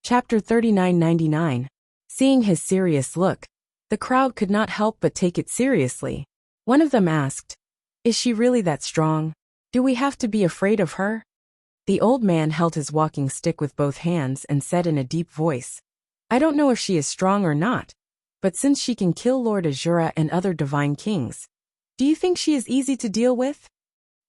Chapter 3999. Seeing his serious look, the crowd could not help but take it seriously. One of them asked, "Is she really that strong? Do we have to be afraid of her?" The old man held his walking stick with both hands and said in a deep voice, "I don't know if she is strong or not, but since she can kill Lord Azura and other divine kings, do you think she is easy to deal with?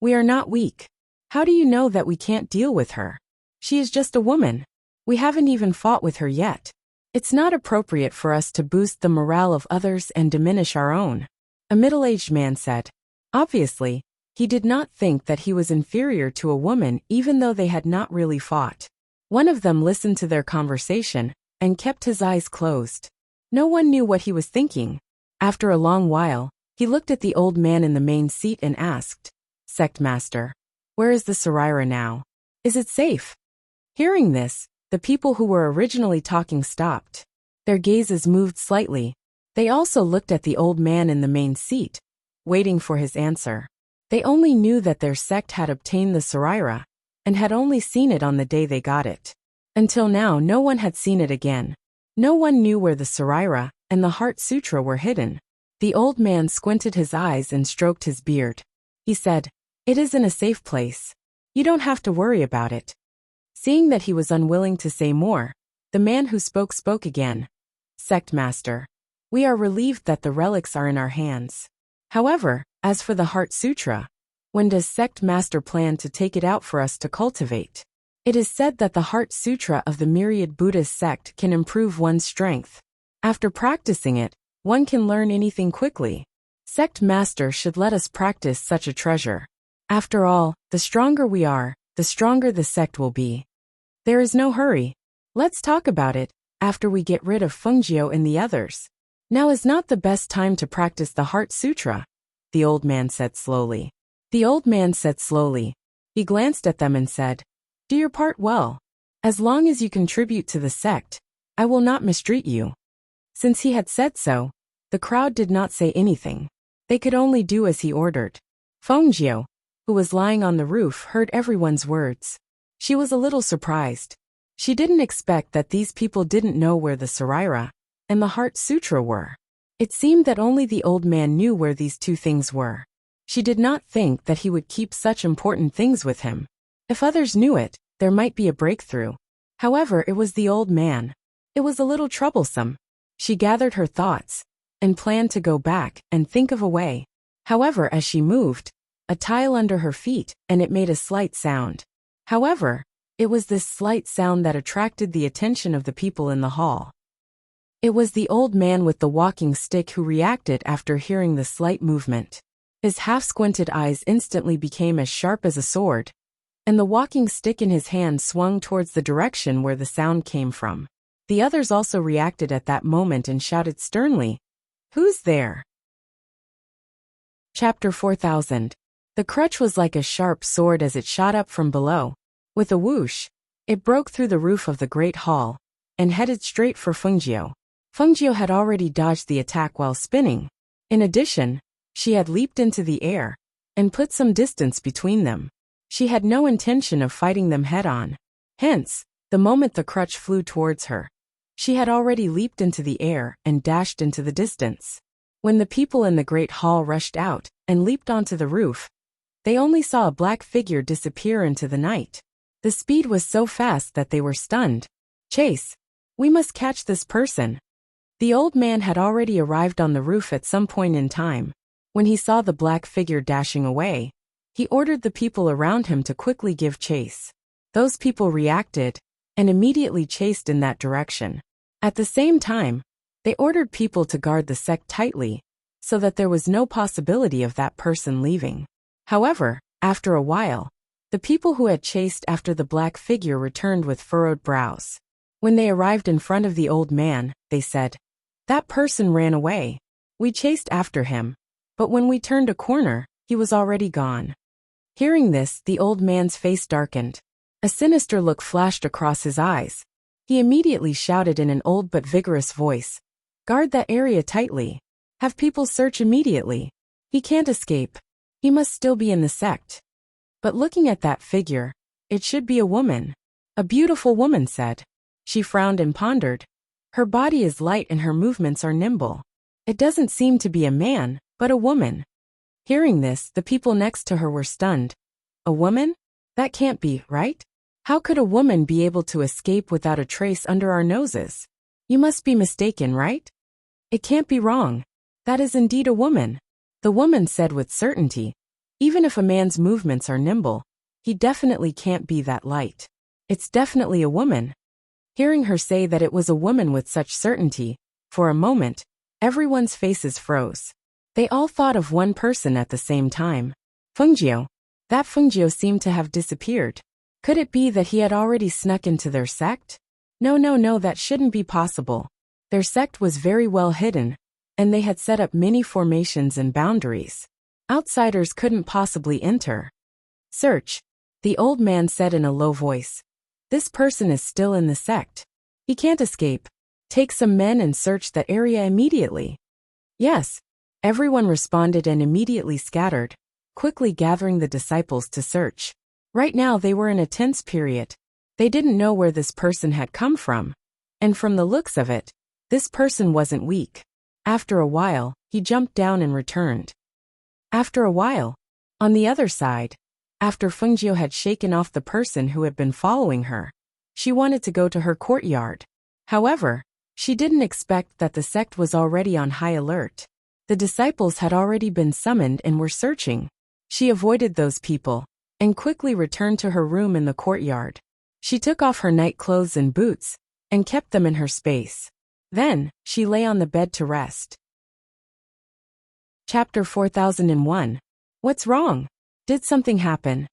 We are not weak. How do you know that we can't deal with her? She is just a woman. We haven't even fought with her yet. It's not appropriate for us to boost the morale of others and diminish our own," a middle-aged man said. Obviously, he did not think that he was inferior to a woman even though they had not really fought. One of them listened to their conversation and kept his eyes closed. No one knew what he was thinking. After a long while, he looked at the old man in the main seat and asked, "Sect Master, where is the Saraira now? Is it safe?" Hearing this, the people who were originally talking stopped. Their gazes moved slightly. They also looked at the old man in the main seat, waiting for his answer. They only knew that their sect had obtained the Saraira, and had only seen it on the day they got it. Until now, no one had seen it again. No one knew where the Saraira and the Heart Sutra were hidden. The old man squinted his eyes and stroked his beard. He said, "It is in a safe place. You don't have to worry about it." Seeing that he was unwilling to say more, the man who spoke again. "Sect Master, we are relieved that the relics are in our hands. However, as for the Heart Sutra, when does Sect Master plan to take it out for us to cultivate? It is said that the Heart Sutra of the myriad Buddhist sect can improve one's strength. After practicing it, one can learn anything quickly. Sect Master should let us practice such a treasure. After all, the stronger we are, the stronger the sect will be. There is no hurry. Let's talk about it after we get rid of Fungio and the others. Now is not the best time to practice the Heart Sutra," the old man said slowly. He glanced at them and said, "Do your part well. As long as you contribute to the sect, I will not mistreat you." Since he had said so, the crowd did not say anything. They could only do as he ordered. Fungio, who was lying on the roof, heard everyone's words. She was a little surprised. She didn't expect that these people didn't know where the Saraira and the Heart Sutra were. It seemed that only the old man knew where these two things were. She did not think that he would keep such important things with him. If others knew it, there might be a breakthrough. However, it was the old man. It was a little troublesome. She gathered her thoughts and planned to go back and think of a way. However, as she moved, a tile under her feet, and it made a slight sound. However, it was this slight sound that attracted the attention of the people in the hall. It was the old man with the walking stick who reacted after hearing the slight movement. His half-squinted eyes instantly became as sharp as a sword, and the walking stick in his hand swung towards the direction where the sound came from. The others also reacted at that moment and shouted sternly, "Who's there?" Chapter 4000. The crutch was like a sharp sword as it shot up from below. With a whoosh, it broke through the roof of the great hall and headed straight for Fungio. Fungio had already dodged the attack while spinning. In addition, she had leaped into the air and put some distance between them. She had no intention of fighting them head-on. Hence, the moment the crutch flew towards her, she had already leaped into the air and dashed into the distance. When the people in the great hall rushed out and leaped onto the roof, they only saw a black figure disappear into the night. The speed was so fast that they were stunned. "Chase! We must catch this person." The old man had already arrived on the roof at some point in time. When he saw the black figure dashing away, he ordered the people around him to quickly give chase. Those people reacted and immediately chased in that direction. At the same time, they ordered people to guard the sect tightly, so that there was no possibility of that person leaving. However, after a while, the people who had chased after the black figure returned with furrowed brows. When they arrived in front of the old man, they said, "That person ran away. We chased after him, but when we turned a corner, he was already gone." Hearing this, the old man's face darkened. A sinister look flashed across his eyes. He immediately shouted in an old but vigorous voice, "Guard that area tightly. Have people search immediately. He can't escape. He must still be in the sect." But looking at that figure, it should be a woman. A beautiful woman said. She frowned and pondered. Her body is light and her movements are nimble. It doesn't seem to be a man, but a woman. Hearing this, the people next to her were stunned. A woman? That can't be, right? How could a woman be able to escape without a trace under our noses? You must be mistaken, right? It can't be wrong. That is indeed a woman. The woman said with certainty. Even if a man's movements are nimble, he definitely can't be that light. It's definitely a woman. Hearing her say that it was a woman with such certainty, for a moment, everyone's faces froze. They all thought of one person at the same time. Fengjiu. That Fengjiu seemed to have disappeared. Could it be that he had already snuck into their sect? No, that shouldn't be possible. Their sect was very well hidden, and they had set up many formations and boundaries. Outsiders couldn't possibly enter. Search, the old man said in a low voice. This person is still in the sect. He can't escape. Take some men and search that area immediately. Yes, everyone responded and immediately scattered, quickly gathering the disciples to search. Right now they were in a tense period. They didn't know where this person had come from. And from the looks of it, this person wasn't weak. After a while, he jumped down and returned. After a while, on the other side, after Fengjiu had shaken off the person who had been following her, she wanted to go to her courtyard. However, she didn't expect that the sect was already on high alert. The disciples had already been summoned and were searching. She avoided those people and quickly returned to her room in the courtyard. She took off her night clothes and boots and kept them in her space. Then, she lay on the bed to rest. Chapter 4001. What's wrong? Did something happen?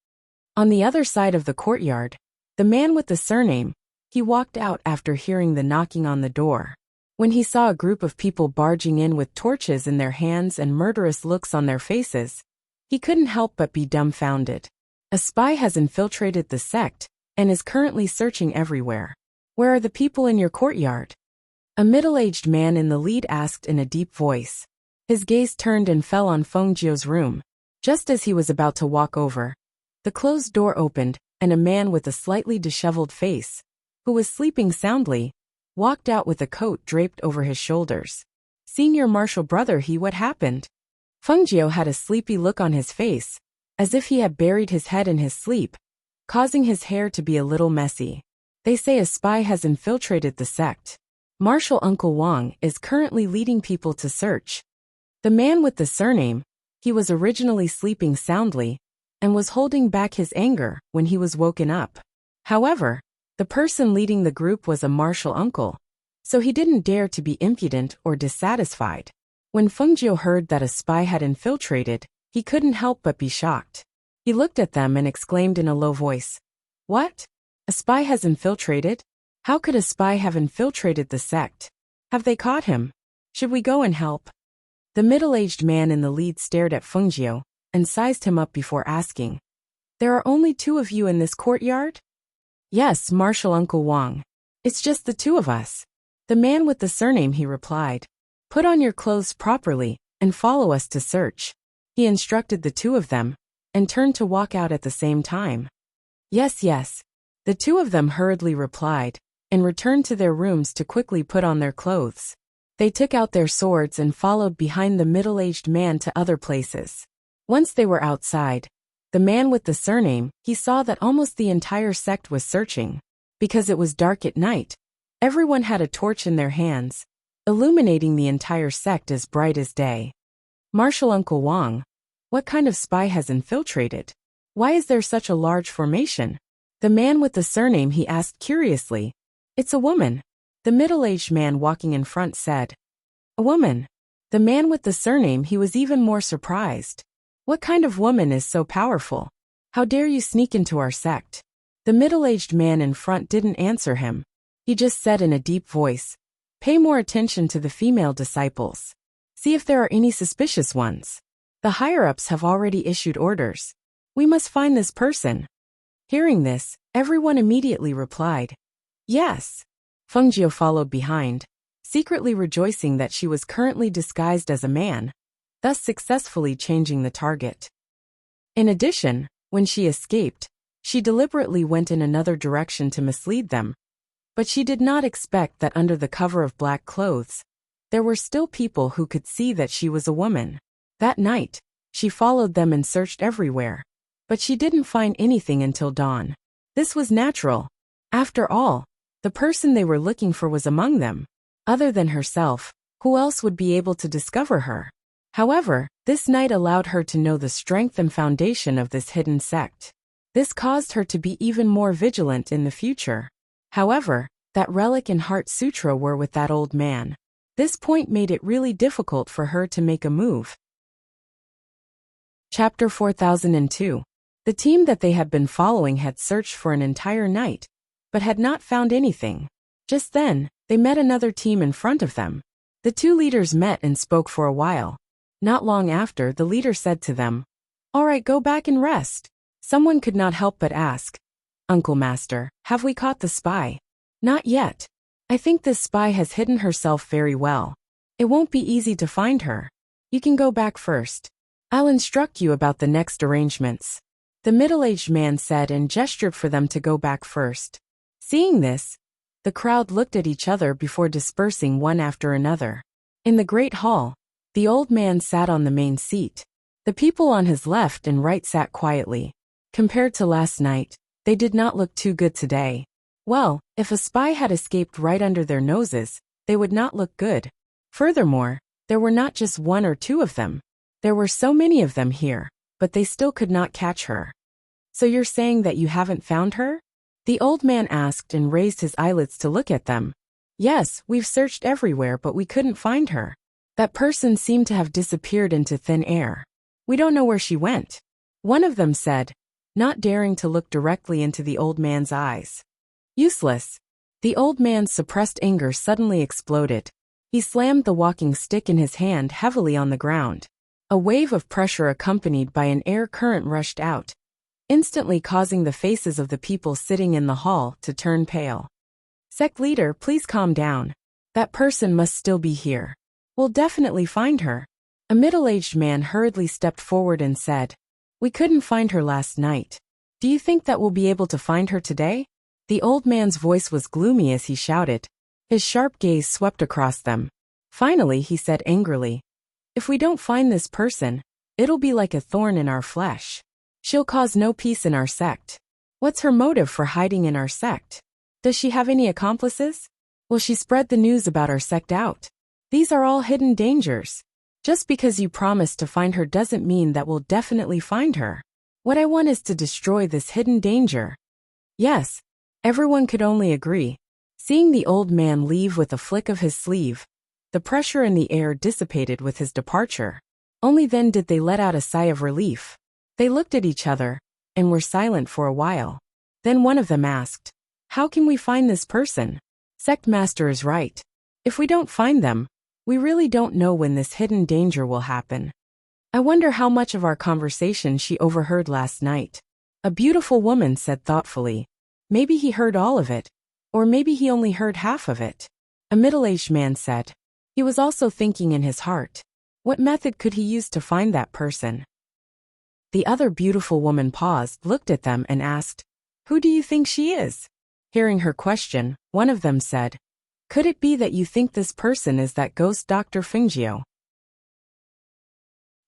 On the other side of the courtyard, the man with the surname, he walked out after hearing the knocking on the door. When he saw a group of people barging in with torches in their hands and murderous looks on their faces, he couldn't help but be dumbfounded. A spy has infiltrated the sect and is currently searching everywhere. Where are the people in your courtyard? A middle-aged man in the lead asked in a deep voice. His gaze turned and fell on Fengjiu's room. Just as he was about to walk over, the closed door opened, and a man with a slightly disheveled face, who was sleeping soundly, walked out with a coat draped over his shoulders. Senior Marshal Brother, what happened? Fengjiu had a sleepy look on his face, as if he had buried his head in his sleep, causing his hair to be a little messy. They say a spy has infiltrated the sect. Marshal Uncle Wang is currently leading people to search. The man with the surname, he was originally sleeping soundly, and was holding back his anger when he was woken up. However, the person leading the group was a martial uncle, so he didn't dare to be impudent or dissatisfied. When Fengjiu heard that a spy had infiltrated, he couldn't help but be shocked. He looked at them and exclaimed in a low voice, "What? A spy has infiltrated? How could a spy have infiltrated the sect? Have they caught him? Should we go and help?" The middle-aged man in the lead stared at Fengjiu and sized him up before asking, "There are only two of you in this courtyard?" "Yes, Marshal Uncle Wang. It's just the two of us." The man with the surname, he replied. "Put on your clothes properly and follow us to search." He instructed the two of them and turned to walk out at the same time. Yes. The two of them hurriedly replied and returned to their rooms to quickly put on their clothes. They took out their swords and followed behind the middle-aged man to other places. Once they were outside, the man with the surname, he saw that almost the entire sect was searching. Because it was dark at night, everyone had a torch in their hands, illuminating the entire sect as bright as day. Marshal Uncle Wang, what kind of spy has infiltrated? Why is there such a large formation? The man with the surname, he asked curiously. It's a woman. The middle-aged man walking in front said. A woman. The man with the surname, he was even more surprised. What kind of woman is so powerful? How dare you sneak into our sect? The middle-aged man in front didn't answer him. He just said in a deep voice, "Pay more attention to the female disciples. See if there are any suspicious ones. The higher-ups have already issued orders. We must find this person." Hearing this, everyone immediately replied, "Yes." Fengjiu followed behind, secretly rejoicing that she was currently disguised as a man, thus successfully changing the target. In addition, when she escaped, she deliberately went in another direction to mislead them. But she did not expect that under the cover of black clothes, there were still people who could see that she was a woman. That night, she followed them and searched everywhere. But she didn't find anything until dawn. This was natural. After all, the person they were looking for was among them. Other than herself, who else would be able to discover her? However, this night allowed her to know the strength and foundation of this hidden sect. This caused her to be even more vigilant in the future. However, that relic and heart sutra were with that old man. This point made it really difficult for her to make a move. Chapter 4002. The team that they had been following had searched for an entire night, but had not found anything. Just then, they met another team in front of them. The two leaders met and spoke for a while. Not long after, the leader said to them, "All right, go back and rest." Someone could not help but ask, "Uncle Master, have we caught the spy?" "Not yet. I think this spy has hidden herself very well. It won't be easy to find her. You can go back first. I'll instruct you about the next arrangements." The middle-aged man said and gestured for them to go back first. Seeing this, the crowd looked at each other before dispersing one after another. In the great hall, the old man sat on the main seat. The people on his left and right sat quietly. Compared to last night, they did not look too good today. Well, if a spy had escaped right under their noses, they would not look good. Furthermore, there were not just one or two of them. There were so many of them here, but they still could not catch her. "So you're saying that you haven't found her?" The old man asked and raised his eyelids to look at them. "Yes, we've searched everywhere but we couldn't find her. That person seemed to have disappeared into thin air. We don't know where she went," one of them said, not daring to look directly into the old man's eyes. Useless. The old man's suppressed anger suddenly exploded. He slammed the walking stick in his hand heavily on the ground. A wave of pressure accompanied by an air current rushed out, instantly causing the faces of the people sitting in the hall to turn pale. "Sect leader, please calm down. That person must still be here. We'll definitely find her." A middle-aged man hurriedly stepped forward and said, "We couldn't find her last night. Do you think that we'll be able to find her today?" The old man's voice was gloomy as he shouted. His sharp gaze swept across them. Finally, he said angrily, "If we don't find this person, it'll be like a thorn in our flesh. She'll cause no peace in our sect. What's her motive for hiding in our sect? Does she have any accomplices? Will she spread the news about our sect out? These are all hidden dangers. Just because you promised to find her doesn't mean that we'll definitely find her. What I want is to destroy this hidden danger." Yes, everyone could only agree. Seeing the old man leave with a flick of his sleeve, the pressure in the air dissipated with his departure. Only then did they let out a sigh of relief. They looked at each other, and were silent for a while. Then one of them asked, "How can we find this person?" Sect Master is right. If we don't find them, we really don't know when this hidden danger will happen. I wonder how much of our conversation she overheard last night. A beautiful woman said thoughtfully, "Maybe he heard all of it, or maybe he only heard half of it." A middle-aged man said. He was also thinking in his heart, what method could he use to find that person? The other beautiful woman paused, looked at them, and asked, "Who do you think she is?" Hearing her question, one of them said, "Could it be that you think this person is that ghost Dr. Fingio?"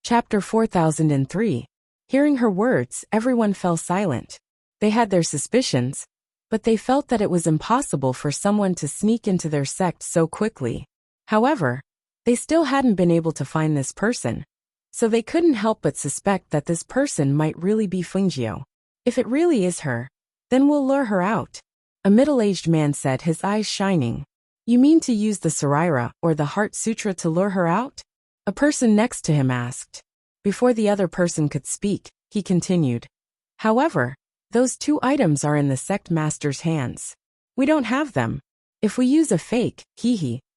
Chapter 4003. Hearing her words, everyone fell silent. They had their suspicions, but they felt that it was impossible for someone to sneak into their sect so quickly. However, they still hadn't been able to find this person, so they couldn't help but suspect that this person might really be Fingio. If it really is her, then we'll lure her out. A middle-aged man said, his eyes shining. "You mean to use the Saraira or the Heart Sutra to lure her out?" A person next to him asked. Before the other person could speak, he continued, "However, those two items are in the sect master's hands. We don't have them. If we use a fake,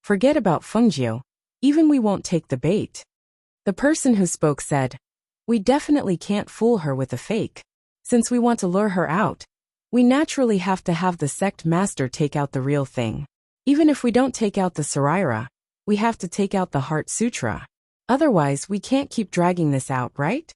forget about Fungio. Even we won't take the bait." The person who spoke said, "We definitely can't fool her with a fake. Since we want to lure her out, we naturally have to have the sect master take out the real thing. Even if we don't take out the Saraira, we have to take out the Heart Sutra. Otherwise, we can't keep dragging this out, right?"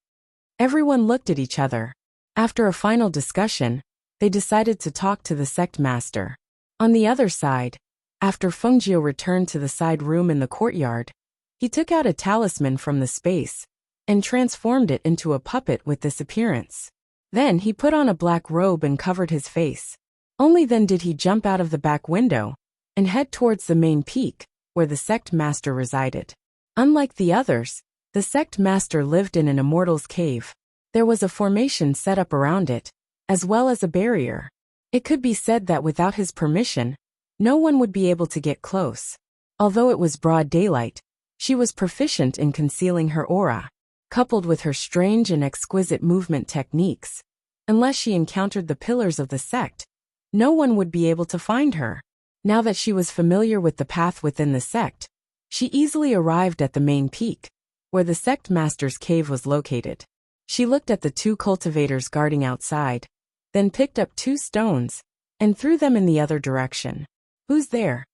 Everyone looked at each other. After a final discussion, they decided to talk to the sect master. On the other side, after Fengjiu returned to the side room in the courtyard, he took out a talisman from the space and transformed it into a puppet with this appearance. Then he put on a black robe and covered his face. Only then did he jump out of the back window and head towards the main peak, where the sect master resided. Unlike the others, the sect master lived in an immortal's cave. There was a formation set up around it, as well as a barrier. It could be said that without his permission, no one would be able to get close. Although it was broad daylight, she was proficient in concealing her aura, coupled with her strange and exquisite movement techniques. Unless she encountered the pillars of the sect, no one would be able to find her. Now that she was familiar with the path within the sect, she easily arrived at the main peak, where the sect master's cave was located. She looked at the two cultivators guarding outside, then picked up 2 stones and threw them in the other direction. "Who's there?"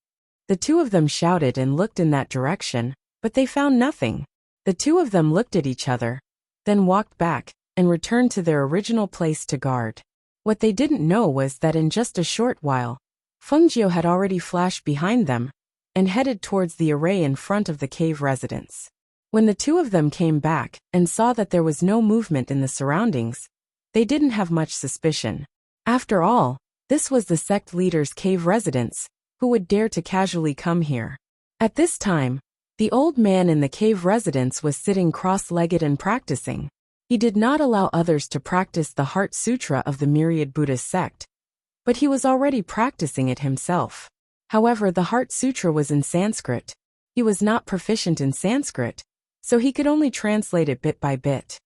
The 2 of them shouted and looked in that direction, but they found nothing. The 2 of them looked at each other, then walked back and returned to their original place to guard. What they didn't know was that in just a short while, Fengjiu had already flashed behind them and headed towards the array in front of the cave residence. When the 2 of them came back and saw that there was no movement in the surroundings, they didn't have much suspicion. After all, this was the sect leader's cave residence. Who would dare to casually come here? At this time, the old man in the cave residence was sitting cross-legged and practicing. He did not allow others to practice the Heart Sutra of the Myriad Buddhist sect, but he was already practicing it himself. However, the Heart Sutra was in Sanskrit. He was not proficient in Sanskrit, so he could only translate it bit by bit.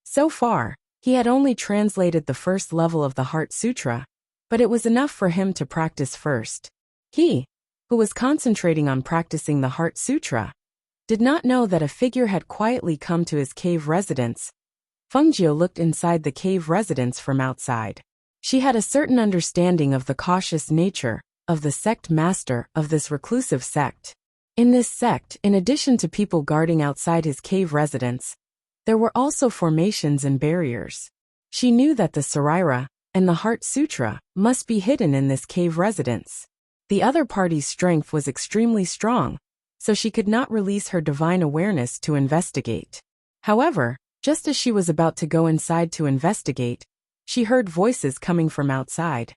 So far, he had only translated the first level of the Heart Sutra, but it was enough for him to practice first. He, who was concentrating on practicing the Heart Sutra, did not know that a figure had quietly come to his cave residence. Fengjiu looked inside the cave residence from outside. She had a certain understanding of the cautious nature of the sect master of this reclusive sect. In this sect, in addition to people guarding outside his cave residence, there were also formations and barriers. She knew that the Saraira and the Heart Sutra must be hidden in this cave residence. The other party's strength was extremely strong, so she could not release her divine awareness to investigate. However, just as she was about to go inside to investigate, she heard voices coming from outside.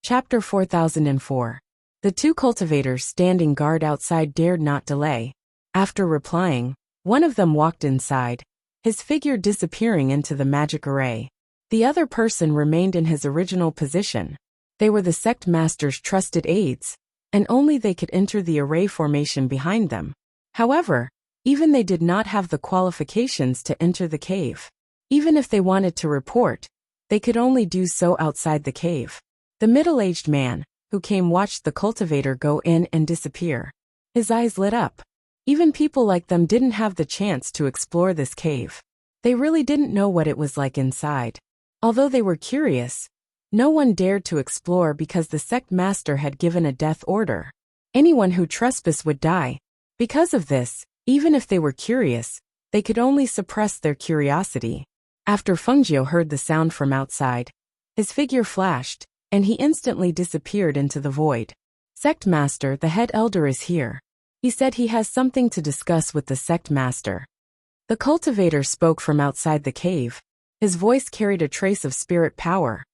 Chapter 4004. The 2 cultivators standing guard outside dared not delay. After replying, one of them walked inside, his figure disappearing into the magic array. The other person remained in his original position. They were the sect master's trusted aides, and only they could enter the array formation behind them. However, even they did not have the qualifications to enter the cave. Even if they wanted to report, they could only do so outside the cave. The middle-aged man, who came, watched the cultivator go in and disappear. His eyes lit up. Even people like them didn't have the chance to explore this cave. They really didn't know what it was like inside. Although they were curious, no one dared to explore because the sect master had given a death order. Anyone who trespassed would die. Because of this, even if they were curious, they could only suppress their curiosity. After Fengjiu heard the sound from outside, his figure flashed, and he instantly disappeared into the void. "Sect master, the head elder is here. He said he has something to discuss with the sect master." The cultivator spoke from outside the cave. His voice carried a trace of spirit power,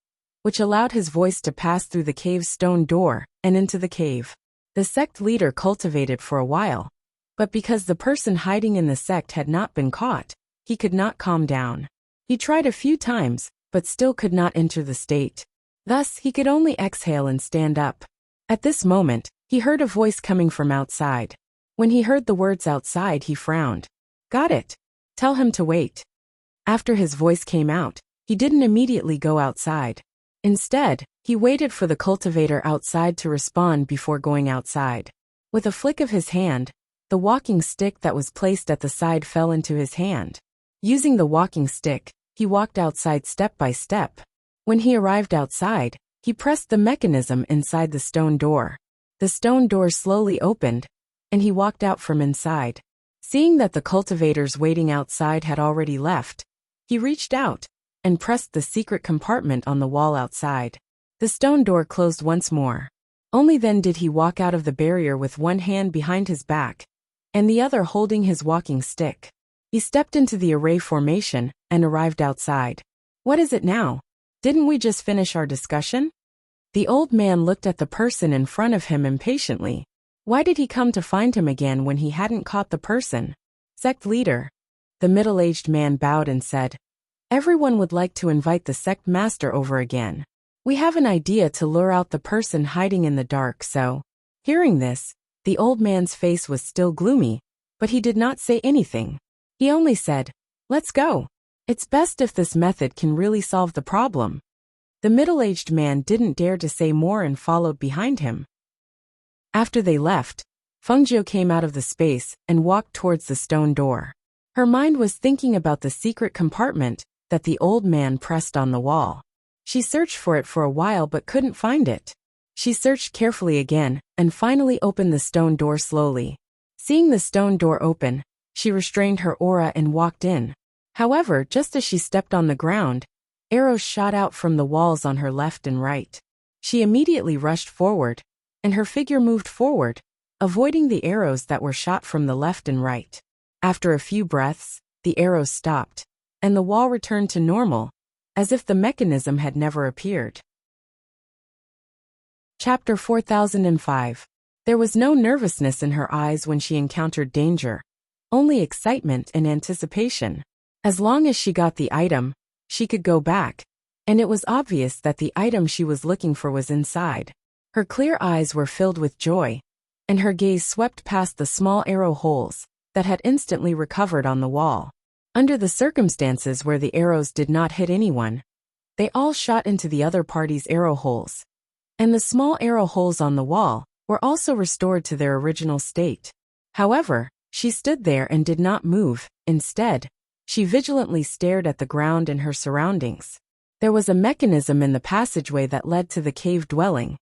which allowed his voice to pass through the cave's stone door and into the cave. The sect leader cultivated for a while, but because the person hiding in the sect had not been caught, he could not calm down. He tried a few times, but still could not enter the state. Thus, he could only exhale and stand up. At this moment, he heard a voice coming from outside. When he heard the words outside, he frowned. "Got it. Tell him to wait." After his voice came out, he didn't immediately go outside. Instead, he waited for the cultivator outside to respond before going outside. With a flick of his hand, the walking stick that was placed at the side fell into his hand. Using the walking stick, he walked outside step by step. When he arrived outside, he pressed the mechanism inside the stone door. The stone door slowly opened, and he walked out from inside. Seeing that the cultivators waiting outside had already left, he reached out and pressed the secret compartment on the wall outside. The stone door closed once more. Only then did he walk out of the barrier with one hand behind his back, and the other holding his walking stick. He stepped into the array formation and arrived outside. What is it now? Didn't we just finish our discussion? The old man looked at the person in front of him impatiently. Why did he come to find him again when he hadn't caught the person? Sect leader. The middle-aged man bowed and said, everyone would like to invite the sect master over again. We have an idea to lure out the person hiding in the dark, so. Hearing this, the old man's face was still gloomy, but he did not say anything. He only said, let's go. It's best if this method can really solve the problem. The middle-aged man didn't dare to say more and followed behind him. After they left, Fengjiu came out of the space and walked towards the stone door. Her mind was thinking about the secret compartment that the old man pressed on the wall. She searched for it for a while but couldn't find it. She searched carefully again and finally opened the stone door slowly. Seeing the stone door open, she restrained her aura and walked in. However, just as she stepped on the ground, arrows shot out from the walls on her left and right. She immediately rushed forward, and her figure moved forward, avoiding the arrows that were shot from the left and right. After a few breaths, the arrows stopped, and the wall returned to normal, as if the mechanism had never appeared. Chapter 4005. There was no nervousness in her eyes when she encountered danger, only excitement and anticipation. As long as she got the item, she could go back, and it was obvious that the item she was looking for was inside. Her clear eyes were filled with joy, and her gaze swept past the small arrow holes that had instantly recovered on the wall. Under the circumstances where the arrows did not hit anyone, they all shot into the other party's arrow holes, and the small arrow holes on the wall were also restored to their original state. However, she stood there and did not move. Instead, she vigilantly stared at the ground and her surroundings. There was a mechanism in the passageway that led to the cave dwelling,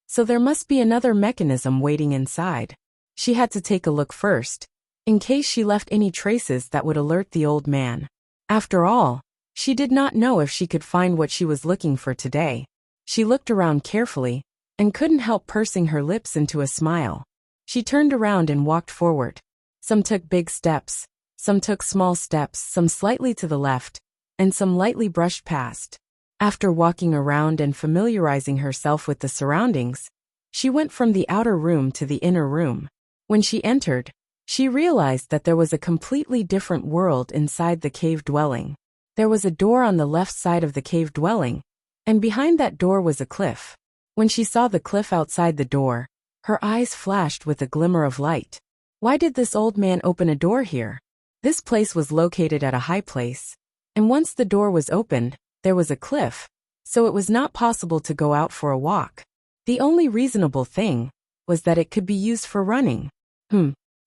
so there must be another mechanism waiting inside. She had to take a look first, in case she left any traces that would alert the old man. After all, she did not know if she could find what she was looking for today. She looked around carefully, and couldn't help pursing her lips into a smile. She turned around and walked forward. Some took big steps, some took small steps, some slightly to the left, and some lightly brushed past. After walking around and familiarizing herself with the surroundings, she went from the outer room to the inner room. When she entered, she realized that there was a completely different world inside the cave dwelling. There was a door on the left side of the cave dwelling, and behind that door was a cliff. When she saw the cliff outside the door, her eyes flashed with a glimmer of light. Why did this old man open a door here? This place was located at a high place, and once the door was opened, there was a cliff, so it was not possible to go out for a walk. The only reasonable thing was that it could be used for running.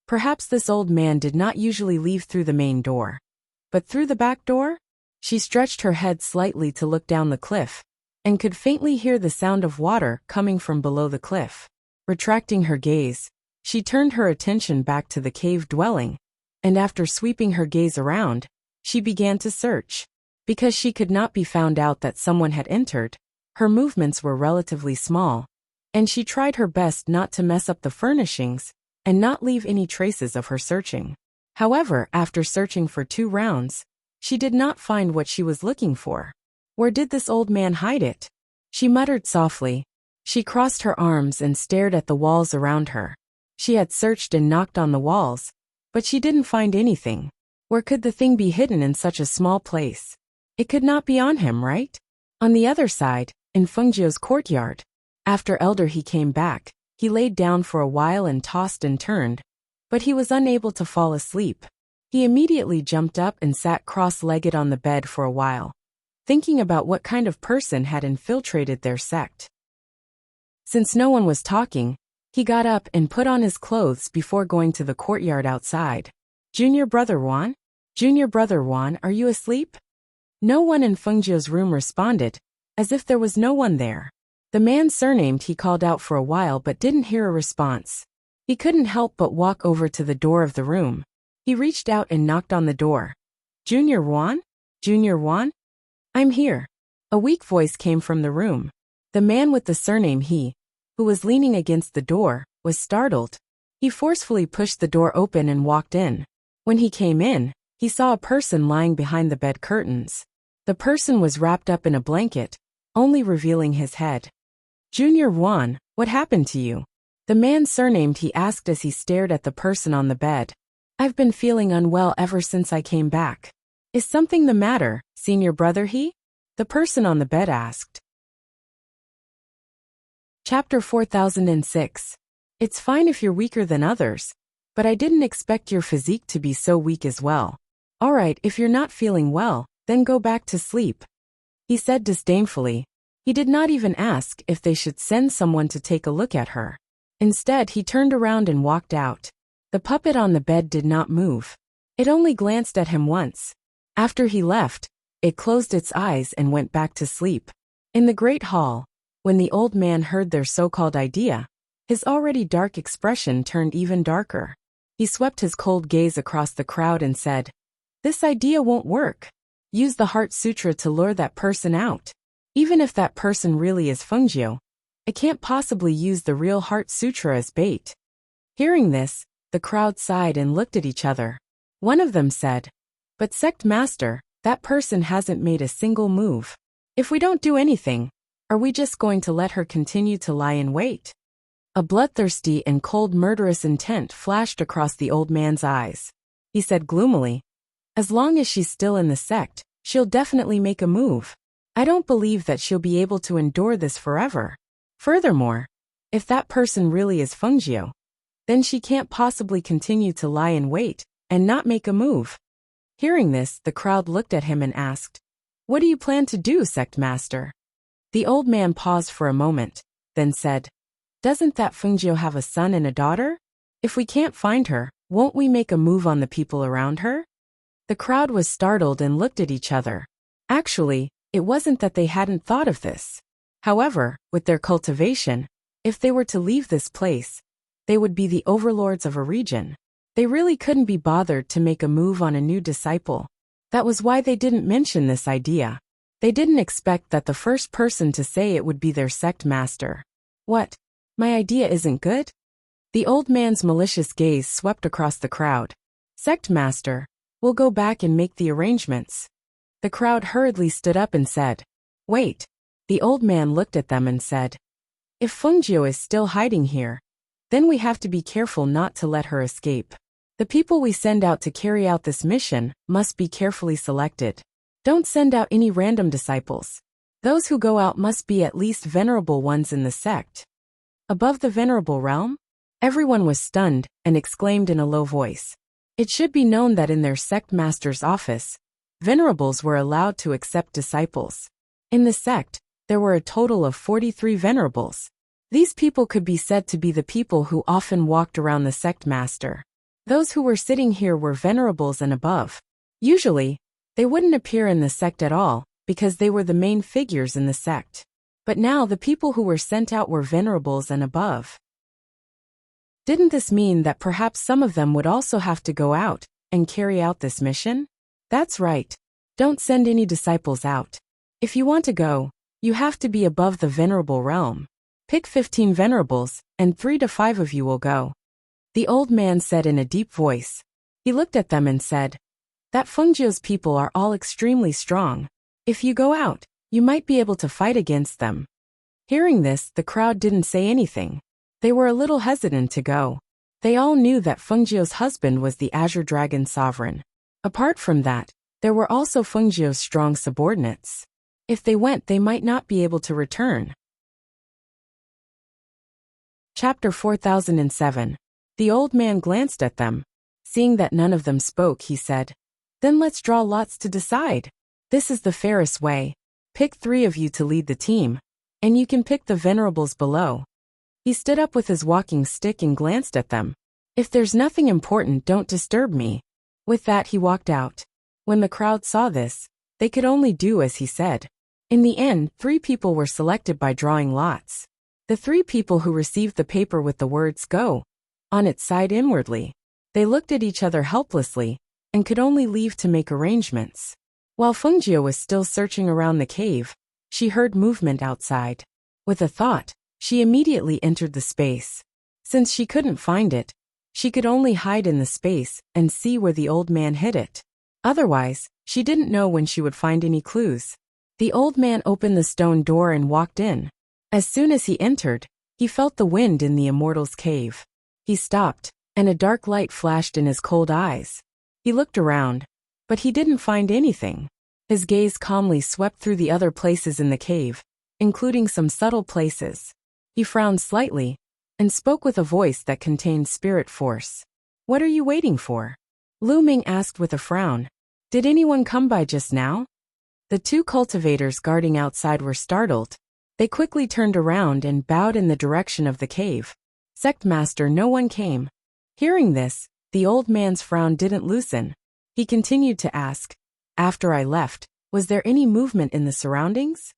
Perhaps this old man did not usually leave through the main door, but through the back door? She stretched her head slightly to look down the cliff, and could faintly hear the sound of water coming from below the cliff. Retracting her gaze, she turned her attention back to the cave dwelling, and after sweeping her gaze around, she began to search. Because she could not be found out that someone had entered, her movements were relatively small, and she tried her best not to mess up the furnishings and not leave any traces of her searching. However, after searching for 2 rounds, she did not find what she was looking for. Where did this old man hide it? She muttered softly. She crossed her arms and stared at the walls around her. She had searched and knocked on the walls, but she didn't find anything. Where could the thing be hidden in such a small place? It could not be on him, right? On the other side, in Fengjiu's courtyard. After Elder he came back, he laid down for a while and tossed and turned, but he was unable to fall asleep. He immediately jumped up and sat cross-legged on the bed for a while, thinking about what kind of person had infiltrated their sect. Since no one was talking, he got up and put on his clothes before going to the courtyard outside. Junior Brother Wan? Junior Brother Wan, are you asleep? No one in Fengjiu's room responded, as if there was no one there. The man surnamed he called out for a while but didn't hear a response. He couldn't help but walk over to the door of the room. He reached out and knocked on the door. Junior Wan? Junior Wan? I'm here. A weak voice came from the room. The man with the surname He, who was leaning against the door, was startled. He forcefully pushed the door open and walked in. When he came in, he saw a person lying behind the bed curtains. The person was wrapped up in a blanket, only revealing his head. Junior Juan, what happened to you? The man surnamed He asked as he stared at the person on the bed. I've been feeling unwell ever since I came back. Is something the matter, senior brother He? The person on the bed asked. Chapter 4006. It's fine if you're weaker than others, but I didn't expect your physique to be so weak as well. Alright, if you're not feeling well, then go back to sleep, he said disdainfully. He did not even ask if they should send someone to take a look at her. Instead, he turned around and walked out. The puppet on the bed did not move. It only glanced at him once. After he left, it closed its eyes and went back to sleep. In the great hall, when the old man heard their so-called idea, his already dark expression turned even darker. He swept his cold gaze across the crowd and said, "This idea won't work. Use the Heart Sutra to lure that person out. Even if that person really is Fungio, I can't possibly use the real Heart Sutra as bait." Hearing this, the crowd sighed and looked at each other. One of them said, "But Sect Master, that person hasn't made a single move. If we don't do anything, are we just going to let her continue to lie in wait?" A bloodthirsty and cold murderous intent flashed across the old man's eyes. He said gloomily, "As long as she's still in the sect, she'll definitely make a move. I don't believe that she'll be able to endure this forever. Furthermore, if that person really is Fungio, then she can't possibly continue to lie in wait and not make a move." Hearing this, the crowd looked at him and asked, "What do you plan to do, Sect Master?" The old man paused for a moment, then said, "Doesn't that Fungio have a son and a daughter? If we can't find her, won't we make a move on the people around her?" The crowd was startled and looked at each other. Actually, it wasn't that they hadn't thought of this. However, with their cultivation, if they were to leave this place, they would be the overlords of a region. They really couldn't be bothered to make a move on a new disciple. That was why they didn't mention this idea. They didn't expect that the first person to say it would be their sect master. "What? My idea isn't good?" The old man's malicious gaze swept across the crowd. "Sect master, we'll go back and make the arrangements." The crowd hurriedly stood up and said, "Wait." The old man looked at them and said, "If Fungio is still hiding here, then we have to be careful not to let her escape. The people we send out to carry out this mission must be carefully selected. Don't send out any random disciples. Those who go out must be at least venerable ones in the sect." Above the venerable realm? Everyone was stunned and exclaimed in a low voice. It should be known that in their sect master's office, venerables were allowed to accept disciples. In the sect, there were a total of 43 venerables. These people could be said to be the people who often walked around the sect master. Those who were sitting here were venerables and above. Usually, they wouldn't appear in the sect at all, because they were the main figures in the sect. But now the people who were sent out were venerables and above. Didn't this mean that perhaps some of them would also have to go out and carry out this mission? That's right. Don't send any disciples out. If you want to go, you have to be above the venerable realm. Pick 15 venerables, and 3 to 5 of you will go. The old man said in a deep voice. He looked at them and said, "That Fungio's people are all extremely strong. If you go out, you might be able to fight against them." Hearing this, the crowd didn't say anything. They were a little hesitant to go. They all knew that Fungio's husband was the Azure Dragon Sovereign. Apart from that, there were also Fungio's strong subordinates. If they went, they might not be able to return. Chapter 4007. The old man glanced at them. Seeing that none of them spoke, he said, "Then let's draw lots to decide. This is the fairest way. Pick 3 of you to lead the team, and you can pick the venerables below." He stood up with his walking stick and glanced at them. "If there's nothing important, don't disturb me." With that, he walked out. When the crowd saw this, they could only do as he said. In the end, 3 people were selected by drawing lots. The 3 people who received the paper with the words "Go" on its side inwardly. They looked at each other helplessly and could only leave to make arrangements. While Fungio was still searching around the cave, she heard movement outside. With a thought, she immediately entered the space. Since she couldn't find it, she could only hide in the space and see where the old man hid it. Otherwise, she didn't know when she would find any clues. The old man opened the stone door and walked in. As soon as he entered, he felt the wind in the immortal's cave. He stopped, and a dark light flashed in his cold eyes. He looked around, but he didn't find anything. His gaze calmly swept through the other places in the cave, including some subtle places. He frowned slightly, and spoke with a voice that contained spirit force. "What are you waiting for?" Lu Ming asked with a frown. "Did anyone come by just now?" The two cultivators guarding outside were startled. They quickly turned around and bowed in the direction of the cave. "Sect Master, no one came." Hearing this, the old man's frown didn't loosen. He continued to ask, "After I left, was there any movement in the surroundings?"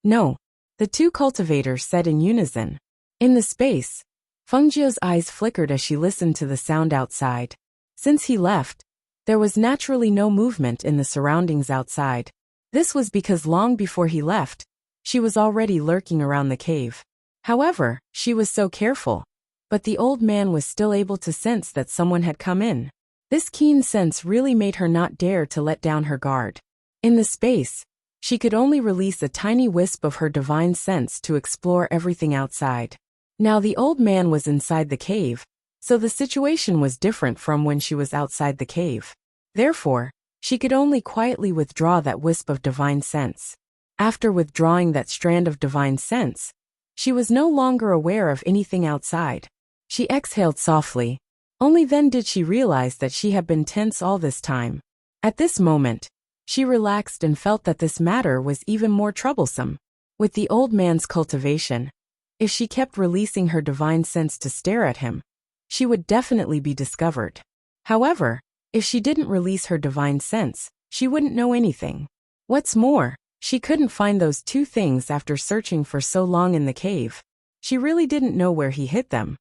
"No," the two cultivators said in unison. In the space, Fengjiu's eyes flickered as she listened to the sound outside. Since he left, there was naturally no movement in the surroundings outside. This was because long before he left, she was already lurking around the cave. However, she was so careful, but the old man was still able to sense that someone had come in. This keen sense really made her not dare to let down her guard. In the space, she could only release a tiny wisp of her divine sense to explore everything outside. Now the old man was inside the cave, so the situation was different from when she was outside the cave. Therefore, she could only quietly withdraw that wisp of divine sense. After withdrawing that strand of divine sense, she was no longer aware of anything outside. She exhaled softly. Only then did she realize that she had been tense all this time. At this moment, she relaxed and felt that this matter was even more troublesome. With the old man's cultivation, if she kept releasing her divine sense to stare at him, she would definitely be discovered. However, if she didn't release her divine sense, she wouldn't know anything. What's more, she couldn't find those two things after searching for so long in the cave. She really didn't know where he hid them.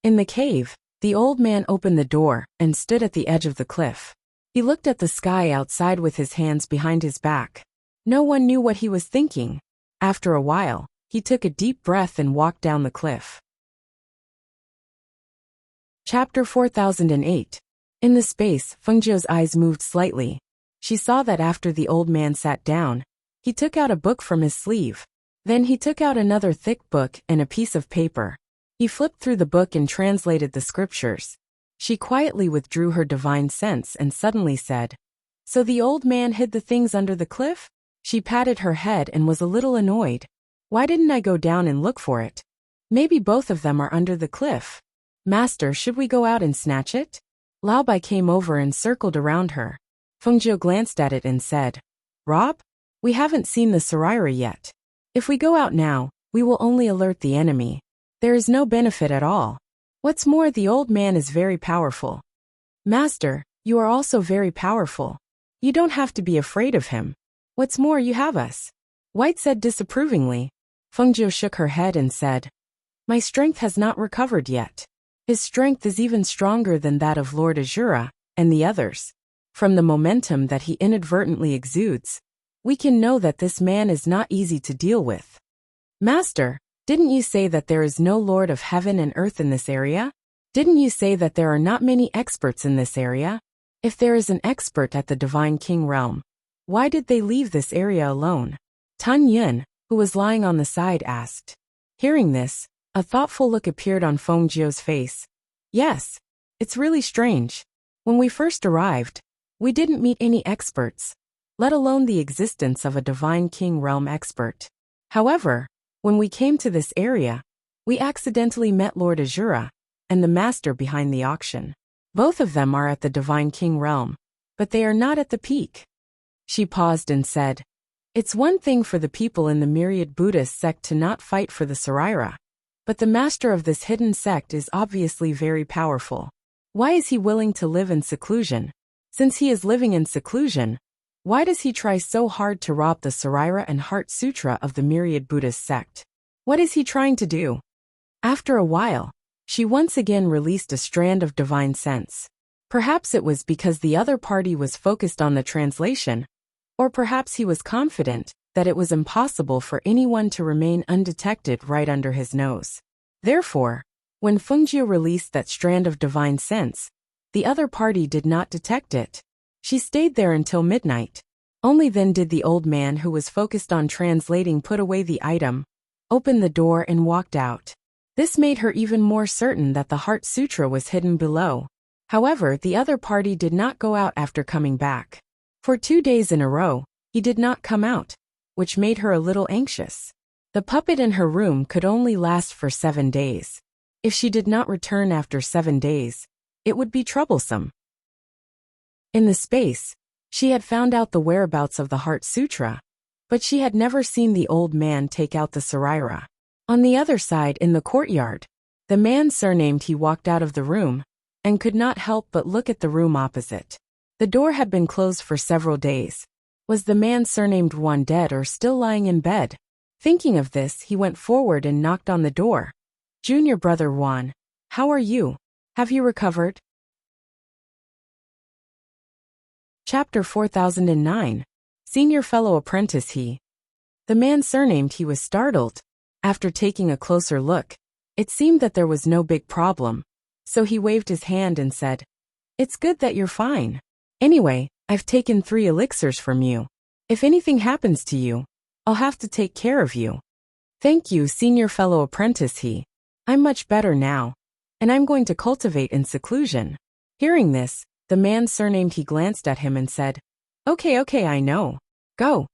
In the cave, the old man opened the door and stood at the edge of the cliff. He looked at the sky outside with his hands behind his back. No one knew what he was thinking. After a while, he took a deep breath and walked down the cliff. Chapter 4008. In the space, Fengjiu's eyes moved slightly. She saw that after the old man sat down, he took out a book from his sleeve. Then he took out another thick book and a piece of paper. He flipped through the book and translated the scriptures. She quietly withdrew her divine sense and suddenly said, "So the old man hid the things under the cliff?" She patted her head and was a little annoyed. "Why didn't I go down and look for it? Maybe both of them are under the cliff. Master, should we go out and snatch it?" Lao Bai came over and circled around her. Fengjiu glanced at it and said, "Rob? We haven't seen the Saraira yet. If we go out now, we will only alert the enemy. There is no benefit at all. What's more, the old man is very powerful." "Master, you are also very powerful. You don't have to be afraid of him. What's more, you have us," White said disapprovingly. Fengjiu shook her head and said, "My strength has not recovered yet. His strength is even stronger than that of Lord Azura and the others. From the momentum that he inadvertently exudes, we can know that this man is not easy to deal with." "Master, didn't you say that there is no Lord of Heaven and Earth in this area? Didn't you say that there are not many experts in this area? If there is an expert at the Divine King realm, why did they leave this area alone?" Tan Yun, who was lying on the side, asked. Hearing this, a thoughtful look appeared on Fengjiu's face. "Yes, it's really strange. When we first arrived, we didn't meet any experts, let alone the existence of a Divine King realm expert. However, when we came to this area, we accidentally met Lord Azura and the master behind the auction. Both of them are at the Divine King realm, but they are not at the peak." She paused and said, "It's one thing for the people in the myriad Buddhist sect to not fight for the Saraira, but the master of this hidden sect is obviously very powerful. Why is he willing to live in seclusion? Since he is living in seclusion, why does he try so hard to rob the Saraira and Heart Sutra of the myriad Buddhist sect? What is he trying to do?" After a while, she once again released a strand of divine sense. Perhaps it was because the other party was focused on the translation, or perhaps he was confident that it was impossible for anyone to remain undetected right under his nose. Therefore, when Fengjie released that strand of divine sense, the other party did not detect it. She stayed there until midnight. Only then did the old man who was focused on translating put away the item, opened the door and walked out. This made her even more certain that the Heart Sutra was hidden below. However, the other party did not go out after coming back. For 2 days in a row, he did not come out, which made her a little anxious. The puppet in her room could only last for 7 days. If she did not return after 7 days, it would be troublesome. In the space, she had found out the whereabouts of the Heart Sutra, but she had never seen the old man take out the Saraira. On the other side in the courtyard, the man surnamed he walked out of the room, and could not help but look at the room opposite. The door had been closed for several days. Was the man surnamed Juan dead or still lying in bed? Thinking of this, he went forward and knocked on the door. Junior brother Juan, how are you? Have you recovered? Chapter 4009. Senior fellow apprentice he. The man surnamed he was startled. After taking a closer look, it seemed that there was no big problem, so he waved his hand and said, "It's good that you're fine. Anyway, I've taken 3 elixirs from you. If anything happens to you, I'll have to take care of you." "Thank you, senior fellow apprentice he. I'm much better now, and I'm going to cultivate in seclusion." Hearing this, the man surnamed he glanced at him and said, Okay, I know. Go."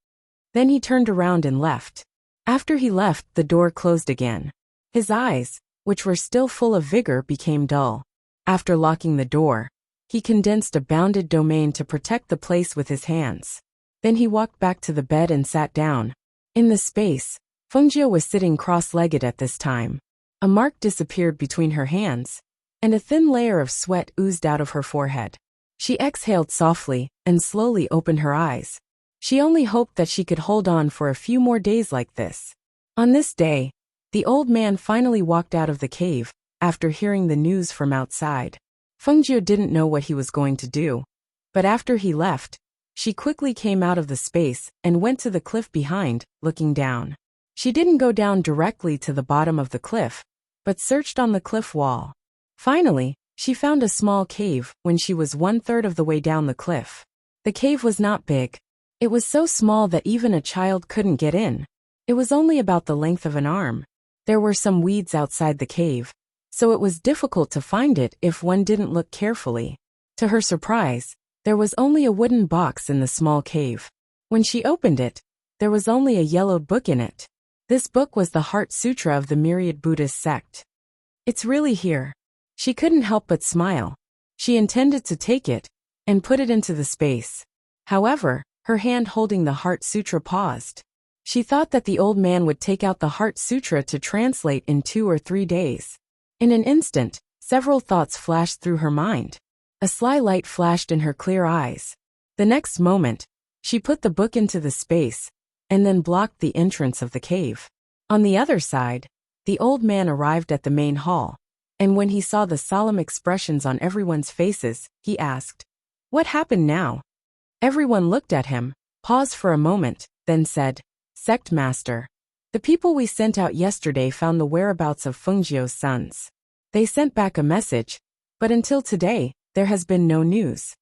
Then he turned around and left. After he left, the door closed again. His eyes, which were still full of vigor, became dull. After locking the door, he condensed a bounded domain to protect the place with his hands. Then he walked back to the bed and sat down. In the space, Fengjie was sitting cross-legged at this time. A mark disappeared between her hands, and a thin layer of sweat oozed out of her forehead. She exhaled softly and slowly opened her eyes. She only hoped that she could hold on for a few more days like this. On this day, the old man finally walked out of the cave, after hearing the news from outside. Fengjie didn't know what he was going to do, but after he left, she quickly came out of the space and went to the cliff behind, looking down. She didn't go down directly to the bottom of the cliff, but searched on the cliff wall. Finally, she found a small cave when she was 1/3 of the way down the cliff. The cave was not big. It was so small that even a child couldn't get in. It was only about the length of an arm. There were some weeds outside the cave, so it was difficult to find it if one didn't look carefully. To her surprise, there was only a wooden box in the small cave. When she opened it, there was only a yellowed book in it. This book was the Heart Sutra of the Myriad Buddhist sect. "It's really here." She couldn't help but smile. She intended to take it and put it into the space. However, her hand holding the Heart Sutra paused. She thought that the old man would take out the Heart Sutra to translate in 2 or 3 days. In an instant, several thoughts flashed through her mind. A sly light flashed in her clear eyes. The next moment, she put the book into the space, and then blocked the entrance of the cave. On the other side, the old man arrived at the main hall, and when he saw the solemn expressions on everyone's faces, he asked, "What happened now?" Everyone looked at him, paused for a moment, then said, "Sect Master. The people we sent out yesterday found the whereabouts of Fengjie's sons. They sent back a message, but until today, there has been no news."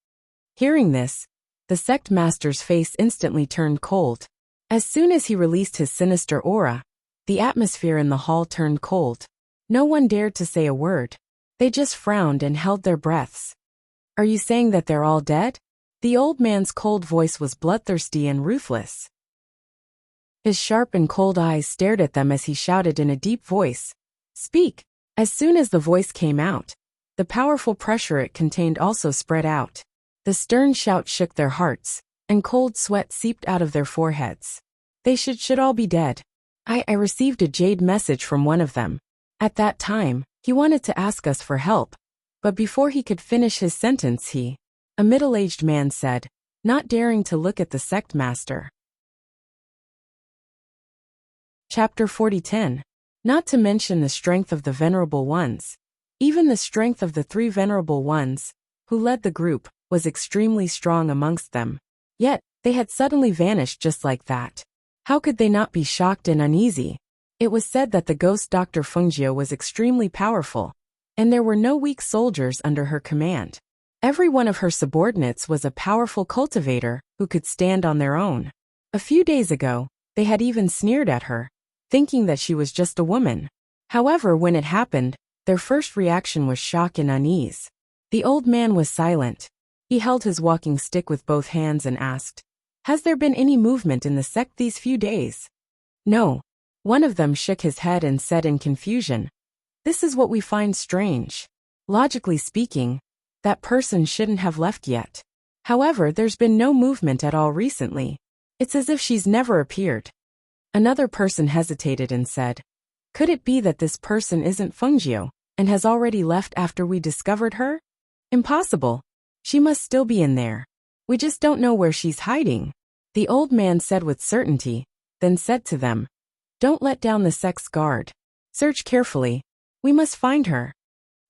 Hearing this, the sect master's face instantly turned cold. As soon as he released his sinister aura, the atmosphere in the hall turned cold. No one dared to say a word. They just frowned and held their breaths. "Are you saying that they're all dead?" The old man's cold voice was bloodthirsty and ruthless. His sharp and cold eyes stared at them as he shouted in a deep voice, "Speak!" As soon as the voice came out, the powerful pressure it contained also spread out. The stern shout shook their hearts, and cold sweat seeped out of their foreheads. "They should all be dead. I received a jade message from one of them. At that time, he wanted to ask us for help, but before he could finish his sentence a middle-aged man said, not daring to look at the sect master. Chapter 40:10. Not to mention the strength of the Venerable Ones. Even the strength of the 3 Venerable Ones, who led the group, was extremely strong amongst them. Yet, they had suddenly vanished just like that. How could they not be shocked and uneasy? It was said that the ghost Dr. Fungio was extremely powerful, and there were no weak soldiers under her command. Every one of her subordinates was a powerful cultivator who could stand on their own. A few days ago, they had even sneered at her, thinking that she was just a woman. However, when it happened, their first reaction was shock and unease. The old man was silent. He held his walking stick with both hands and asked, "Has there been any movement in the sect these few days?" "No." One of them shook his head and said in confusion, "This is what we find strange. Logically speaking, that person shouldn't have left yet. However, there's been no movement at all recently. It's as if she's never appeared." Another person hesitated and said, "Could it be that this person isn't Fungio, and has already left after we discovered her? Impossible. She must still be in there. We just don't know where she's hiding." The old man said with certainty, then said to them, "Don't let down the sect's guard. Search carefully. We must find her."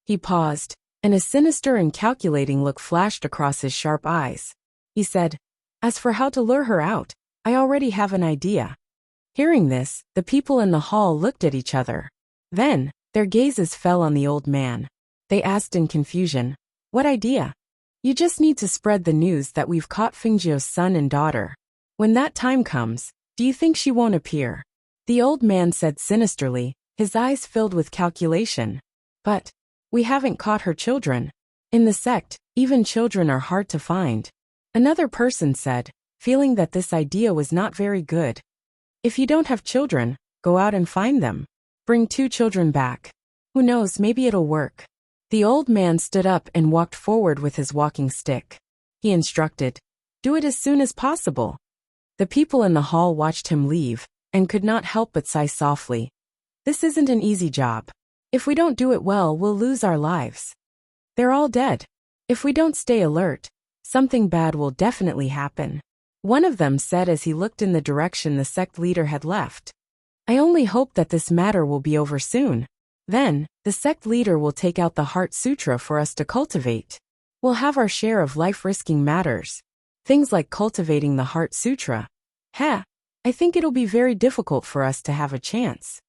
He paused, and a sinister and calculating look flashed across his sharp eyes. He said, "As for how to lure her out, I already have an idea." Hearing this, the people in the hall looked at each other. Then, their gazes fell on the old man. They asked in confusion, "What idea?" "You just need to spread the news that we've caught Fungio's son and daughter. When that time comes, do you think she won't appear?" The old man said sinisterly, his eyes filled with calculation. "But we haven't caught her children. In the sect, even children are hard to find." Another person said, feeling that this idea was not very good. "If you don't have children, go out and find them. Bring 2 children back. Who knows, maybe it'll work." The old man stood up and walked forward with his walking stick. He instructed, "Do it as soon as possible." The people in the hall watched him leave, and could not help but sigh softly. This isn't an easy job. If we don't do it well, we'll lose our lives. They're all dead. If we don't stay alert, something bad will definitely happen. One of them said as he looked in the direction the sect leader had left. "I only hope that this matter will be over soon. Then, the sect leader will take out the Heart Sutra for us to cultivate. We'll have our share of life-risking matters. Things like cultivating the Heart Sutra. I think it'll be very difficult for us to have a chance."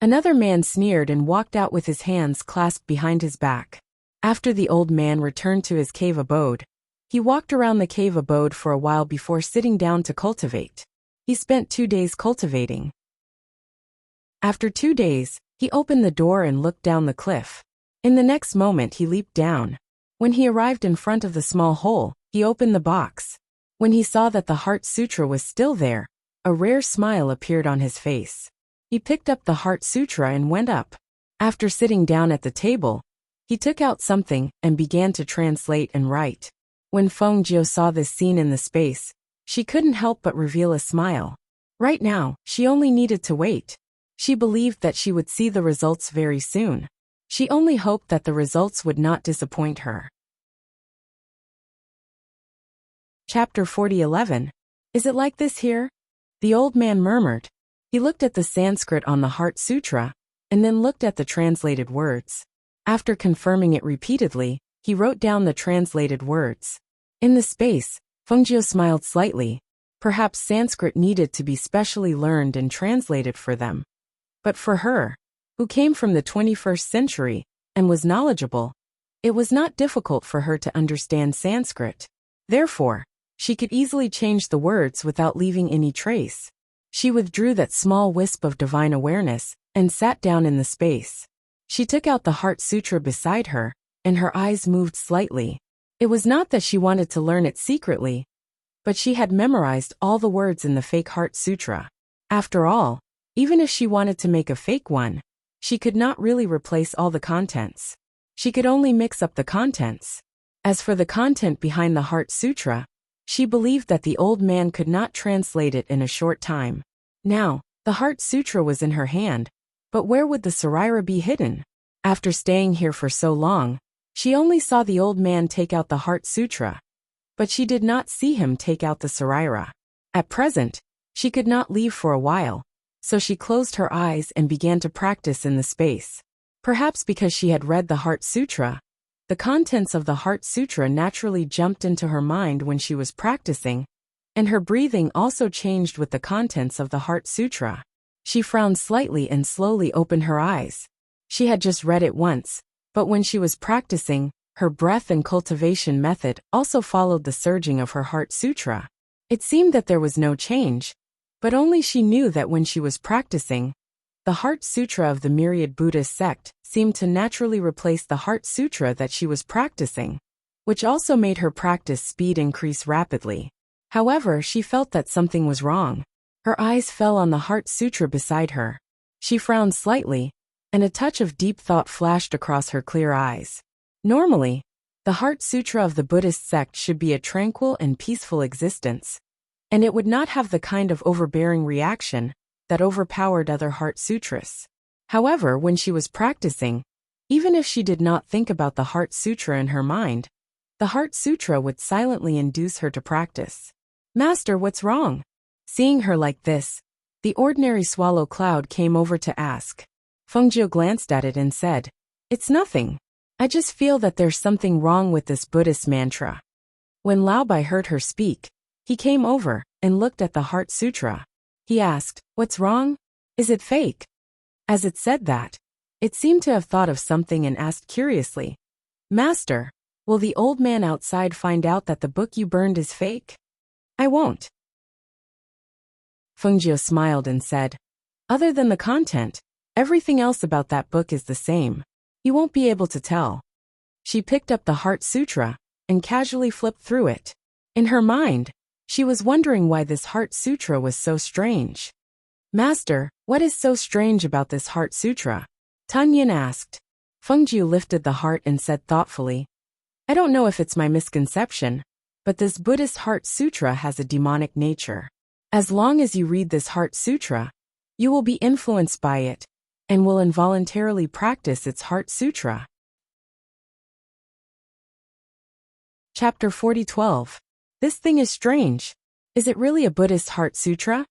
Another man sneered and walked out with his hands clasped behind his back. After the old man returned to his cave abode, he walked around the cave abode for a while before sitting down to cultivate. He spent 2 days cultivating. After 2 days, he opened the door and looked down the cliff. In the next moment he leaped down. When he arrived in front of the small hole, he opened the box. When he saw that the Heart Sutra was still there, a rare smile appeared on his face. He picked up the Heart Sutra and went up. After sitting down at the table, he took out something and began to translate and write. When Fungio saw this scene in the space, she couldn't help but reveal a smile. Right now, she only needed to wait. She believed that she would see the results very soon. She only hoped that the results would not disappoint her. Chapter 40:11. Is it like this here? The old man murmured. He looked at the Sanskrit on the Heart Sutra, and then looked at the translated words. After confirming it repeatedly, he wrote down the translated words. In the space, Fungio smiled slightly. Perhaps Sanskrit needed to be specially learned and translated for them. But for her, who came from the 21st century, and was knowledgeable, it was not difficult for her to understand Sanskrit. Therefore, she could easily change the words without leaving any trace. She withdrew that small wisp of divine awareness, and sat down in the space. She took out the Heart Sutra beside her, and her eyes moved slightly. It was not that she wanted to learn it secretly, but she had memorized all the words in the fake Heart Sutra. After all, even if she wanted to make a fake one, she could not really replace all the contents. She could only mix up the contents. As for the content behind the Heart Sutra, she believed that the old man could not translate it in a short time. Now, the Heart Sutra was in her hand, but where would the Saraira be hidden? After staying here for so long, she only saw the old man take out the Heart Sutra, but she did not see him take out the Saraira. At present, she could not leave for a while, so she closed her eyes and began to practice in the space. Perhaps because she had read the Heart Sutra, the contents of the Heart Sutra naturally jumped into her mind when she was practicing, and her breathing also changed with the contents of the Heart Sutra. She frowned slightly and slowly opened her eyes. She had just read it once, but when she was practicing, her breath and cultivation method also followed the surging of her Heart Sutra. It seemed that there was no change, but only she knew that when she was practicing, the Heart Sutra of the myriad Buddhist sect seemed to naturally replace the Heart Sutra that she was practicing, which also made her practice speed increase rapidly. However, she felt that something was wrong. Her eyes fell on the Heart Sutra beside her. She frowned slightly, and a touch of deep thought flashed across her clear eyes. Normally, the Heart Sutra of the Buddhist sect should be a tranquil and peaceful existence, and it would not have the kind of overbearing reaction that overpowered other Heart Sutras. However, when she was practicing, even if she did not think about the Heart Sutra in her mind, the Heart Sutra would silently induce her to practice. "Master, what's wrong?" Seeing her like this, the ordinary swallow cloud came over to ask. Fengjiu glanced at it and said, "It's nothing. I just feel that there's something wrong with this Buddhist mantra." When Lao Bai heard her speak, he came over and looked at the Heart Sutra. He asked, "What's wrong? Is it fake?" As it said that, it seemed to have thought of something and asked curiously, "Master, will the old man outside find out that the book you burned is fake?" "I won't." Fengjiu smiled and said, "Other than the content, everything else about that book is the same. You won't be able to tell." She picked up the Heart Sutra and casually flipped through it. In her mind, she was wondering why this Heart Sutra was so strange. "Master, what is so strange about this Heart Sutra?" Tun Yin asked. Fengjiu lifted the heart and said thoughtfully, "I don't know if it's my misconception, but this Buddhist Heart Sutra has a demonic nature. As long as you read this Heart Sutra, you will be influenced by it, and will involuntarily practice its Heart Sutra." Chapter 40:12. This thing is strange. Is it really a Buddhist Heart Sutra?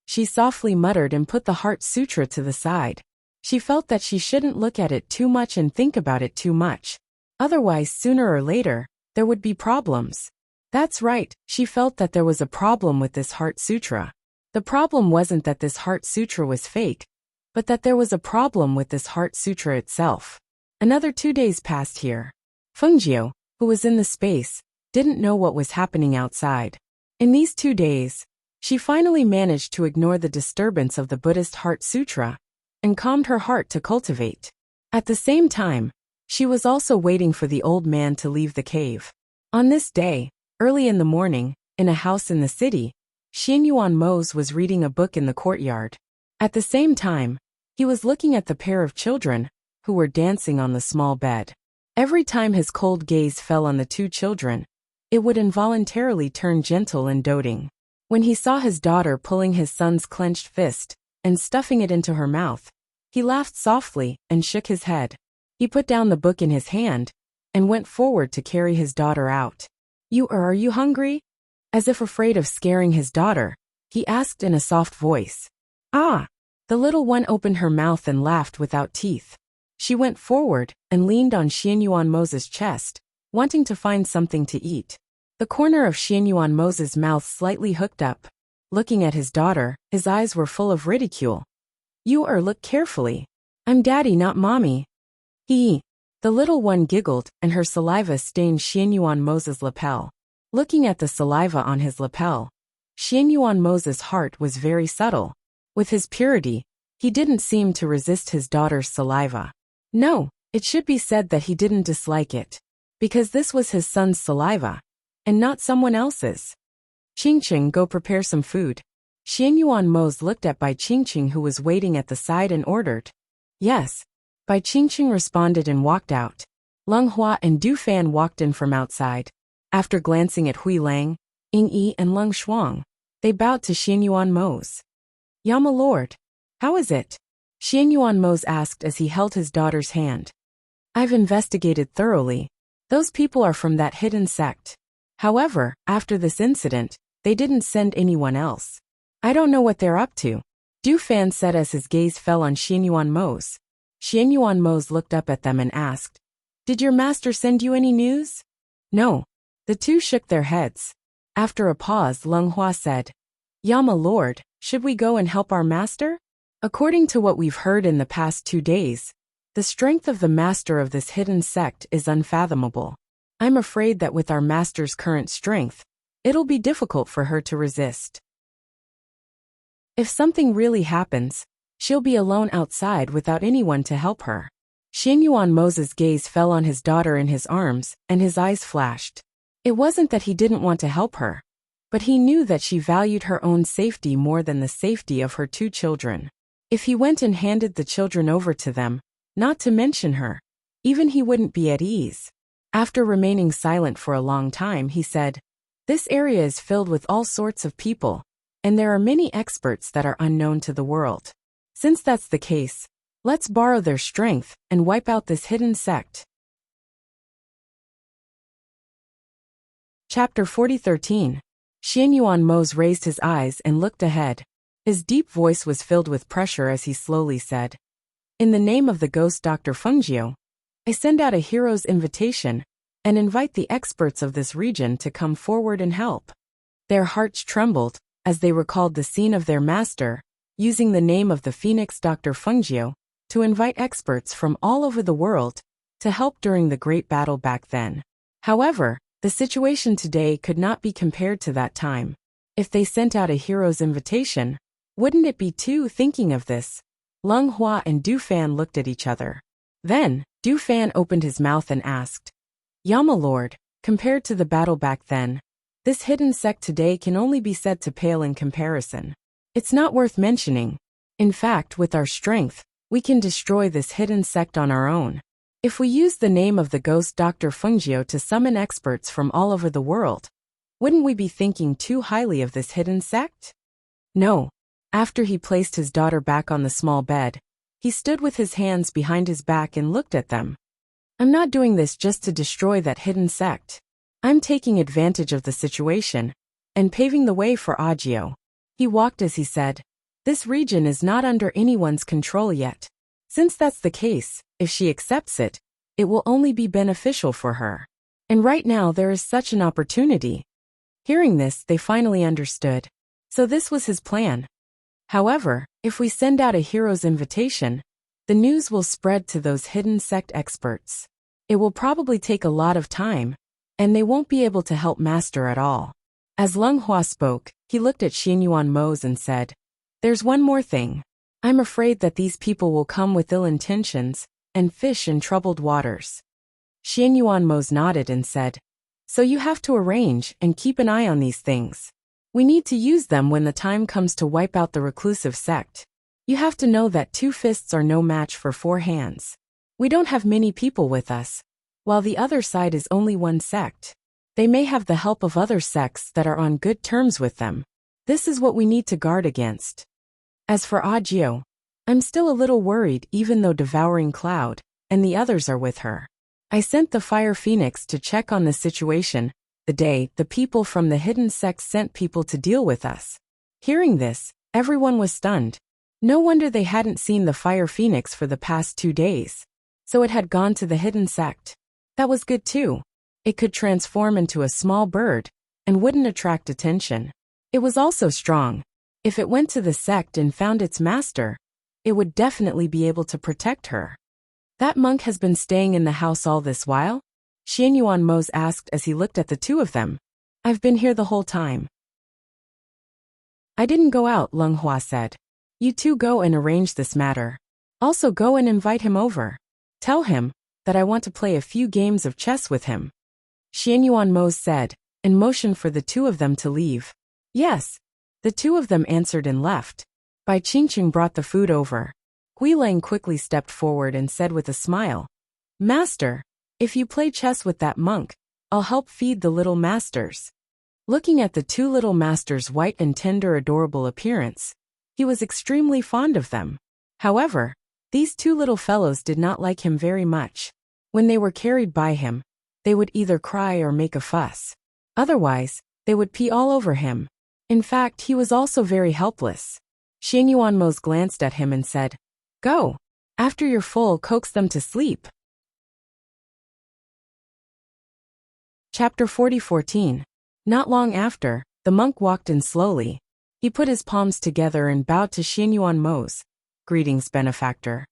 She softly muttered and put the Heart Sutra to the side. She felt that she shouldn't look at it too much and think about it too much. Otherwise, sooner or later, there would be problems. That's right, she felt that there was a problem with this Heart Sutra. The problem wasn't that this Heart Sutra was fake, but that there was a problem with this Heart Sutra itself. Another 2 days passed here. Fengjiu, who was in the space, didn't know what was happening outside. In these 2 days, she finally managed to ignore the disturbance of the Buddhist Heart Sutra and calmed her heart to cultivate. At the same time, she was also waiting for the old man to leave the cave. On this day, early in the morning, in a house in the city, Xianyuan Mose was reading a book in the courtyard. At the same time, he was looking at the pair of children who were dancing on the small bed. Every time his cold gaze fell on the 2 children, it would involuntarily turn gentle and doting. When he saw his daughter pulling his son's clenched fist and stuffing it into her mouth, he laughed softly and shook his head. He put down the book in his hand and went forward to carry his daughter out. Are you hungry?" As if afraid of scaring his daughter, he asked in a soft voice. "Ah!" The little one opened her mouth and laughed without teeth. She went forward and leaned on Xianyuan Mose's chest, wanting to find something to eat. The corner of Xianyuan Mose's mouth slightly hooked up. Looking at his daughter, his eyes were full of ridicule. Look carefully. I'm daddy, not mommy." He. The little one giggled and her saliva stained Xianyuan Mose's lapel. Looking at the saliva on his lapel, Xianyuan Mose's heart was very subtle. With his purity, he didn't seem to resist his daughter's saliva. No, it should be said that he didn't dislike it, because this was his son's saliva, and not someone else's. "Qingqing, go prepare some food." Xianyuan Mose looked at Bai Qingqing, who was waiting at the side, and ordered. "Yes." Bai Qingqing responded and walked out. Leng Hua and Du Fan walked in from outside. After glancing at Hui Lang, Ying Yi and Leng Shuang, they bowed to Xianyuan Mose. "Ya my lord, how is it?" Xianyuan Mose asked as he held his daughter's hand. "I've investigated thoroughly. Those people are from that hidden sect. However, after this incident, they didn't send anyone else. I don't know what they're up to," Du Fan said as his gaze fell on Xianyuan Mose. Xianyuan Mose looked up at them and asked, "Did your master send you any news?" "No." The two shook their heads. After a pause, Leng Hua said, Yama Lord, should we go and help our master? According to what we've heard in the past 2 days, the strength of the master of this hidden sect is unfathomable. I'm afraid that with our master's current strength, it'll be difficult for her to resist. If something really happens, she'll be alone outside without anyone to help her. Xianyuan Mo's gaze fell on his daughter in his arms, and his eyes flashed. It wasn't that he didn't want to help her, but he knew that she valued her own safety more than the safety of her 2 children. If he went and handed the children over to them, not to mention her, even he wouldn't be at ease. After remaining silent for a long time, he said, This area is filled with all sorts of people, and there are many experts that are unknown to the world. Since that's the case, let's borrow their strength and wipe out this hidden sect. Chapter 40:13. Xianyuan Mo's raised his eyes and looked ahead. His deep voice was filled with pressure as he slowly said, In the name of the ghost Dr. Fengjiu, I send out a hero's invitation and invite the experts of this region to come forward and help. Their hearts trembled as they recalled the scene of their master, using the name of the phoenix Dr. Fengjiu, to invite experts from all over the world to help during the great battle back then. However, the situation today could not be compared to that time. If they sent out a hero's invitation, wouldn't it be too? Thinking of this, Leng Hua and Du Fan looked at each other. Then, Du Fan opened his mouth and asked, Yama Lord, compared to the battle back then, this hidden sect today can only be said to pale in comparison. It's not worth mentioning. In fact, with our strength, we can destroy this hidden sect on our own. If we use the name of the ghost Dr. Fengjiu to summon experts from all over the world, wouldn't we be thinking too highly of this hidden sect? No. After he placed his daughter back on the small bed, he stood with his hands behind his back and looked at them. I'm not doing this just to destroy that hidden sect. I'm taking advantage of the situation and paving the way for Agio. He walked as he said, This region is not under anyone's control yet. Since that's the case, if she accepts it, it will only be beneficial for her. And right now there is such an opportunity. Hearing this, they finally understood. So this was his plan. However, if we send out a hero's invitation, the news will spread to those hidden sect experts. It will probably take a lot of time, and they won't be able to help Master at all. As Leng Hua spoke, he looked at Xianyuan Mo and said, There's one more thing. I'm afraid that these people will come with ill intentions and fish in troubled waters. Xianyuan Mo nodded and said, So you have to arrange and keep an eye on these things. We need to use them when the time comes to wipe out the reclusive sect. You have to know that 2 fists are no match for 4 hands. We don't have many people with us, while the other side is only 1 sect. They may have the help of other sects that are on good terms with them. This is what we need to guard against. As for Agio, I'm still a little worried even though Devouring Cloud and the others are with her. I sent the Fire Phoenix to check on the situation the day the people from the hidden sect sent people to deal with us. Hearing this, everyone was stunned. No wonder they hadn't seen the Fire Phoenix for the past 2 days. So it had gone to the hidden sect. That was good too. It could transform into a small bird and wouldn't attract attention. It was also strong. If it went to the sect and found its master, it would definitely be able to protect her. That monk has been staying in the house all this while? Xianyuan Mo asked as he looked at the 2 of them. I've been here the whole time. I didn't go out, Leng Hua said. You 2 go and arrange this matter. Also go and invite him over. Tell him that I want to play a few games of chess with him. Xianyuan Mo said, and motioned for the 2 of them to leave. Yes. The 2 of them answered and left. Bai Qingqing brought the food over. Guileng quickly stepped forward and said with a smile, Master, if you play chess with that monk, I'll help feed the little masters. Looking at the 2 little masters' white and tender adorable appearance, he was extremely fond of them. However, these 2 little fellows did not like him very much. When they were carried by him, they would either cry or make a fuss. Otherwise, they would pee all over him. In fact, he was also very helpless. Xianyuan Mo glanced at him and said, Go. After you're full, coax them to sleep. Chapter 40:14. Not long after, the monk walked in slowly. He put his palms together and bowed to Xianyuan Mo's. Greetings, benefactor.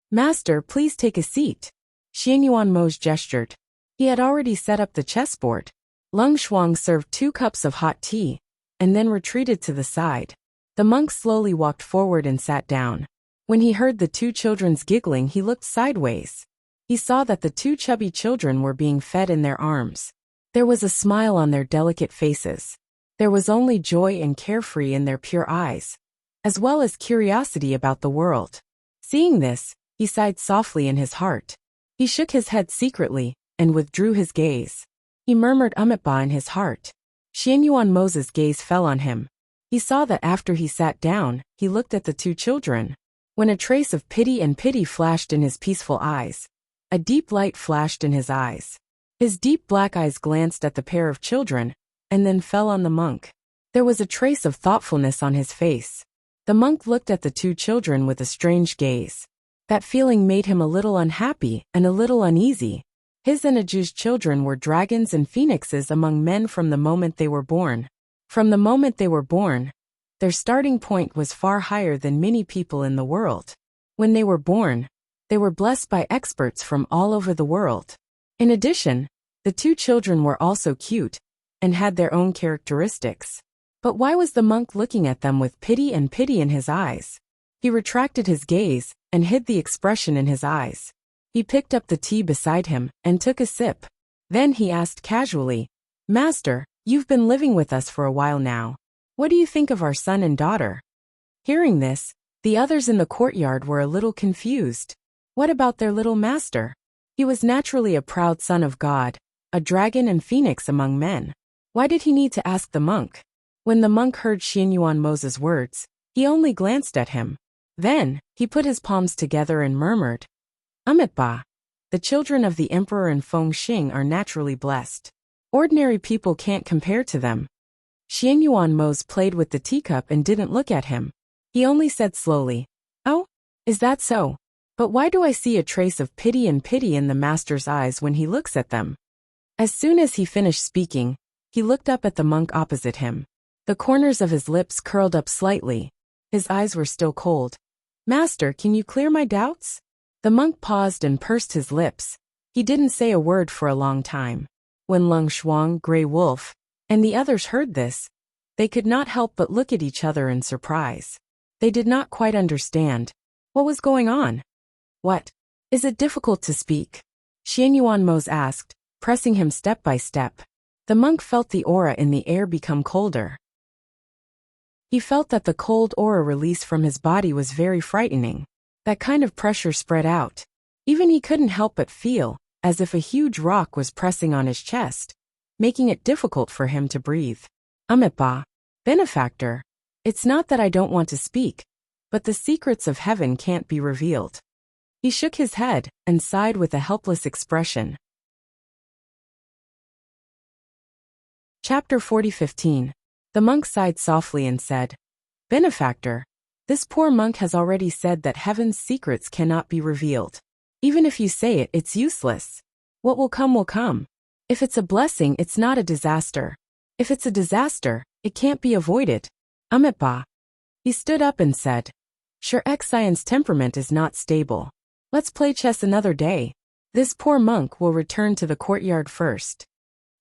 Master, please take a seat. Xianyuan Mo's gestured. He had already set up the chessboard. Lung Shuang served 2 cups of hot tea, and then retreated to the side. The monk slowly walked forward and sat down. When he heard the 2 children's giggling, he looked sideways. He saw that the 2 chubby children were being fed in their arms. There was a smile on their delicate faces. There was only joy and carefree in their pure eyes, as well as curiosity about the world. Seeing this, he sighed softly in his heart. He shook his head secretly, and withdrew his gaze. He murmured Amitabha in his heart. Xianyuan Mo's gaze fell on him. He saw that after he sat down, he looked at the 2 children. When a trace of pity flashed in his peaceful eyes, a deep light flashed in his eyes. His deep black eyes glanced at the pair of children, and then fell on the monk. There was a trace of thoughtfulness on his face. The monk looked at the 2 children with a strange gaze. That feeling made him a little unhappy and a little uneasy. His and Aju's children were dragons and phoenixes among men from the moment they were born. From the moment they were born, their starting point was far higher than many people in the world. When they were born, they were blessed by experts from all over the world. In addition, the 2 children were also cute, and had their own characteristics. But why was the monk looking at them with pity in his eyes? He retracted his gaze, and hid the expression in his eyes. He picked up the tea beside him, and took a sip. Then he asked casually, Master, you've been living with us for a while now. What do you think of our son and daughter? Hearing this, the others in the courtyard were a little confused. What about their little master? He was naturally a proud son of God, a dragon and phoenix among men. Why did he need to ask the monk? When the monk heard Xianyuan Mo's words, he only glanced at him. Then, he put his palms together and murmured, Amitabha. The children of the emperor and Feng Xing are naturally blessed. Ordinary people can't compare to them. Xianyuan Mo played with the teacup and didn't look at him. He only said slowly, Oh, is that so? But why do I see a trace of pity in the master's eyes when he looks at them? As soon as he finished speaking, he looked up at the monk opposite him. The corners of his lips curled up slightly. His eyes were still cold. Master, can you clear my doubts? The monk paused and pursed his lips. He didn't say a word for a long time. When Lung Shuang, Grey Wolf, and the others heard this, they could not help but look at each other in surprise. They did not quite understand. What was going on? What? Is it difficult to speak? Xianyuan Mo asked, pressing him step by step. The monk felt the aura in the air become colder. He felt that the cold aura release from his body was very frightening. That kind of pressure spread out. Even he couldn't help but feel as if a huge rock was pressing on his chest, making it difficult for him to breathe. Amitabha, benefactor, it's not that I don't want to speak, but the secrets of heaven can't be revealed. He shook his head and sighed with a helpless expression. Chapter 40:15. The monk sighed softly and said, Benefactor, this poor monk has already said that heaven's secrets cannot be revealed. Even if you say it, it's useless. What will come will come. If it's a blessing, it's not a disaster. If it's a disaster, it can't be avoided. Amitabha. He stood up and said, Sure, Xian's temperament is not stable. Let's play chess another day. This poor monk will return to the courtyard first.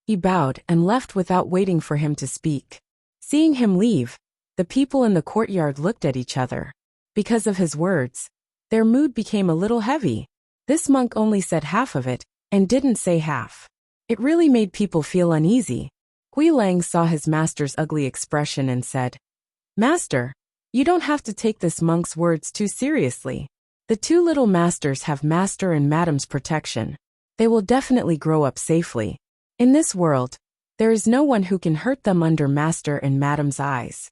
He bowed and left without waiting for him to speak. Seeing him leave, the people in the courtyard looked at each other. Because of his words, their mood became a little heavy. This monk only said half of it, and didn't say half. It really made people feel uneasy. Gui Lang saw his master's ugly expression and said, Master, you don't have to take this monk's words too seriously. The two little masters have master and madam's protection. They will definitely grow up safely. In this world, there is no one who can hurt them under master and madam's eyes.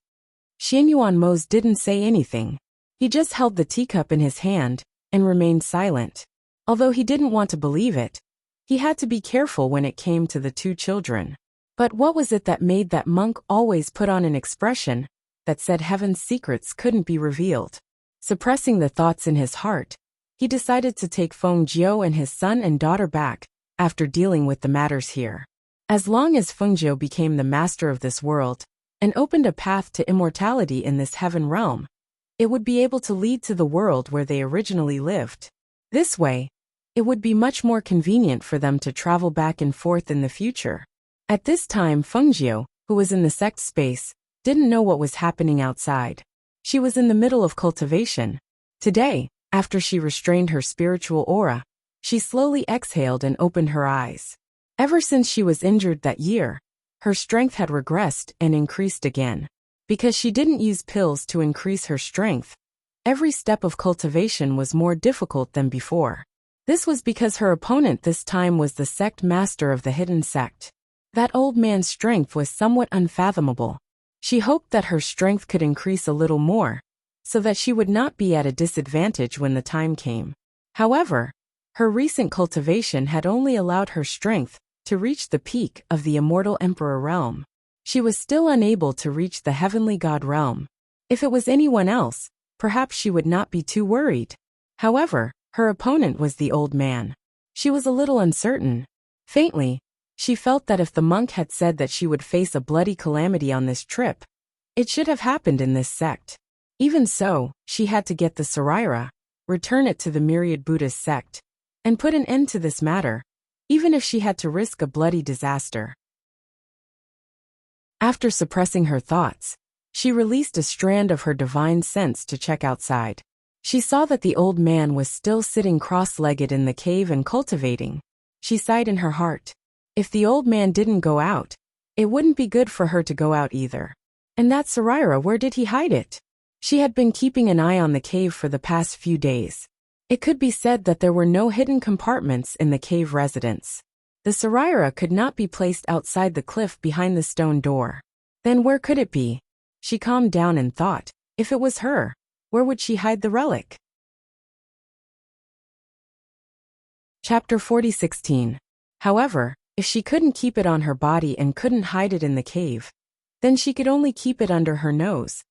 Xianyuan Mo didn't say anything. He just held the teacup in his hand and remained silent. Although he didn't want to believe it, he had to be careful when it came to the two children. But what was it that made that monk always put on an expression that said heaven's secrets couldn't be revealed? Suppressing the thoughts in his heart, he decided to take Feng Jiu and his son and daughter back after dealing with the matters here. As long as Fengjiu became the master of this world and opened a path to immortality in this heaven realm, it would be able to lead to the world where they originally lived. This way, it would be much more convenient for them to travel back and forth in the future. At this time, Fengjiu, who was in the sect space, didn't know what was happening outside. She was in the middle of cultivation. Today, after she restrained her spiritual aura, she slowly exhaled and opened her eyes. Ever since she was injured that year, her strength had regressed and increased again. Because she didn't use pills to increase her strength, every step of cultivation was more difficult than before. This was because her opponent this time was the sect master of the hidden sect. That old man's strength was somewhat unfathomable. She hoped that her strength could increase a little more, so that she would not be at a disadvantage when the time came. However, her recent cultivation had only allowed her strength to reach the peak of the immortal emperor realm. She was still unable to reach the heavenly god realm. If it was anyone else, perhaps she would not be too worried. However, her opponent was the old man. She was a little uncertain. Faintly, she felt that if the monk had said that she would face a bloody calamity on this trip, it should have happened in this sect. Even so, she had to get the Saraira, return it to the myriad Buddhist sect, and put an end to this matter, even if she had to risk a bloody disaster. After suppressing her thoughts, she released a strand of her divine sense to check outside. She saw that the old man was still sitting cross-legged in the cave and cultivating. She sighed in her heart. If the old man didn't go out, it wouldn't be good for her to go out either. And that Saraira, where did he hide it? She had been keeping an eye on the cave for the past few days. It could be said that there were no hidden compartments in the cave residence. The Saraira could not be placed outside the cliff behind the stone door. Then where could it be? She calmed down and thought, if it was her, where would she hide the relic? Chapter 40:16. However, if she couldn't keep it on her body and couldn't hide it in the cave, then she could only keep it under her nose,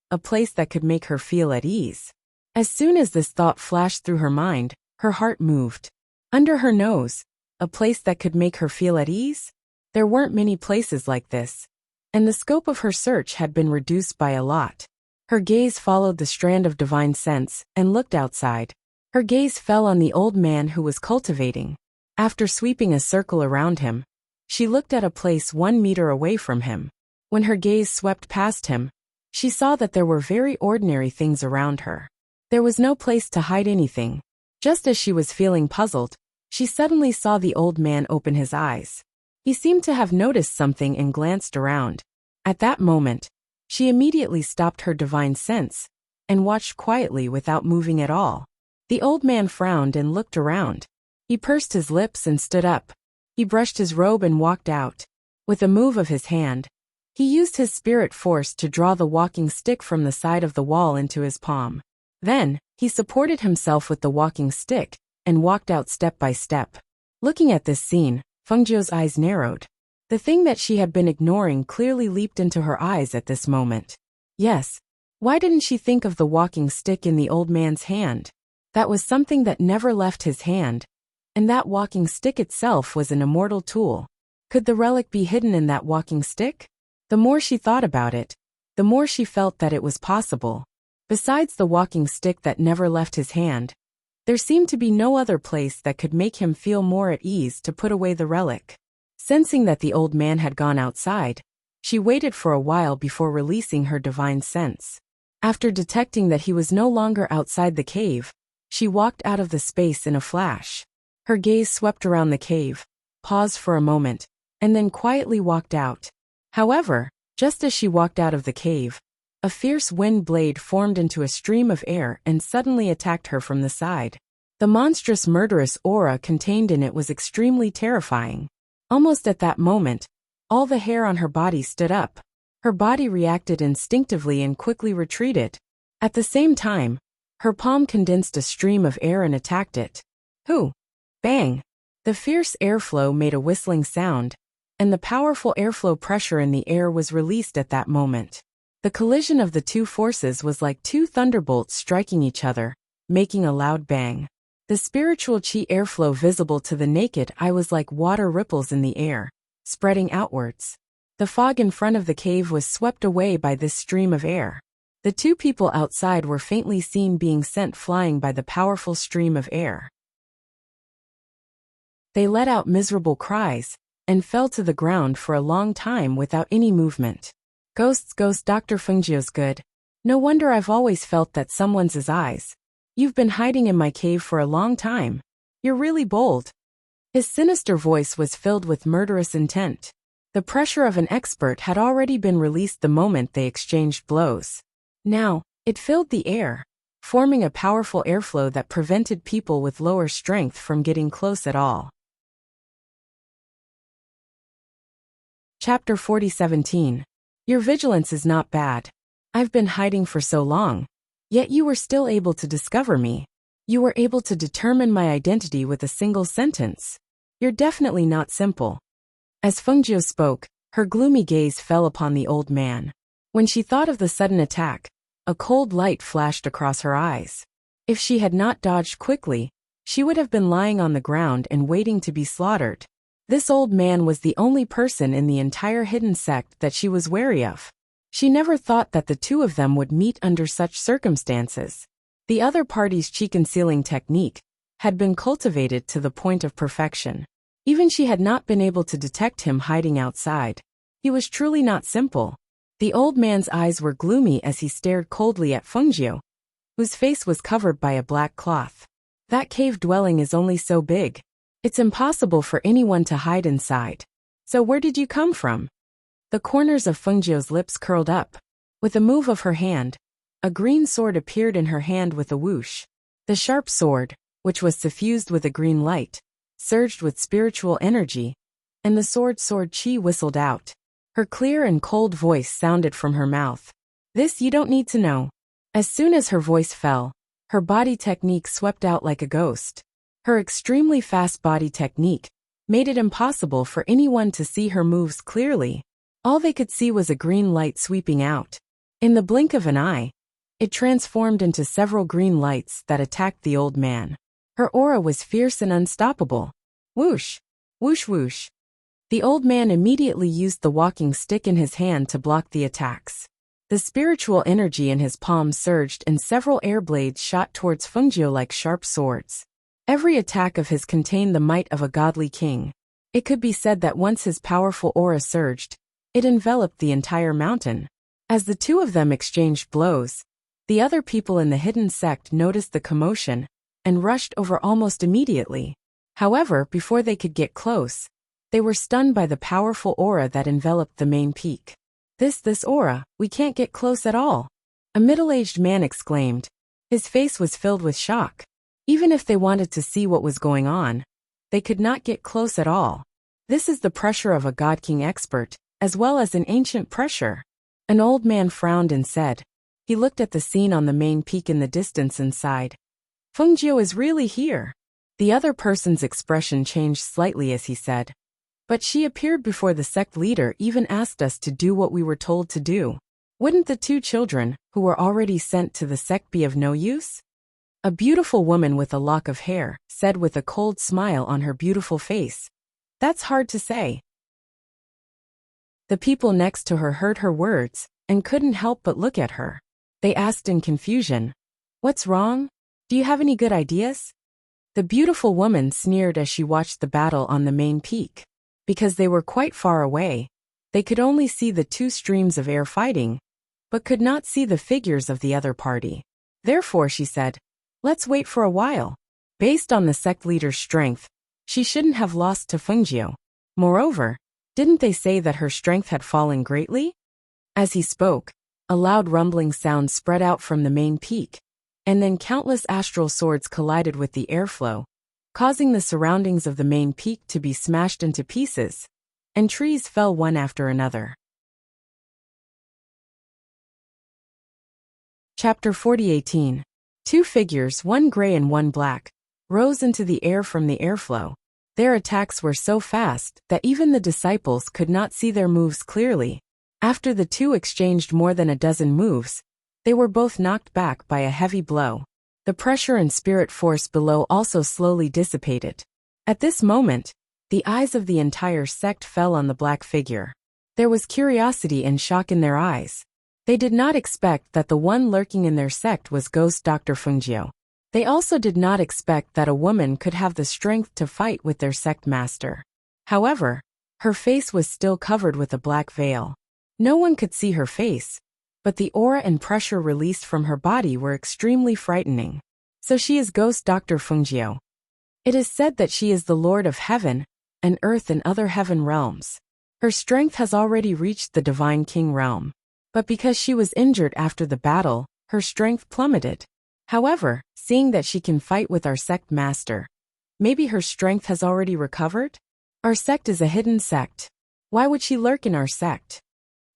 a place that could make her feel at ease. As soon as this thought flashed through her mind, her heart moved. Under her nose, a place that could make her feel at ease? There weren't many places like this, and the scope of her search had been reduced by a lot. Her gaze followed the strand of divine sense and looked outside. Her gaze fell on the old man who was cultivating. After sweeping a circle around him, she looked at a place 1 meter away from him. When her gaze swept past him, she saw that there were very ordinary things around her. There was no place to hide anything. Just as she was feeling puzzled, she suddenly saw the old man open his eyes. He seemed to have noticed something and glanced around. At that moment, she immediately stopped her divine sense and watched quietly without moving at all. The old man frowned and looked around. He pursed his lips and stood up. He brushed his robe and walked out. With a move of his hand, he used his spirit force to draw the walking stick from the side of the wall into his palm. Then, he supported himself with the walking stick and walked out step by step. Looking at this scene, Fengjiu's eyes narrowed. The thing that she had been ignoring clearly leaped into her eyes at this moment. Yes, why didn't she think of the walking stick in the old man's hand? That was something that never left his hand, and that walking stick itself was an immortal tool. Could the relic be hidden in that walking stick? The more she thought about it, the more she felt that it was possible. Besides the walking stick that never left his hand, there seemed to be no other place that could make him feel more at ease to put away the relic. Sensing that the old man had gone outside, she waited for a while before releasing her divine sense. After detecting that he was no longer outside the cave, she walked out of the space in a flash. Her gaze swept around the cave, paused for a moment, and then quietly walked out. However, just as she walked out of the cave, a fierce wind blade formed into a stream of air and suddenly attacked her from the side. The monstrous murderous aura contained in it was extremely terrifying. Almost at that moment, all the hair on her body stood up. Her body reacted instinctively and quickly retreated. At the same time, her palm condensed a stream of air and attacked it. Hoo! Bang! The fierce airflow made a whistling sound, and the powerful airflow pressure in the air was released at that moment. The collision of the two forces was like two thunderbolts striking each other, making a loud bang. The spiritual chi airflow visible to the naked eye was like water ripples in the air, spreading outwards. The fog in front of the cave was swept away by this stream of air. The two people outside were faintly seen being sent flying by the powerful stream of air. They let out miserable cries, and fell to the ground for a long time without any movement. Ghosts, Dr. Fengjiu's good. No wonder I've always felt that someone's his eyes. You've been hiding in my cave for a long time. You're really bold. His sinister voice was filled with murderous intent. The pressure of an expert had already been released the moment they exchanged blows. Now, it filled the air, forming a powerful airflow that prevented people with lower strength from getting close at all. Chapter 40:17. Your vigilance is not bad. I've been hiding for so long, yet you were still able to discover me. You were able to determine my identity with a single sentence. You're definitely not simple. As Fengjiu spoke, her gloomy gaze fell upon the old man. When she thought of the sudden attack, a cold light flashed across her eyes. If she had not dodged quickly, she would have been lying on the ground and waiting to be slaughtered. This old man was the only person in the entire hidden sect that she was wary of. She never thought that the two of them would meet under such circumstances. The other party's chi-concealing technique had been cultivated to the point of perfection. Even she had not been able to detect him hiding outside. He was truly not simple. The old man's eyes were gloomy as he stared coldly at Fengjiu, whose face was covered by a black cloth. That cave dwelling is only so big. It's impossible for anyone to hide inside. So where did you come from? The corners of Fengjiu's lips curled up. With a move of her hand, a green sword appeared in her hand with a whoosh. The sharp sword, which was suffused with a green light, surged with spiritual energy, and the sword chi whistled out. Her clear and cold voice sounded from her mouth. This you don't need to know. As soon as her voice fell, her body technique swept out like a ghost. Her extremely fast body technique made it impossible for anyone to see her moves clearly. All they could see was a green light sweeping out. In the blink of an eye, it transformed into several green lights that attacked the old man. Her aura was fierce and unstoppable. Whoosh! Whoosh whoosh! The old man immediately used the walking stick in his hand to block the attacks. The spiritual energy in his palm surged and several air blades shot towards Fengjiu like sharp swords. Every attack of his contained the might of a godly king. It could be said that once his powerful aura surged, it enveloped the entire mountain. As the two of them exchanged blows, the other people in the hidden sect noticed the commotion and rushed over almost immediately. However, before they could get close, they were stunned by the powerful aura that enveloped the main peak. This aura, we can't get close at all. A middle-aged man exclaimed. His face was filled with shock. Even if they wanted to see what was going on, they could not get close at all. This is the pressure of a God King expert, as well as an ancient pressure. An old man frowned and said. He looked at the scene on the main peak in the distance and sighed. Fengjiu is really here. The other person's expression changed slightly as he said. But she appeared before the sect leader even asked us to do what we were told to do. Wouldn't the two children, who were already sent to the sect, be of no use? A beautiful woman with a lock of hair said with a cold smile on her beautiful face. That's hard to say. The people next to her heard her words and couldn't help but look at her. They asked in confusion, "What's wrong? Do you have any good ideas?" The beautiful woman sneered as she watched the battle on the main peak. Because they were quite far away, they could only see the two streams of air fighting, but could not see the figures of the other party. Therefore, she said, "Let's wait for a while." Based on the sect leader's strength, she shouldn't have lost to Fengjiu. Moreover, didn't they say that her strength had fallen greatly? As he spoke, a loud rumbling sound spread out from the main peak, and then countless astral swords collided with the airflow, causing the surroundings of the main peak to be smashed into pieces, and trees fell one after another. Chapter 40:18. Two figures, one gray and one black, rose into the air from the airflow. Their attacks were so fast that even the disciples could not see their moves clearly. After the two exchanged more than a dozen moves, they were both knocked back by a heavy blow. The pressure and spirit force below also slowly dissipated. At this moment, The eyes of the entire sect fell on the black figure. There was curiosity and shock in their eyes. They did not expect that the one lurking in their sect was Ghost Dr. Fungio. They also did not expect that a woman could have the strength to fight with their sect master. However, her face was still covered with a black veil. No one could see her face, but the aura and pressure released from her body were extremely frightening. So she is Ghost Dr. Fungio. It is said that she is the Lord of Heaven and Earth and other heaven realms. Her strength has already reached the Divine King realm. But because she was injured after the battle, her strength plummeted. However, seeing that she can fight with our sect master, maybe her strength has already recovered? Our sect is a hidden sect. Why would she lurk in our sect?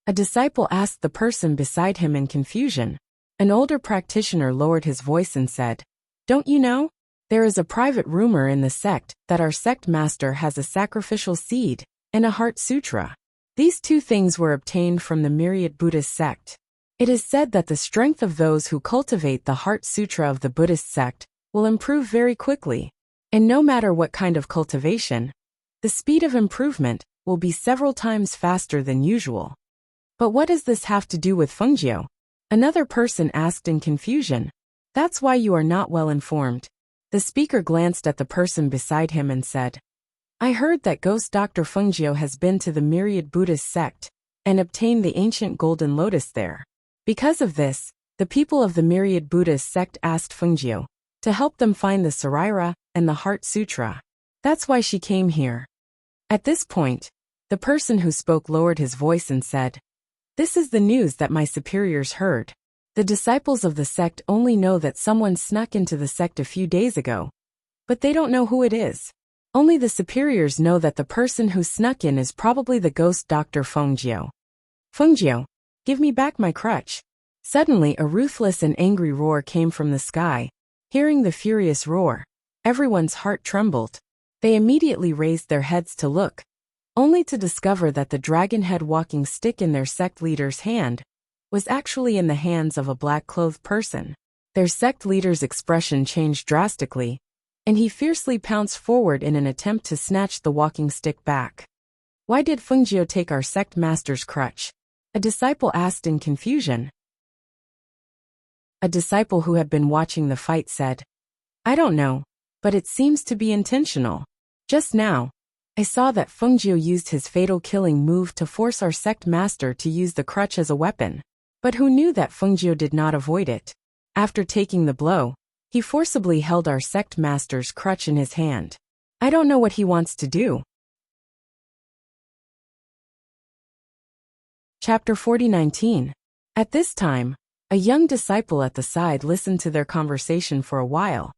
A disciple asked the person beside him in confusion. An older practitioner lowered his voice and said, "Don't you know? There is a private rumor in the sect that our sect master has a sacrificial seed and a heart sutra. These two things were obtained from the myriad Buddhist sect. It is said that the strength of those who cultivate the heart sutra of the Buddhist sect will improve very quickly. And no matter what kind of cultivation, the speed of improvement will be several times faster than usual." But what does this have to do with Fungio? Another person asked in confusion. That's why you are not well informed. The speaker glanced at the person beside him and said, "I heard that Ghost Dr. Fungio has been to the myriad Buddhist sect and obtained the ancient golden lotus there. Because of this, the people of the myriad Buddhist sect asked Fungio to help them find the Sarira and the Heart Sutra. That's why she came here." At this point, the person who spoke lowered his voice and said, "This is the news that my superiors heard. The disciples of the sect only know that someone snuck into the sect a few days ago, but they don't know who it is. Only the superiors know that the person who snuck in is probably the Ghost Dr. Fungio. Fungio, give me back my crutch." Suddenly a ruthless and angry roar came from the sky. Hearing the furious roar, everyone's heart trembled. They immediately raised their heads to look, only to discover that the dragon-head walking stick in their sect leader's hand was actually in the hands of a black-clothed person. Their sect leader's expression changed drastically, and he fiercely pounced forward in an attempt to snatch the walking stick back. "Why did Fungio take our sect master's crutch?" a disciple asked in confusion. A disciple who had been watching the fight said, "I don't know, but it seems to be intentional. Just now, I saw that Fungio used his fatal killing move to force our sect master to use the crutch as a weapon. But who knew that Fungio did not avoid it? After taking the blow, he forcibly held our sect master's crutch in his hand. I don't know what he wants to do." Chapter 40:19. At this time, a young disciple at the side listened to their conversation for a while,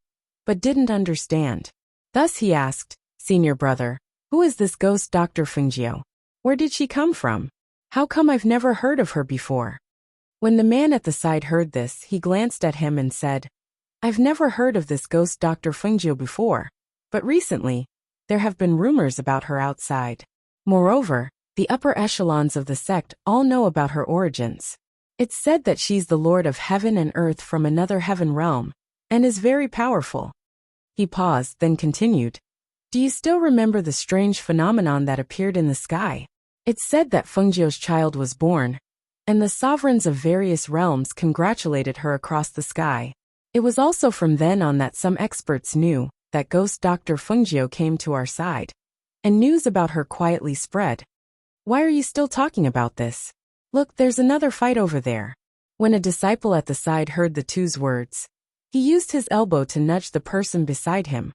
but didn't understand. Thus he asked, "Senior brother, who is this Ghost Dr. Fungio? Where did she come from? How come I've never heard of her before?" When the man at the side heard this, he glanced at him and said, "I've never heard of this Ghost Dr. Fungio before, but recently, there have been rumors about her outside. Moreover, the upper echelons of the sect all know about her origins. It's said that she's the Lord of Heaven and Earth from another heaven realm, and is very powerful." He paused, then continued, "Do you still remember the strange phenomenon that appeared in the sky? It's said that Fungio's child was born, and the sovereigns of various realms congratulated her across the sky. It was also from then on that some experts knew that Ghost Dr. Fungio came to our side, and news about her quietly spread. Why are you still talking about this? Look, there's another fight over there." When a disciple at the side heard the two's words, he used his elbow to nudge the person beside him,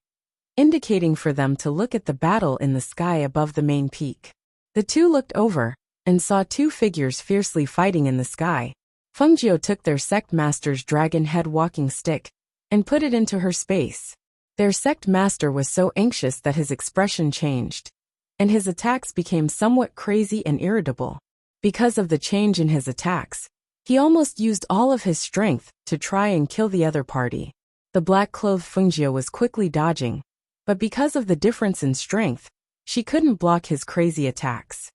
indicating for them to look at the battle in the sky above the main peak. The two looked over and saw two figures fiercely fighting in the sky. Fungio took their sect master's dragon head walking stick and put it into her space. Their sect master was so anxious that his expression changed, and his attacks became somewhat crazy and irritable. Because of the change in his attacks, he almost used all of his strength to try and kill the other party. The black-clothed Fungio was quickly dodging, but because of the difference in strength, she couldn't block his crazy attacks.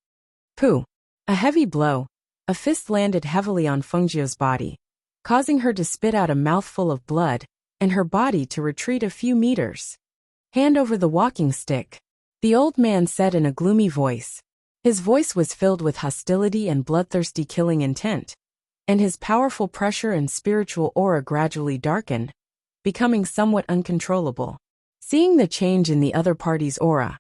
Pooh! A heavy blow. A fist landed heavily on Fungio's body, causing her to spit out a mouthful of blood, and her body to retreat a few meters. "Hand over the walking stick." the old man said in a gloomy voice. His voice was filled with hostility and bloodthirsty killing intent, and his powerful pressure and spiritual aura gradually darkened, becoming somewhat uncontrollable. Seeing the change in the other party's aura,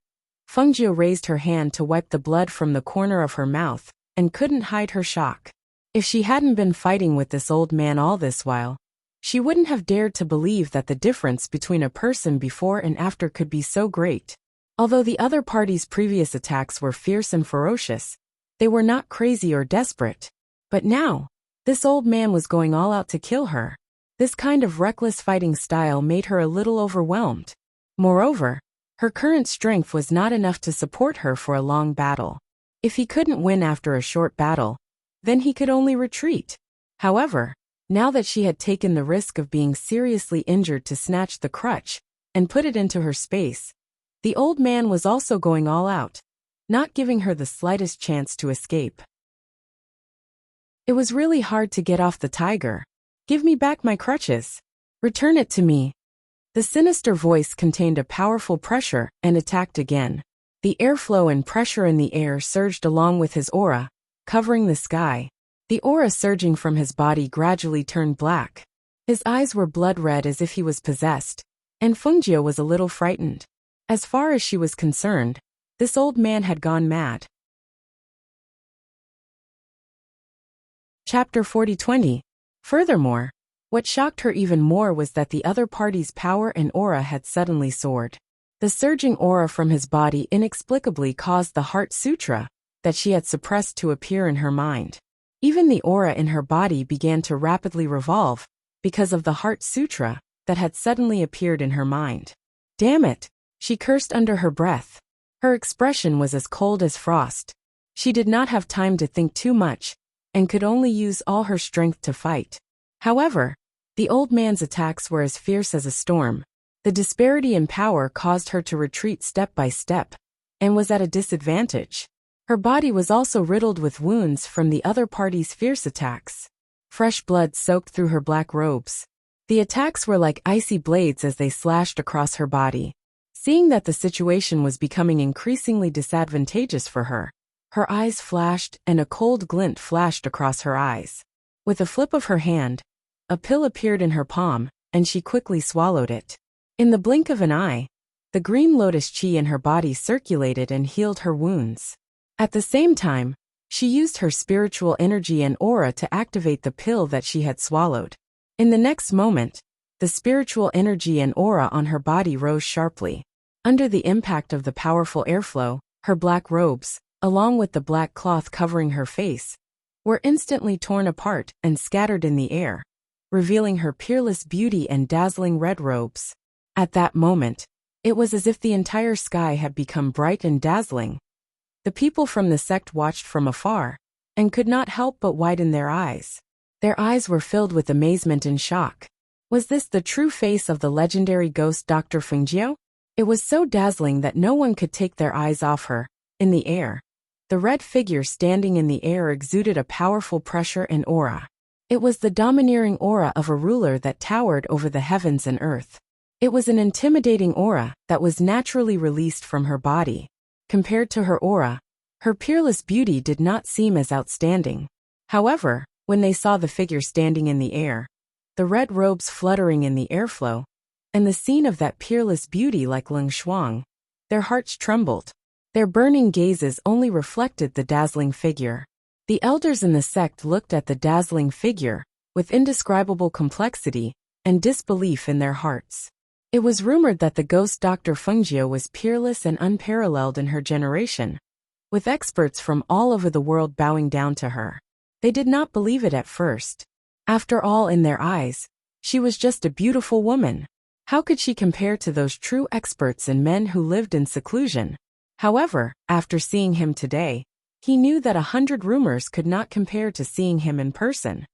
Fengjiu raised her hand to wipe the blood from the corner of her mouth, and couldn't hide her shock. If she hadn't been fighting with this old man all this while, she wouldn't have dared to believe that the difference between a person before and after could be so great. Although the other party's previous attacks were fierce and ferocious, they were not crazy or desperate. But now, this old man was going all out to kill her. This kind of reckless fighting style made her a little overwhelmed. Moreover, her current strength was not enough to support her for a long battle. If he couldn't win after a short battle, then he could only retreat. However, now that she had taken the risk of being seriously injured to snatch the crutch and put it into her space, the old man was also going all out, not giving her the slightest chance to escape. It was really hard to get off the tiger. Give me back my crutches. Return it to me. The sinister voice contained a powerful pressure and attacked again. The airflow and pressure in the air surged along with his aura, covering the sky. The aura surging from his body gradually turned black. His eyes were blood red as if he was possessed, and Fengjiu was a little frightened. As far as she was concerned, this old man had gone mad. Chapter 40-20. Furthermore, what shocked her even more was that the other party's power and aura had suddenly soared. The surging aura from his body inexplicably caused the Heart Sutra that she had suppressed to appear in her mind. Even the aura in her body began to rapidly revolve because of the Heart Sutra that had suddenly appeared in her mind. Damn it! She cursed under her breath. Her expression was as cold as frost. She did not have time to think too much, and could only use all her strength to fight. However, the old man's attacks were as fierce as a storm. The disparity in power caused her to retreat step by step, and was at a disadvantage. Her body was also riddled with wounds from the other party's fierce attacks. Fresh blood soaked through her black robes. The attacks were like icy blades as they slashed across her body. Seeing that the situation was becoming increasingly disadvantageous for her, her eyes flashed and a cold glint flashed across her eyes. With a flip of her hand, a pill appeared in her palm, and she quickly swallowed it. In the blink of an eye, the green lotus chi in her body circulated and healed her wounds. At the same time, she used her spiritual energy and aura to activate the pill that she had swallowed. In the next moment, the spiritual energy and aura on her body rose sharply. Under the impact of the powerful airflow, her black robes, along with the black cloth covering her face, were instantly torn apart and scattered in the air, revealing her peerless beauty and dazzling red robes. At that moment, it was as if the entire sky had become bright and dazzling. The people from the sect watched from afar, and could not help but widen their eyes. Their eyes were filled with amazement and shock. Was this the true face of the legendary ghost Dr. Fengjiu? It was so dazzling that no one could take their eyes off her. In the air, the red figure standing in the air exuded a powerful pressure and aura. It was the domineering aura of a ruler that towered over the heavens and earth. It was an intimidating aura that was naturally released from her body. Compared to her aura, her peerless beauty did not seem as outstanding. However, when they saw the figure standing in the air, the red robes fluttering in the airflow, and the scene of that peerless beauty like Leng Shuang, their hearts trembled. Their burning gazes only reflected the dazzling figure. The elders in the sect looked at the dazzling figure with indescribable complexity and disbelief in their hearts. It was rumored that the ghost Dr. Fengjiu was peerless and unparalleled in her generation, with experts from all over the world bowing down to her. They did not believe it at first. After all, in their eyes, she was just a beautiful woman. How could she compare to those true experts and men who lived in seclusion? However, after seeing him today, he knew that 100 rumors could not compare to seeing him in person.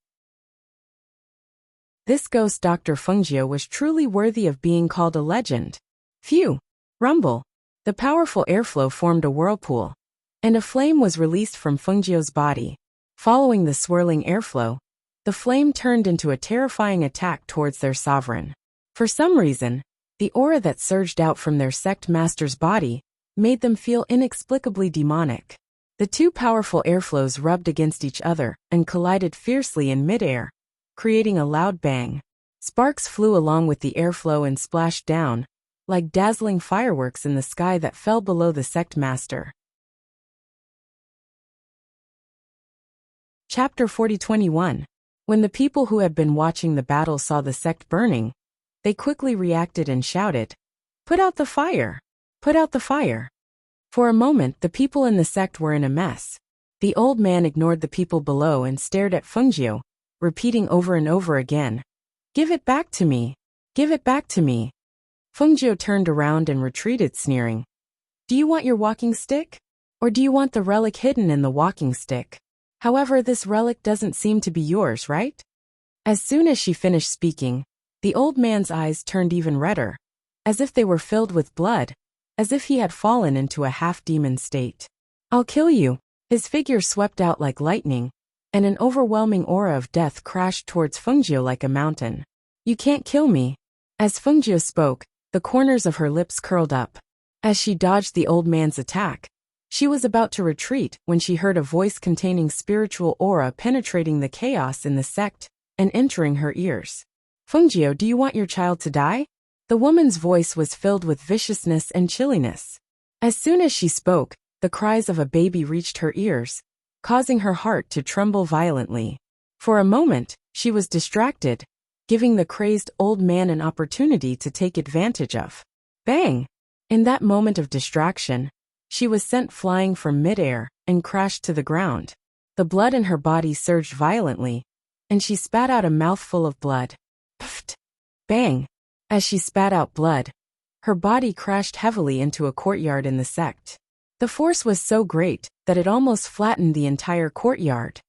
This ghost Dr. Fengjiu was truly worthy of being called a legend. Phew! Rumble! The powerful airflow formed a whirlpool, and a flame was released from Fengjiu's body. Following the swirling airflow, the flame turned into a terrifying attack towards their sovereign. For some reason, the aura that surged out from their sect master's body made them feel inexplicably demonic. The two powerful airflows rubbed against each other and collided fiercely in midair, creating a loud bang. Sparks flew along with the airflow and splashed down, like dazzling fireworks in the sky that fell below the sect master. Chapter 40:21. When the people who had been watching the battle saw the sect burning, they quickly reacted and shouted, "Put out the fire! Put out the fire!" For a moment, the people in the sect were in a mess. The old man ignored the people below and stared at Fengjiu, repeating over and over again, "Give it back to me! Give it back to me!" Fengjiu turned around and retreated, sneering, "Do you want your walking stick? Or do you want the relic hidden in the walking stick? However, this relic doesn't seem to be yours, right?" As soon as she finished speaking, the old man's eyes turned even redder, as if they were filled with blood, as if he had fallen into a half-demon state. "I'll kill you." His figure swept out like lightning, and an overwhelming aura of death crashed towards Fengjiu like a mountain. "You can't kill me." As Fengjiu spoke, the corners of her lips curled up. As she dodged the old man's attack, she was about to retreat when she heard a voice containing spiritual aura penetrating the chaos in the sect and entering her ears. "Fengjiu, do you want your child to die?" The woman's voice was filled with viciousness and chilliness. As soon as she spoke, the cries of a baby reached her ears, causing her heart to tremble violently. For a moment, she was distracted, giving the crazed old man an opportunity to take advantage of. Bang! In that moment of distraction, she was sent flying from midair and crashed to the ground. The blood in her body surged violently, and she spat out a mouthful of blood. Pfft! Bang! As she spat out blood, her body crashed heavily into a courtyard in the sect. The force was so great that it almost flattened the entire courtyard.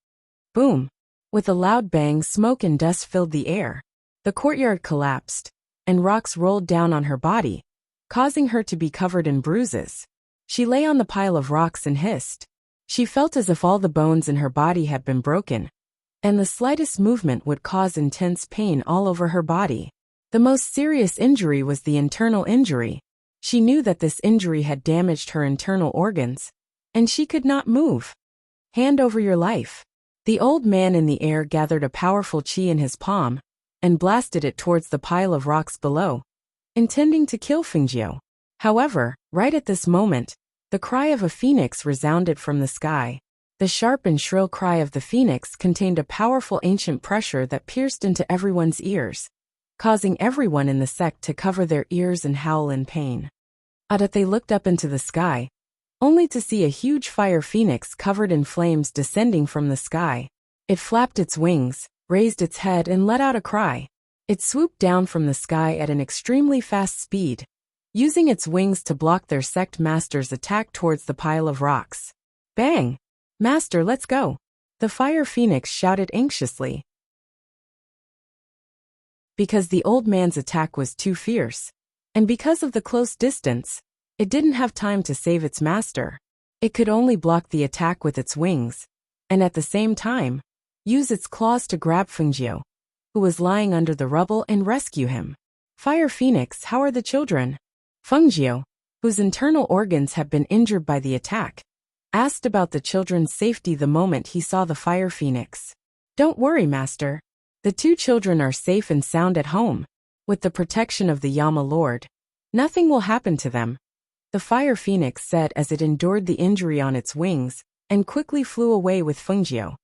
Boom! With a loud bang, smoke and dust filled the air. The courtyard collapsed, and rocks rolled down on her body, causing her to be covered in bruises. She lay on the pile of rocks and hissed. She felt as if all the bones in her body had been broken, and the slightest movement would cause intense pain all over her body. The most serious injury was the internal injury. She knew that this injury had damaged her internal organs, and she could not move. "Hand over your life." The old man in the air gathered a powerful chi in his palm and blasted it towards the pile of rocks below, intending to kill Fengjiu. However, right at this moment, the cry of a phoenix resounded from the sky. The sharp and shrill cry of the phoenix contained a powerful ancient pressure that pierced into everyone's ears, causing everyone in the sect to cover their ears and howl in pain. They looked up into the sky, only to see a huge fire phoenix covered in flames descending from the sky. It flapped its wings, raised its head and let out a cry. It swooped down from the sky at an extremely fast speed, using its wings to block their sect master's attack towards the pile of rocks. Bang! "Master, let's go!" the fire phoenix shouted anxiously. Because the old man's attack was too fierce, and because of the close distance, it didn't have time to save its master. It could only block the attack with its wings, and at the same time, use its claws to grab Fengjiu, who was lying under the rubble, and rescue him. "Fire Phoenix, how are the children?" Fengjiu, whose internal organs had been injured by the attack, asked about the children's safety the moment he saw the fire phoenix. "Don't worry, master. The two children are safe and sound at home. With the protection of the Yama Lord, nothing will happen to them," the fire phoenix said as it endured the injury on its wings and quickly flew away with Fengjiu.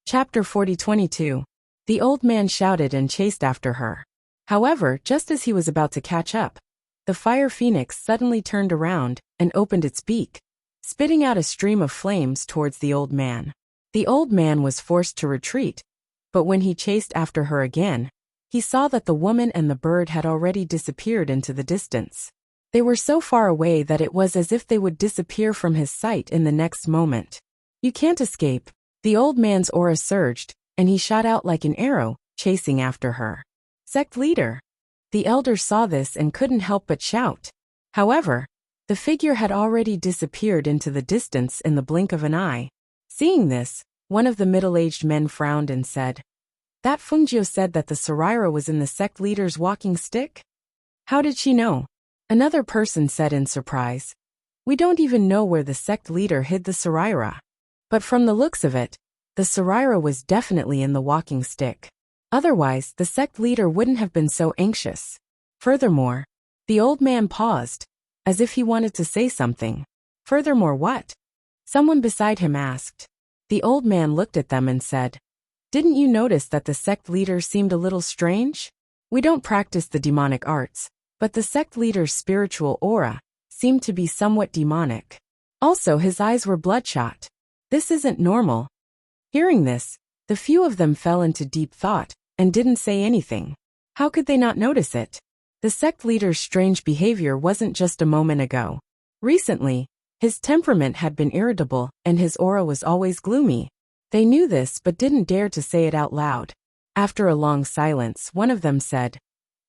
Chapter 40:22. The old man shouted and chased after her. However, just as he was about to catch up, the fire phoenix suddenly turned around and opened its beak, spitting out a stream of flames towards the old man. The old man was forced to retreat, but when he chased after her again, he saw that the woman and the bird had already disappeared into the distance. They were so far away that it was as if they would disappear from his sight in the next moment. "You can't escape." The old man's aura surged, and he shot out like an arrow, chasing after her. "Sect leader!" The elder saw this and couldn't help but shout. However, the figure had already disappeared into the distance in the blink of an eye. Seeing this, one of the middle-aged men frowned and said, "That Fengjiu said that the Saraira was in the sect leader's walking stick?" How did she know? Another person said in surprise. We don't even know where the sect leader hid the Saraira. But from the looks of it, the Saraira was definitely in the walking stick. Otherwise, the sect leader wouldn't have been so anxious. Furthermore, the old man paused, as if he wanted to say something. Furthermore what? Someone beside him asked. The old man looked at them and said, Didn't you notice that the sect leader seemed a little strange? We don't practice the demonic arts, but the sect leader's spiritual aura seemed to be somewhat demonic. Also, his eyes were bloodshot. This isn't normal. Hearing this, the few of them fell into deep thought and didn't say anything. How could they not notice it? The sect leader's strange behavior wasn't just a moment ago. Recently, his temperament had been irritable and his aura was always gloomy. They knew this but didn't dare to say it out loud. After a long silence, one of them said,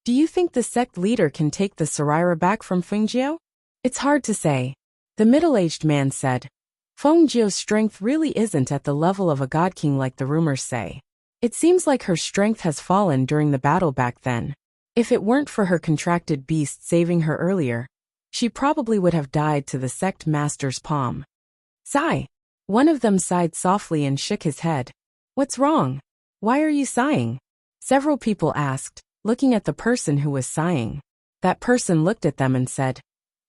Do you think the sect leader can take the Saraira back from Fengjiao? It's hard to say. The middle-aged man said, Fengjiao's strength really isn't at the level of a god king like the rumors say. It seems like her strength has fallen during the battle back then. If it weren't for her contracted beast saving her earlier, she probably would have died to the sect master's palm. Sigh. One of them sighed softly and shook his head. What's wrong? Why are you sighing? Several people asked, looking at the person who was sighing. That person looked at them and said,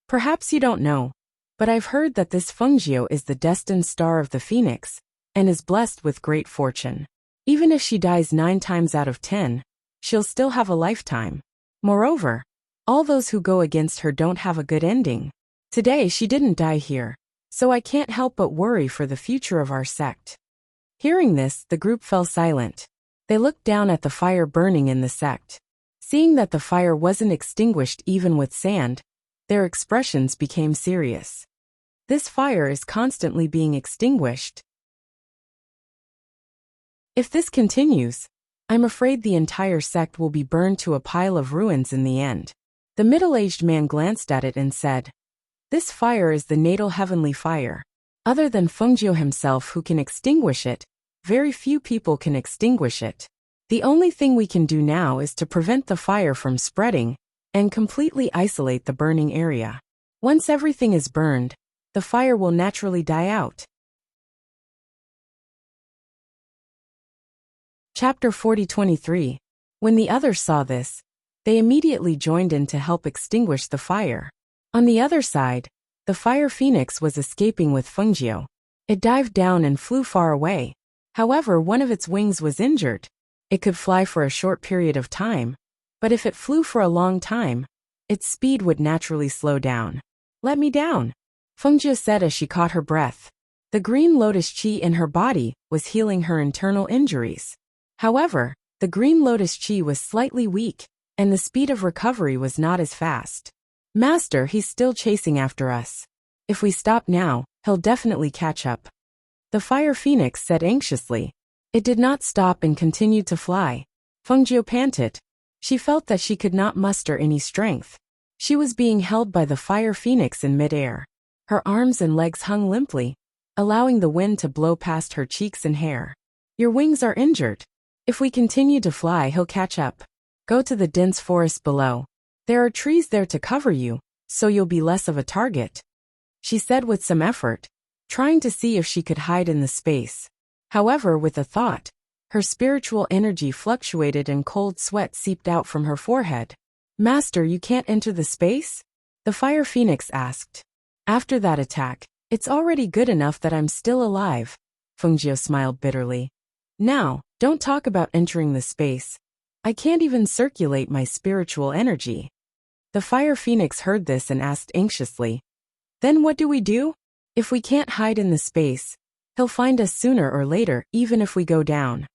Perhaps you don't know, but I've heard that this Fengjiao is the destined star of the Phoenix, and is blessed with great fortune. Even if she dies 9 times out of 10, she'll still have a lifetime. Moreover, all those who go against her don't have a good ending. Today she didn't die here, so I can't help but worry for the future of our sect. Hearing this, the group fell silent. They looked down at the fire burning in the sect. Seeing that the fire wasn't extinguished even with sand, their expressions became serious. This fire is constantly being extinguished. If this continues, I'm afraid the entire sect will be burned to a pile of ruins in the end. The middle-aged man glanced at it and said, This fire is the natal heavenly fire. Other than Fengjiao himself who can extinguish it, very few people can extinguish it. The only thing we can do now is to prevent the fire from spreading and completely isolate the burning area. Once everything is burned, the fire will naturally die out. Chapter 40:23. When the others saw this, they immediately joined in to help extinguish the fire. On the other side, the fire phoenix was escaping with Fengjiao. It dived down and flew far away. However, one of its wings was injured. It could fly for a short period of time, but if it flew for a long time, its speed would naturally slow down. Let me down, Fengjiao said as she caught her breath. The green lotus chi in her body was healing her internal injuries. However, the green lotus chi was slightly weak, and the speed of recovery was not as fast. Master, he's still chasing after us. If we stop now, he'll definitely catch up. The fire phoenix said anxiously. It did not stop and continued to fly. Fengjiao panted. She felt that she could not muster any strength. She was being held by the fire phoenix in midair. Her arms and legs hung limply, allowing the wind to blow past her cheeks and hair. Your wings are injured. If we continue to fly, he'll catch up. Go to the dense forest below. There are trees there to cover you, so you'll be less of a target, she said with some effort, trying to see if she could hide in the space. However, with a thought, her spiritual energy fluctuated and cold sweat seeped out from her forehead. Master, you can't enter the space? The fire phoenix asked. After that attack, it's already good enough that I'm still alive, Fengjiao smiled bitterly. Now, don't talk about entering the space. I can't even circulate my spiritual energy. The fire phoenix heard this and asked anxiously, Then what do we do? If we can't hide in the space, he'll find us sooner or later, even if we go down.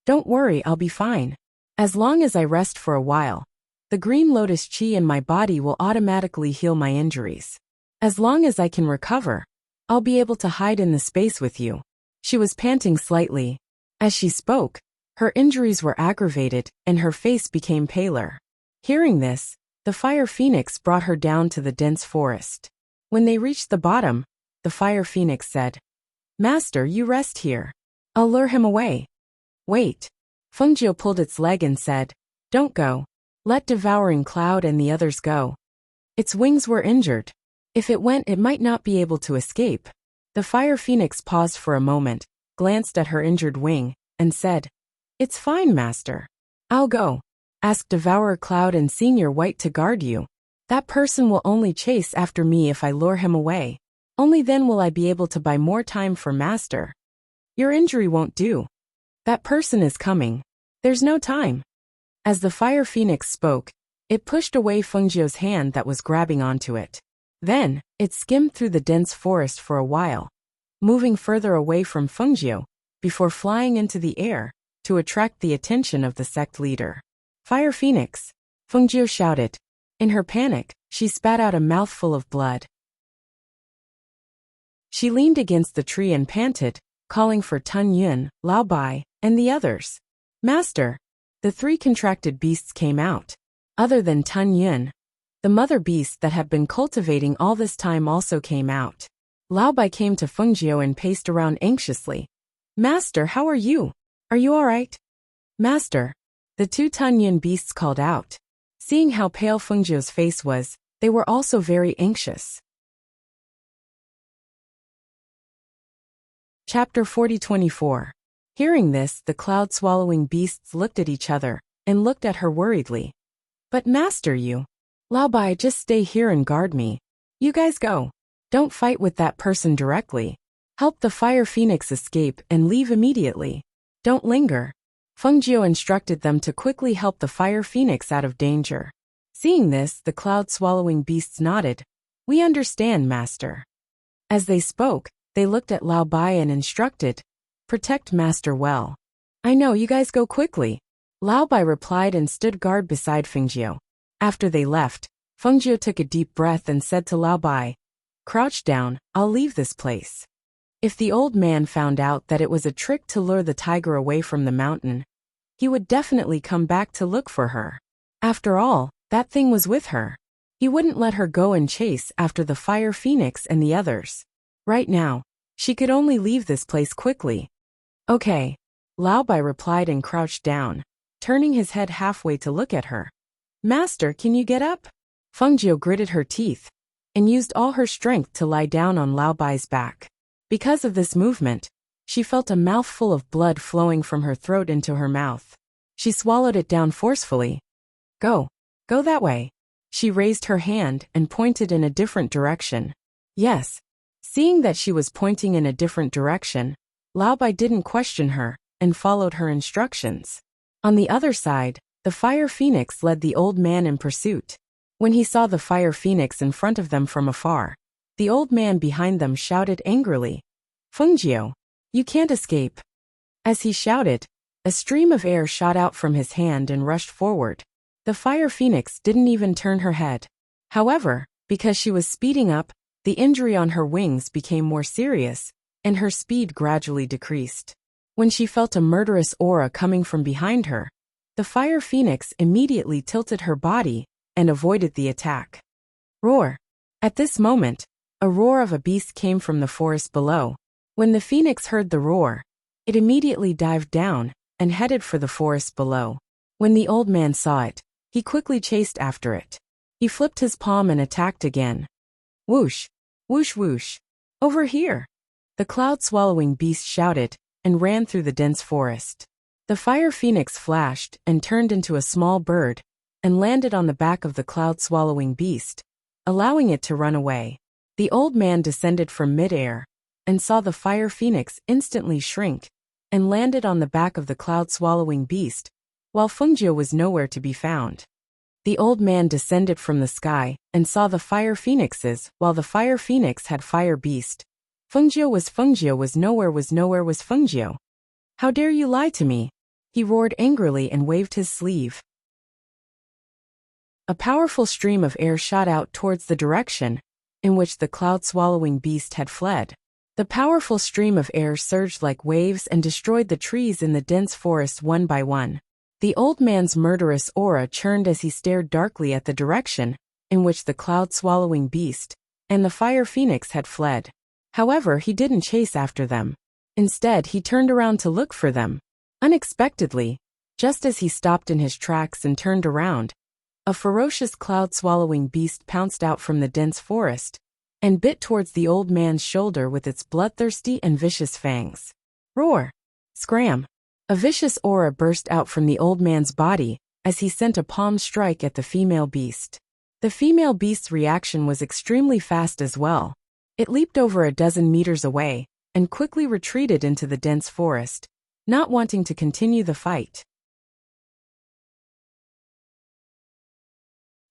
Don't worry, I'll be fine. As long as I rest for a while, the green lotus chi in my body will automatically heal my injuries. As long as I can recover, I'll be able to hide in the space with you. She was panting slightly. As she spoke, her injuries were aggravated and her face became paler. Hearing this, the fire phoenix brought her down to the dense forest. When they reached the bottom, the fire phoenix said, Master, you rest here. I'll lure him away. Wait. Fengjiao pulled its leg and said, Don't go. Let devouring cloud and the others go. Its wings were injured. If it went, it might not be able to escape. The fire phoenix paused for a moment, glanced at her injured wing, and said, "It's fine, master. I'll go. Ask Devourer Cloud and Senior White to guard you. That person will only chase after me if I lure him away. Only then will I be able to buy more time for master. Your injury won't do. That person is coming. There's no time." As the fire phoenix spoke, it pushed away Fengjiu's hand that was grabbing onto it. Then, it skimmed through the dense forest for a while, moving further away from Fengjiu, before flying into the air, to attract the attention of the sect leader. "Fire Phoenix!" Fengjiu shouted. In her panic, she spat out a mouthful of blood. She leaned against the tree and panted, calling for Tun Yun, Lao Bai, and the others. "Master!" The three contracted beasts came out. Other than Tun Yun, the mother beast that had been cultivating all this time also came out. Lao Bai came to Fengjiu and paced around anxiously. "Master, how are you? Are you all right?" "Master," the two Tun Yun beasts called out. Seeing how pale Fengjiu's face was, they were also very anxious. Chapter 40-24. Hearing this, the cloud-swallowing beasts looked at each other, and looked at her worriedly. "But master, you..." "Lao Bai, just stay here and guard me. You guys go. Don't fight with that person directly. Help the fire phoenix escape and leave immediately. Don't linger." Fengjiu instructed them to quickly help the fire phoenix out of danger. Seeing this, the cloud-swallowing beasts nodded. "We understand, master." As they spoke, they looked at Lao Bai and instructed, "Protect master well." "I know, you guys go quickly." Lao Bai replied and stood guard beside Fengjiu. After they left, Fengjiu took a deep breath and said to Lao Bai, "Crouch down, I'll leave this place." If the old man found out that it was a trick to lure the tiger away from the mountain, he would definitely come back to look for her. After all, that thing was with her. He wouldn't let her go and chase after the fire phoenix and the others. Right now, she could only leave this place quickly. "Okay," Lao Bai replied and crouched down, turning his head halfway to look at her. "Master, can you get up?" Fengjiu gritted her teeth and used all her strength to lie down on Lao Bai's back. Because of this movement, she felt a mouthful of blood flowing from her throat into her mouth. She swallowed it down forcefully. Go that way." She raised her hand and pointed in a different direction. Yes. Seeing that she was pointing in a different direction, Lao Bai didn't question her and followed her instructions. On the other side, the fire phoenix led the old man in pursuit. When he saw the fire phoenix in front of them from afar, the old man behind them shouted angrily, "Fengjiu, you can't escape." As he shouted, a stream of air shot out from his hand and rushed forward. The fire phoenix didn't even turn her head. However, because she was speeding up, the injury on her wings became more serious, and her speed gradually decreased. When she felt a murderous aura coming from behind her, the fire phoenix immediately tilted her body and avoided the attack. Roar! At this moment, a roar of a beast came from the forest below. When the phoenix heard the roar, it immediately dived down and headed for the forest below. When the old man saw it, he quickly chased after it. He flipped his palm and attacked again. Whoosh! Whoosh whoosh! Over here! The cloud-swallowing beast shouted and ran through the dense forest. The fire phoenix flashed and turned into a small bird and landed on the back of the cloud-swallowing beast, allowing it to run away. The old man descended from midair and saw the fire phoenix instantly shrink and landed on the back of the cloud-swallowing beast, while Fengjiu was nowhere to be found. The old man descended from the sky and saw the fire phoenixes while the fire phoenix had fire beast. Fengjiu was nowhere was Fengjiu. "How dare you lie to me?" He roared angrily and waved his sleeve. A powerful stream of air shot out towards the direction in which the cloud-swallowing beast had fled. The powerful stream of air surged like waves and destroyed the trees in the dense forest one by one. The old man's murderous aura churned as he stared darkly at the direction in which the cloud-swallowing beast and the fire phoenix had fled. However, he didn't chase after them. Instead, he turned around to look for them. Unexpectedly, just as he stopped in his tracks and turned around, A ferocious cloud-swallowing beast pounced out from the dense forest and bit towards the old man's shoulder with its bloodthirsty and vicious fangs. Roar! Scram! A vicious aura burst out from the old man's body as he sent a palm strike at the female beast. The female beast's reaction was extremely fast as well. It leaped over a dozen meters away and quickly retreated into the dense forest, not wanting to continue the fight.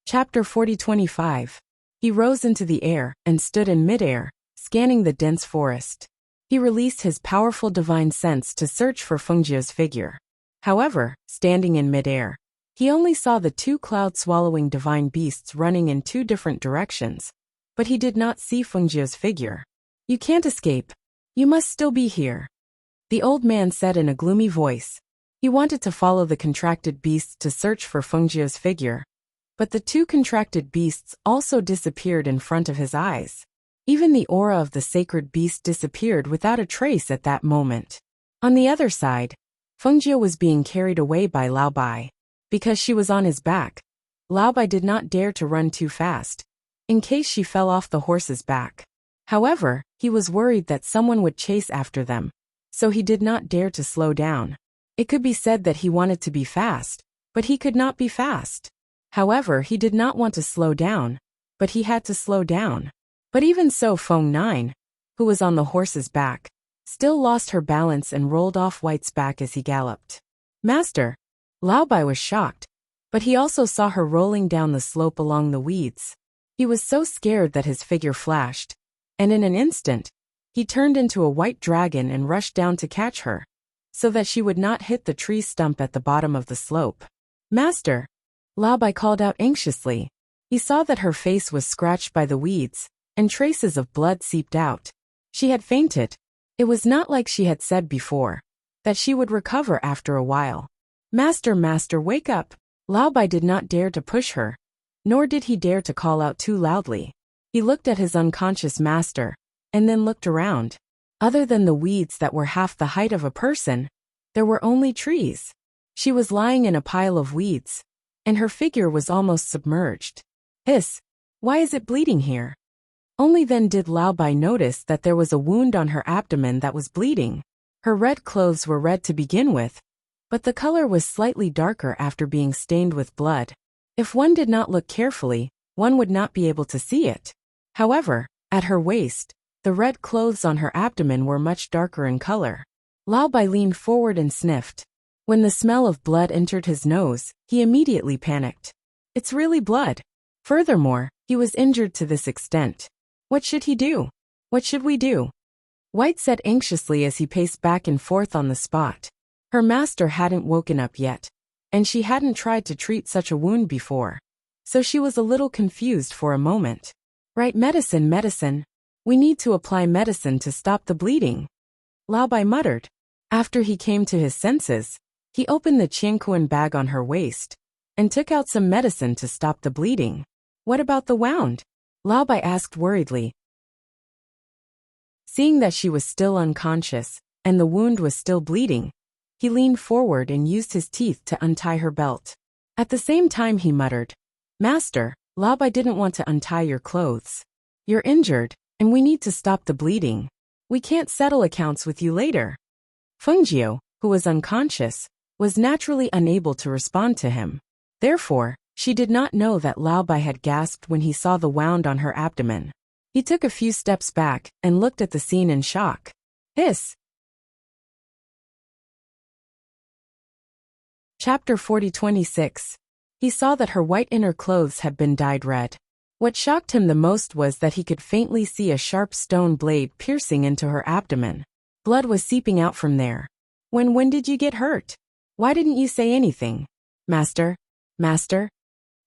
Chapter 40:25. He rose into the air and stood in midair, scanning the dense forest. He released his powerful divine sense to search for Fengjiu's figure. However, standing in midair, he only saw the two cloud-swallowing divine beasts running in two different directions, but he did not see Fengjiu's figure. "You can't escape. You must still be here," the old man said in a gloomy voice. He wanted to follow the contracted beasts to search for Fengjiu's figure, but the two contracted beasts also disappeared in front of his eyes. Even the aura of the sacred beast disappeared without a trace at that moment. On the other side, Fengjiu was being carried away by Lao Bai. Because she was on his back, Lao Bai did not dare to run too fast, in case she fell off the horse's back. However, he was worried that someone would chase after them, so he did not dare to slow down. It could be said that he wanted to be fast, but he could not be fast. However, he did not want to slow down, but he had to slow down. But even so, Feng Nine, who was on the horse's back, still lost her balance and rolled off White's back as he galloped. "Master!" Lao Bai was shocked, but he also saw her rolling down the slope along the weeds. He was so scared that his figure flashed, and in an instant, he turned into a white dragon and rushed down to catch her, so that she would not hit the tree stump at the bottom of the slope. "Master!" Lao Bai called out anxiously. He saw that her face was scratched by the weeds, and traces of blood seeped out. She had fainted. It was not like she had said before, that she would recover after a while. "Master, master, wake up!" Lao Bai did not dare to push her, nor did he dare to call out too loudly. He looked at his unconscious master, and then looked around. Other than the weeds that were half the height of a person, there were only trees. She was lying in a pile of weeds, and her figure was almost submerged. "Hiss! Why is it bleeding here?" Only then did Lao Bai notice that there was a wound on her abdomen that was bleeding. Her red clothes were red to begin with, but the color was slightly darker after being stained with blood. If one did not look carefully, one would not be able to see it. However, at her waist, the red clothes on her abdomen were much darker in color. Lao Bai leaned forward and sniffed. When the smell of blood entered his nose, he immediately panicked. It's really blood. Furthermore, he was injured to this extent. What should he do? What should we do? White said anxiously as he paced back and forth on the spot. Her master hadn't woken up yet, and she hadn't tried to treat such a wound before, so she was a little confused for a moment. "Right, medicine, medicine. We need to apply medicine to stop the bleeding," Lao Bai muttered. After he came to his senses, he opened the Qianquan bag on her waist and took out some medicine to stop the bleeding. "What about the wound?" Lao Bai asked worriedly. Seeing that she was still unconscious and the wound was still bleeding, he leaned forward and used his teeth to untie her belt. At the same time he muttered, "Master, Lao Bai didn't want to untie your clothes. You're injured, and we need to stop the bleeding. We can't settle accounts with you later." Fengjiu, who was unconscious, was naturally unable to respond to him. Therefore, she did not know that Lao Bai had gasped when he saw the wound on her abdomen. He took a few steps back and looked at the scene in shock. "Hiss!" Chapter 40:26. He saw that her white inner clothes had been dyed red. What shocked him the most was that he could faintly see a sharp stone blade piercing into her abdomen. Blood was seeping out from there. When did you get hurt? Why didn't you say anything?" "Master, master,"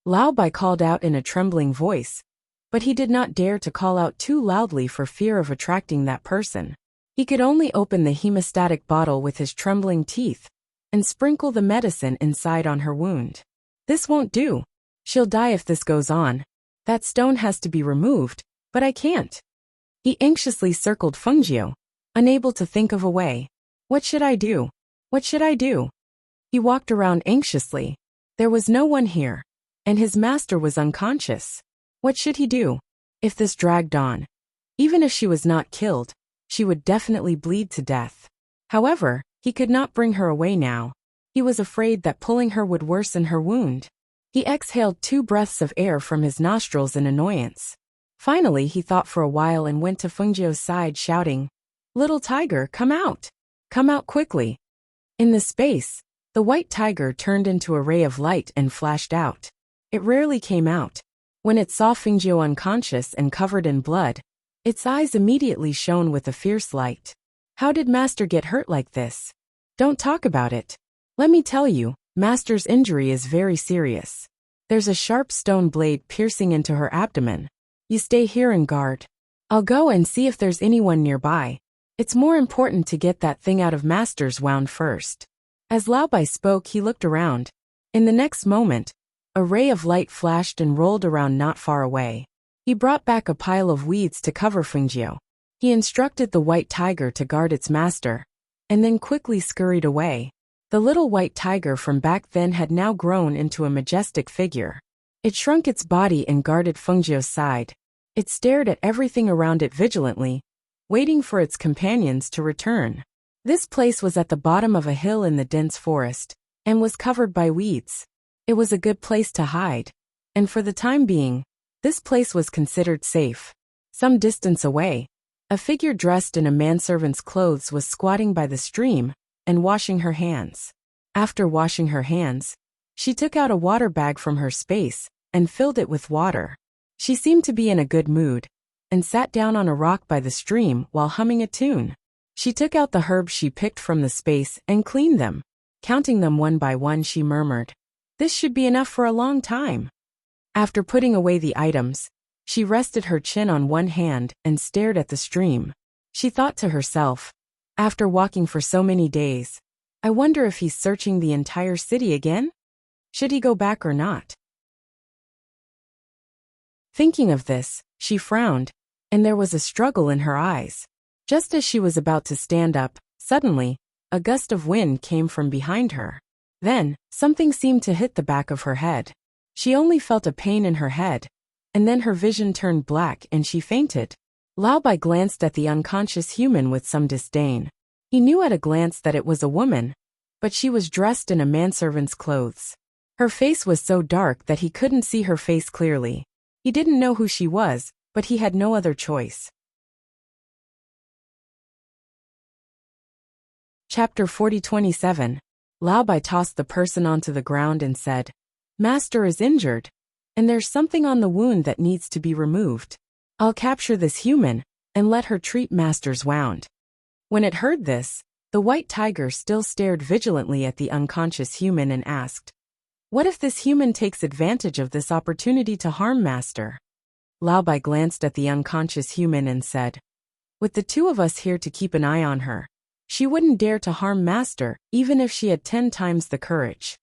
Lao Bai called out in a trembling voice, but he did not dare to call out too loudly for fear of attracting that person. He could only open the hemostatic bottle with his trembling teeth and sprinkle the medicine inside on her wound. "This won't do. She'll die if this goes on. That stone has to be removed, but I can't." He anxiously circled Fengjiu, unable to think of a way. "What should I do? What should I do?" He walked around anxiously. There was no one here. and his master was unconscious. What should he do? If this dragged on, even if she was not killed, she would definitely bleed to death. However, he could not bring her away now. He was afraid that pulling her would worsen her wound. He exhaled 2 breaths of air from his nostrils in annoyance. Finally, he thought for a while and went to Fungio's side shouting, "Little tiger, come out! Come out quickly!" In the space, the white tiger turned into a ray of light and flashed out. It rarely came out. When it saw Fungio unconscious and covered in blood, its eyes immediately shone with a fierce light. "How did Master get hurt like this? Don't talk about it. Let me tell you, Master's injury is very serious. There's a sharp stone blade piercing into her abdomen. You stay here and guard. I'll go and see if there's anyone nearby. It's more important to get that thing out of Master's wound first." As Lao Bai spoke, he looked around. In the next moment, a ray of light flashed and rolled around not far away. He brought back a pile of weeds to cover Fungio. He instructed the white tiger to guard its master, and then quickly scurried away. The little white tiger from back then had now grown into a majestic figure. It shrunk its body and guarded Fungio's side. It stared at everything around it vigilantly, waiting for its companions to return. This place was at the bottom of a hill in the dense forest, and was covered by weeds. It was a good place to hide, and for the time being, this place was considered safe. Some distance away, a figure dressed in a manservant's clothes was squatting by the stream and washing her hands. After washing her hands, she took out a water bag from her space and filled it with water. She seemed to be in a good mood, and sat down on a rock by the stream while humming a tune. She took out the herbs she picked from the space and cleaned them. Counting them one by one, she murmured, "This should be enough for a long time." After putting away the items, she rested her chin on one hand and stared at the stream. She thought to herself, "After walking for so many days, I wonder if he's searching the entire city again? Should he go back or not?" Thinking of this, she frowned, and there was a struggle in her eyes. Just as she was about to stand up, suddenly, a gust of wind came from behind her. Then, something seemed to hit the back of her head. She only felt a pain in her head, and then her vision turned black and she fainted. Lao Bai glanced at the unconscious human with some disdain. He knew at a glance that it was a woman, but she was dressed in a manservant's clothes. Her face was so dark that he couldn't see her face clearly. He didn't know who she was, but he had no other choice. Chapter 40:27. Lao Bai tossed the person onto the ground and said, "Master is injured, and there's something on the wound that needs to be removed. I'll capture this human, and let her treat Master's wound." When it heard this, the white tiger still stared vigilantly at the unconscious human and asked, "What if this human takes advantage of this opportunity to harm Master?" Lao Bai glanced at the unconscious human and said, "With the 2 of us here to keep an eye on her, she wouldn't dare to harm Master even if she had 10 times the courage."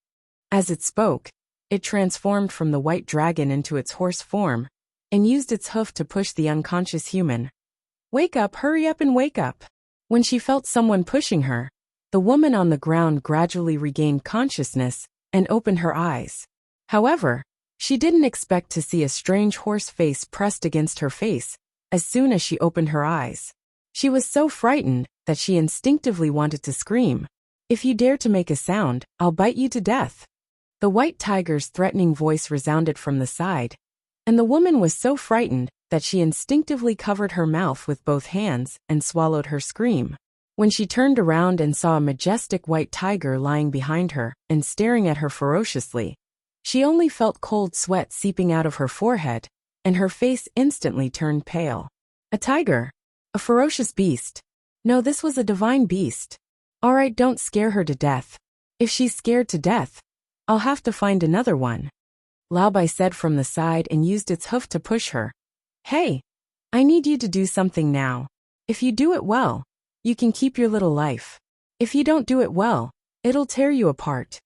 As it spoke, it transformed from the white dragon into its horse form, and used its hoof to push the unconscious human. "Wake up, hurry up and wake up." When she felt someone pushing her, the woman on the ground gradually regained consciousness and opened her eyes. However, she didn't expect to see a strange horse face pressed against her face as soon as she opened her eyes. She was so frightened that she instinctively wanted to scream, "If you dare to make a sound, I'll bite you to death." The white tiger's threatening voice resounded from the side, and the woman was so frightened that she instinctively covered her mouth with both hands and swallowed her scream. When she turned around and saw a majestic white tiger lying behind her and staring at her ferociously, she only felt cold sweat seeping out of her forehead, and her face instantly turned pale. A tiger? A ferocious beast? No, this was a divine beast. All right, don't scare her to death. If she's scared to death, I'll have to find another one. Lao Bai said from the side and used its hoof to push her. "Hey, I need you to do something now. If you do it well, you can keep your little life. If you don't do it well, it'll tear you apart."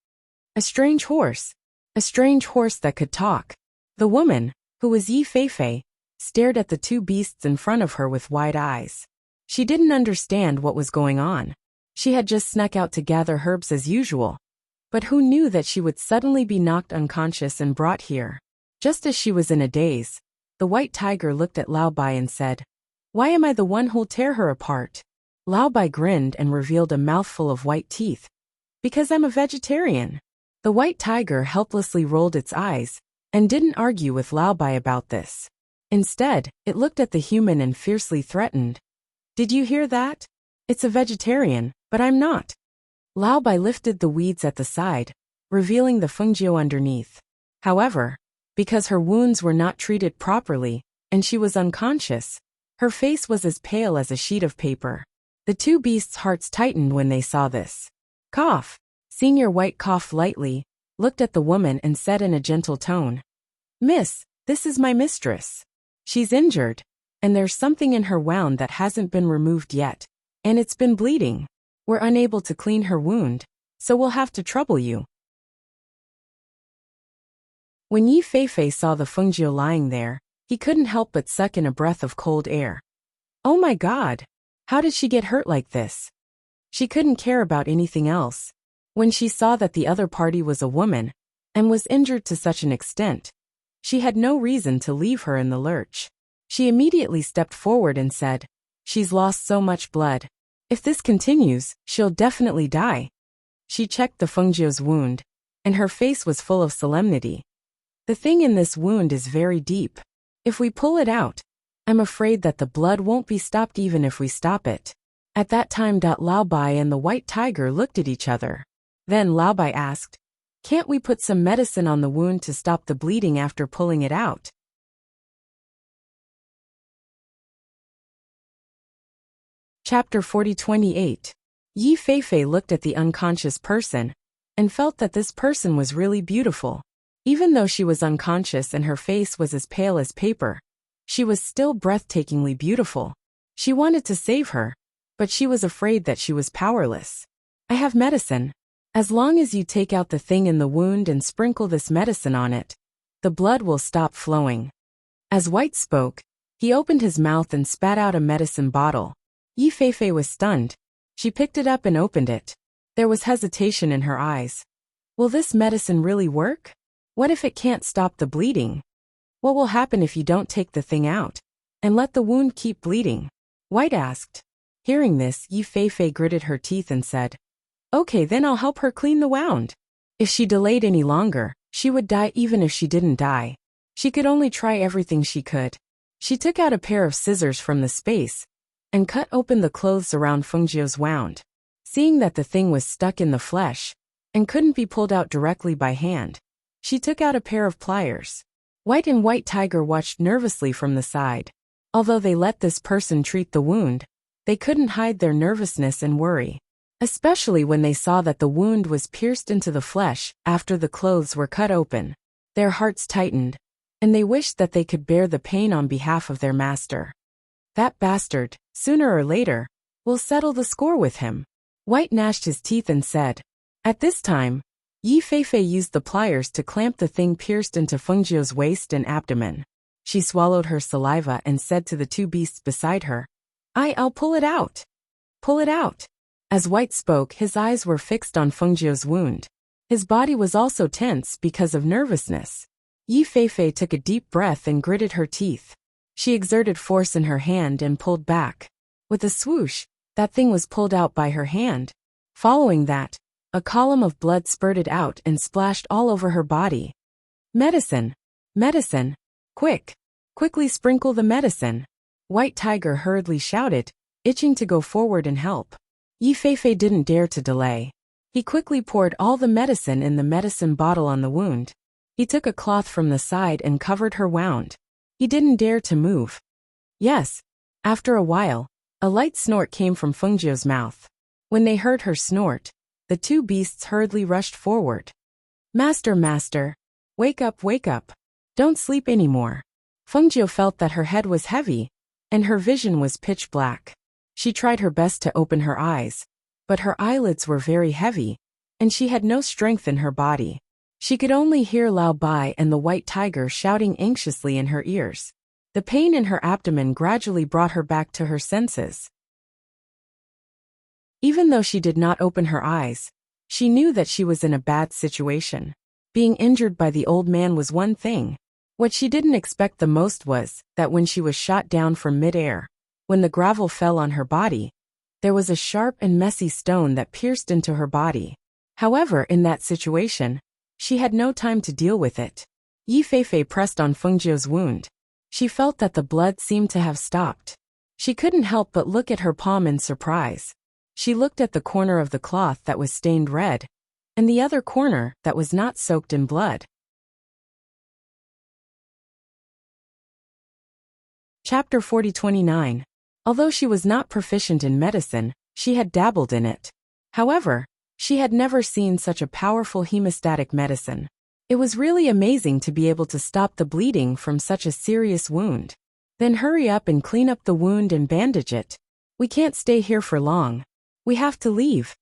A strange horse that could talk. The woman, who was Yi Feifei, stared at the 2 beasts in front of her with wide eyes. She didn't understand what was going on. She had just snuck out to gather herbs as usual, But who knew that she would suddenly be knocked unconscious and brought here? Just as she was in a daze, the white tiger looked at Lao Bai and said, "Why am I the one who'll tear her apart?" Lao Bai grinned and revealed a mouthful of white teeth. "Because I'm a vegetarian." The white tiger helplessly rolled its eyes and didn't argue with Lao Bai about this. Instead, it looked at the human and fiercely threatened. "Did you hear that? It's a vegetarian, but I'm not." Lao Bai lifted the weeds at the side, revealing the fungio underneath. However, because her wounds were not treated properly, and she was unconscious, her face was as pale as a sheet of paper. The two beasts' hearts tightened when they saw this. "Cough." Senior White coughed lightly, looked at the woman and said in a gentle tone, "Miss, this is my mistress. She's injured, and there's something in her wound that hasn't been removed yet, and it's been bleeding. We're unable to clean her wound, so we'll have to trouble you." When Yi Feifei saw the fungio lying there, he couldn't help but suck in a breath of cold air. Oh my God! How did she get hurt like this? She couldn't care about anything else. When she saw that the other party was a woman, and was injured to such an extent, she had no reason to leave her in the lurch. She immediately stepped forward and said, "She's lost so much blood. If this continues, she'll definitely die." She checked the fungio's wound, and her face was full of solemnity. "The thing in this wound is very deep. If we pull it out, I'm afraid that the blood won't be stopped even if we stop it." At that time, Lao Bai and the white tiger looked at each other. Then Lao Bai asked, "Can't we put some medicine on the wound to stop the bleeding after pulling it out?" Chapter 40:28. Yi Feifei looked at the unconscious person and felt that this person was really beautiful. Even though she was unconscious and her face was as pale as paper, she was still breathtakingly beautiful. She wanted to save her, but she was afraid that she was powerless. "I have medicine. As long as you take out the thing in the wound and sprinkle this medicine on it, the blood will stop flowing." As White spoke, he opened his mouth and spat out a medicine bottle. Yi Feifei was stunned. She picked it up and opened it. There was hesitation in her eyes. Will this medicine really work? What if it can't stop the bleeding? What will happen if you don't take the thing out and let the wound keep bleeding? White asked. Hearing this, Yi Feifei gritted her teeth and said, "Okay, then I'll help her clean the wound." If she delayed any longer, she would die even if she didn't die. She could only try everything she could. She took out a pair of scissors from the space and cut open the clothes around Fungio's wound. Seeing that the thing was stuck in the flesh and couldn't be pulled out directly by hand, she took out a pair of pliers. White and White Tiger watched nervously from the side. Although they let this person treat the wound, they couldn't hide their nervousness and worry, especially when they saw that the wound was pierced into the flesh after the clothes were cut open. Their hearts tightened, and they wished that they could bear the pain on behalf of their master. That bastard, sooner or later, will settle the score with him. White gnashed his teeth and said. At this time, Yi Feifei used the pliers to clamp the thing pierced into Fungio's waist and abdomen. She swallowed her saliva and said to the two beasts beside her, I'll pull it out. Pull it out. As White spoke, his eyes were fixed on Fungio's wound. His body was also tense because of nervousness. Yi Feifei took a deep breath and gritted her teeth. She exerted force in her hand and pulled back. With a swoosh, that thing was pulled out by her hand. Following that, a column of blood spurted out and splashed all over her body. Medicine! Medicine! Quick! Quickly sprinkle the medicine! White Tiger hurriedly shouted, itching to go forward and help. Yi Feifei didn't dare to delay. He quickly poured all the medicine in the medicine bottle on the wound. He took a cloth from the side and covered her wound. He didn't dare to move. Yes. After a while, a light snort came from Fungio's mouth. When they heard her snort, the two beasts hurriedly rushed forward. Master, master! Wake up, wake up! Don't sleep anymore. Fungio felt that her head was heavy, and her vision was pitch black. She tried her best to open her eyes, but her eyelids were very heavy, and she had no strength in her body. She could only hear Lao Bai and the White Tiger shouting anxiously in her ears. The pain in her abdomen gradually brought her back to her senses. Even though she did not open her eyes, She knew that she was in a bad situation. Being injured by the old man was one thing. What she didn't expect the most was that when she was shot down from mid-air, when the gravel fell on her body, there was a sharp and messy stone that pierced into her body. However, in that situation, she had no time to deal with it. Yi Feifei pressed on Fengjiu's wound. She felt that the blood seemed to have stopped. She couldn't help but look at her palm in surprise. She looked at the corner of the cloth that was stained red, and the other corner that was not soaked in blood. Chapter 40:29. Although she was not proficient in medicine, she had dabbled in it. However, she had never seen such a powerful hemostatic medicine. It was really amazing to be able to stop the bleeding from such a serious wound. Then hurry up and clean up the wound and bandage it. We can't stay here for long. We have to leave,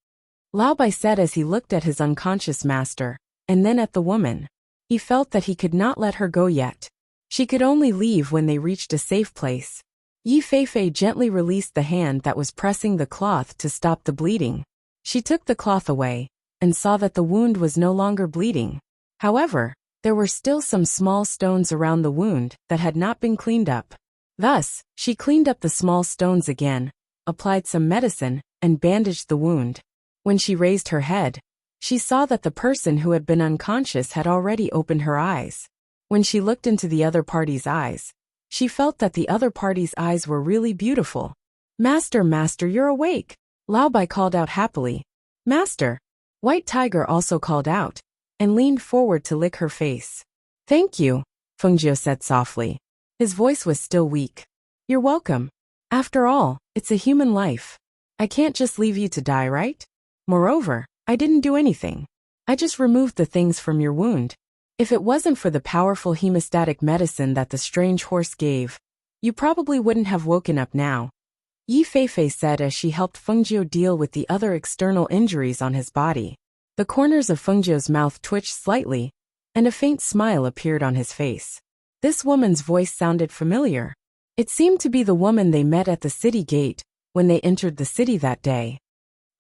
Lao Bai said as he looked at his unconscious master, and then at the woman. He felt that he could not let her go yet. She could only leave when they reached a safe place. Yi Feifei gently released the hand that was pressing the cloth to stop the bleeding. She took the cloth away, and saw that the wound was no longer bleeding. However, there were still some small stones around the wound that had not been cleaned up. Thus, she cleaned up the small stones again, applied some medicine, and bandaged the wound. When she raised her head, she saw that the person who had been unconscious had already opened her eyes. When she looked into the other party's eyes, she felt that the other party's eyes were really beautiful. Master, master, you're awake! Lao Bai called out happily. Master! White Tiger also called out, and leaned forward to lick her face. Thank you, Fengjiu said softly. His voice was still weak. You're welcome. After all, it's a human life. I can't just leave you to die, right? Moreover, I didn't do anything. I just removed the things from your wound. If it wasn't for the powerful hemostatic medicine that the strange horse gave, you probably wouldn't have woken up now. Yi Feifei said as she helped Fengjiu deal with the other external injuries on his body. The corners of Fengjiu's mouth twitched slightly, and a faint smile appeared on his face. This woman's voice sounded familiar. It seemed to be the woman they met at the city gate when they entered the city that day.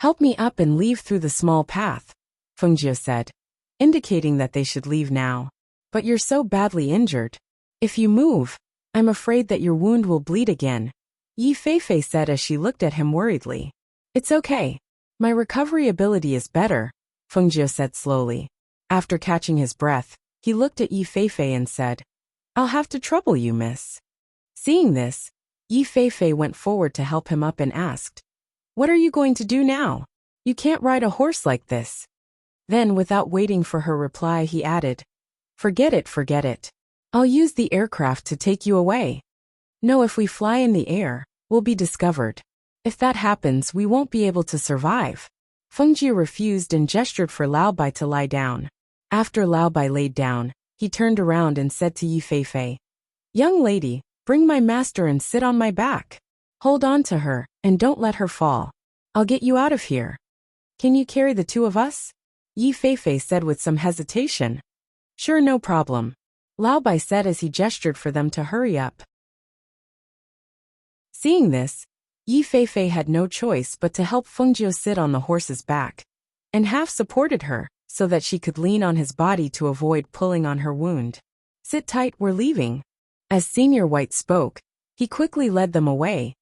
Help me up and leave through the small path, Fengjiu said, indicating that they should leave now. But you're so badly injured. If you move, I'm afraid that your wound will bleed again, Yi Feifei said as she looked at him worriedly. It's okay. My recovery ability is better, Fengjiu said slowly. After catching his breath, he looked at Yi Feifei and said, I'll have to trouble you, miss. Seeing this, Yi Feifei went forward to help him up and asked, What are you going to do now? You can't ride a horse like this. Then, without waiting for her reply, he added, Forget it, forget it. I'll use the aircraft to take you away. No, if we fly in the air, we'll be discovered. If that happens, we won't be able to survive. Fengjiu refused and gestured for Lao Bai to lie down. After Lao Bai laid down, he turned around and said to Yi Feifei, Young lady, bring my master and sit on my back. Hold on to her, and don't let her fall. I'll get you out of here. Can you carry the two of us? Yi Feifei said with some hesitation. Sure, no problem, Lao Bai said as he gestured for them to hurry up. Seeing this, Yi Feifei had no choice but to help Fengjiu sit on the horse's back, and half supported her, so that she could lean on his body to avoid pulling on her wound. Sit tight, we're leaving. As Senior White spoke, he quickly led them away,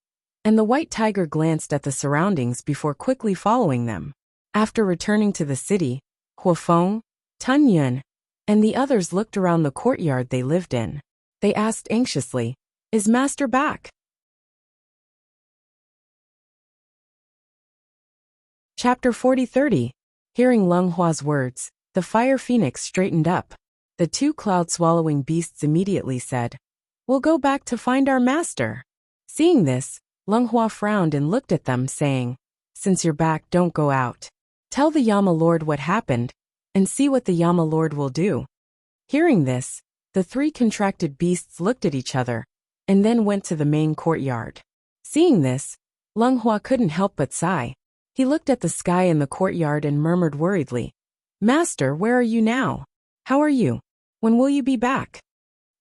and the White Tiger glanced at the surroundings before quickly following them. After returning to the city, Huafeng, Tun Yun, and the others looked around the courtyard they lived in. They asked anxiously, Is Master back? Chapter 40:30. Hearing Leng Hua's words, the fire phoenix straightened up. The two cloud-swallowing beasts immediately said, We'll go back to find our master. Seeing this, Leng Hua frowned and looked at them, saying, Since you're back, don't go out. Tell the Yama Lord what happened, and see what the Yama Lord will do. Hearing this, the three contracted beasts looked at each other, and then went to the main courtyard. Seeing this, Leng Hua couldn't help but sigh. He looked at the sky in the courtyard and murmured worriedly, Master, where are you now? How are you? When will you be back?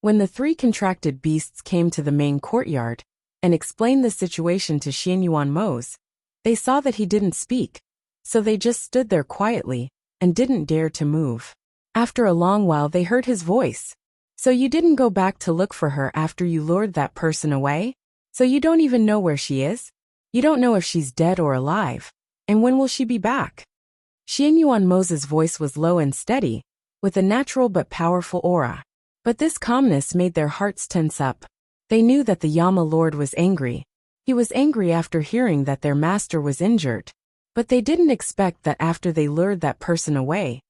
When the three contracted beasts came to the main courtyard and explained the situation to Xianyuan Mose, they saw that he didn't speak, so they just stood there quietly and didn't dare to move. After a long while they heard his voice. So you didn't go back to look for her after you lured that person away? So you don't even know where she is? You don't know if she's dead or alive. And when will she be back? Xianyuan Mo's voice was low and steady, with a natural but powerful aura. But this calmness made their hearts tense up. They knew that the Yama Lord was angry. He was angry after hearing that their master was injured. But they didn't expect that after they lured that person away,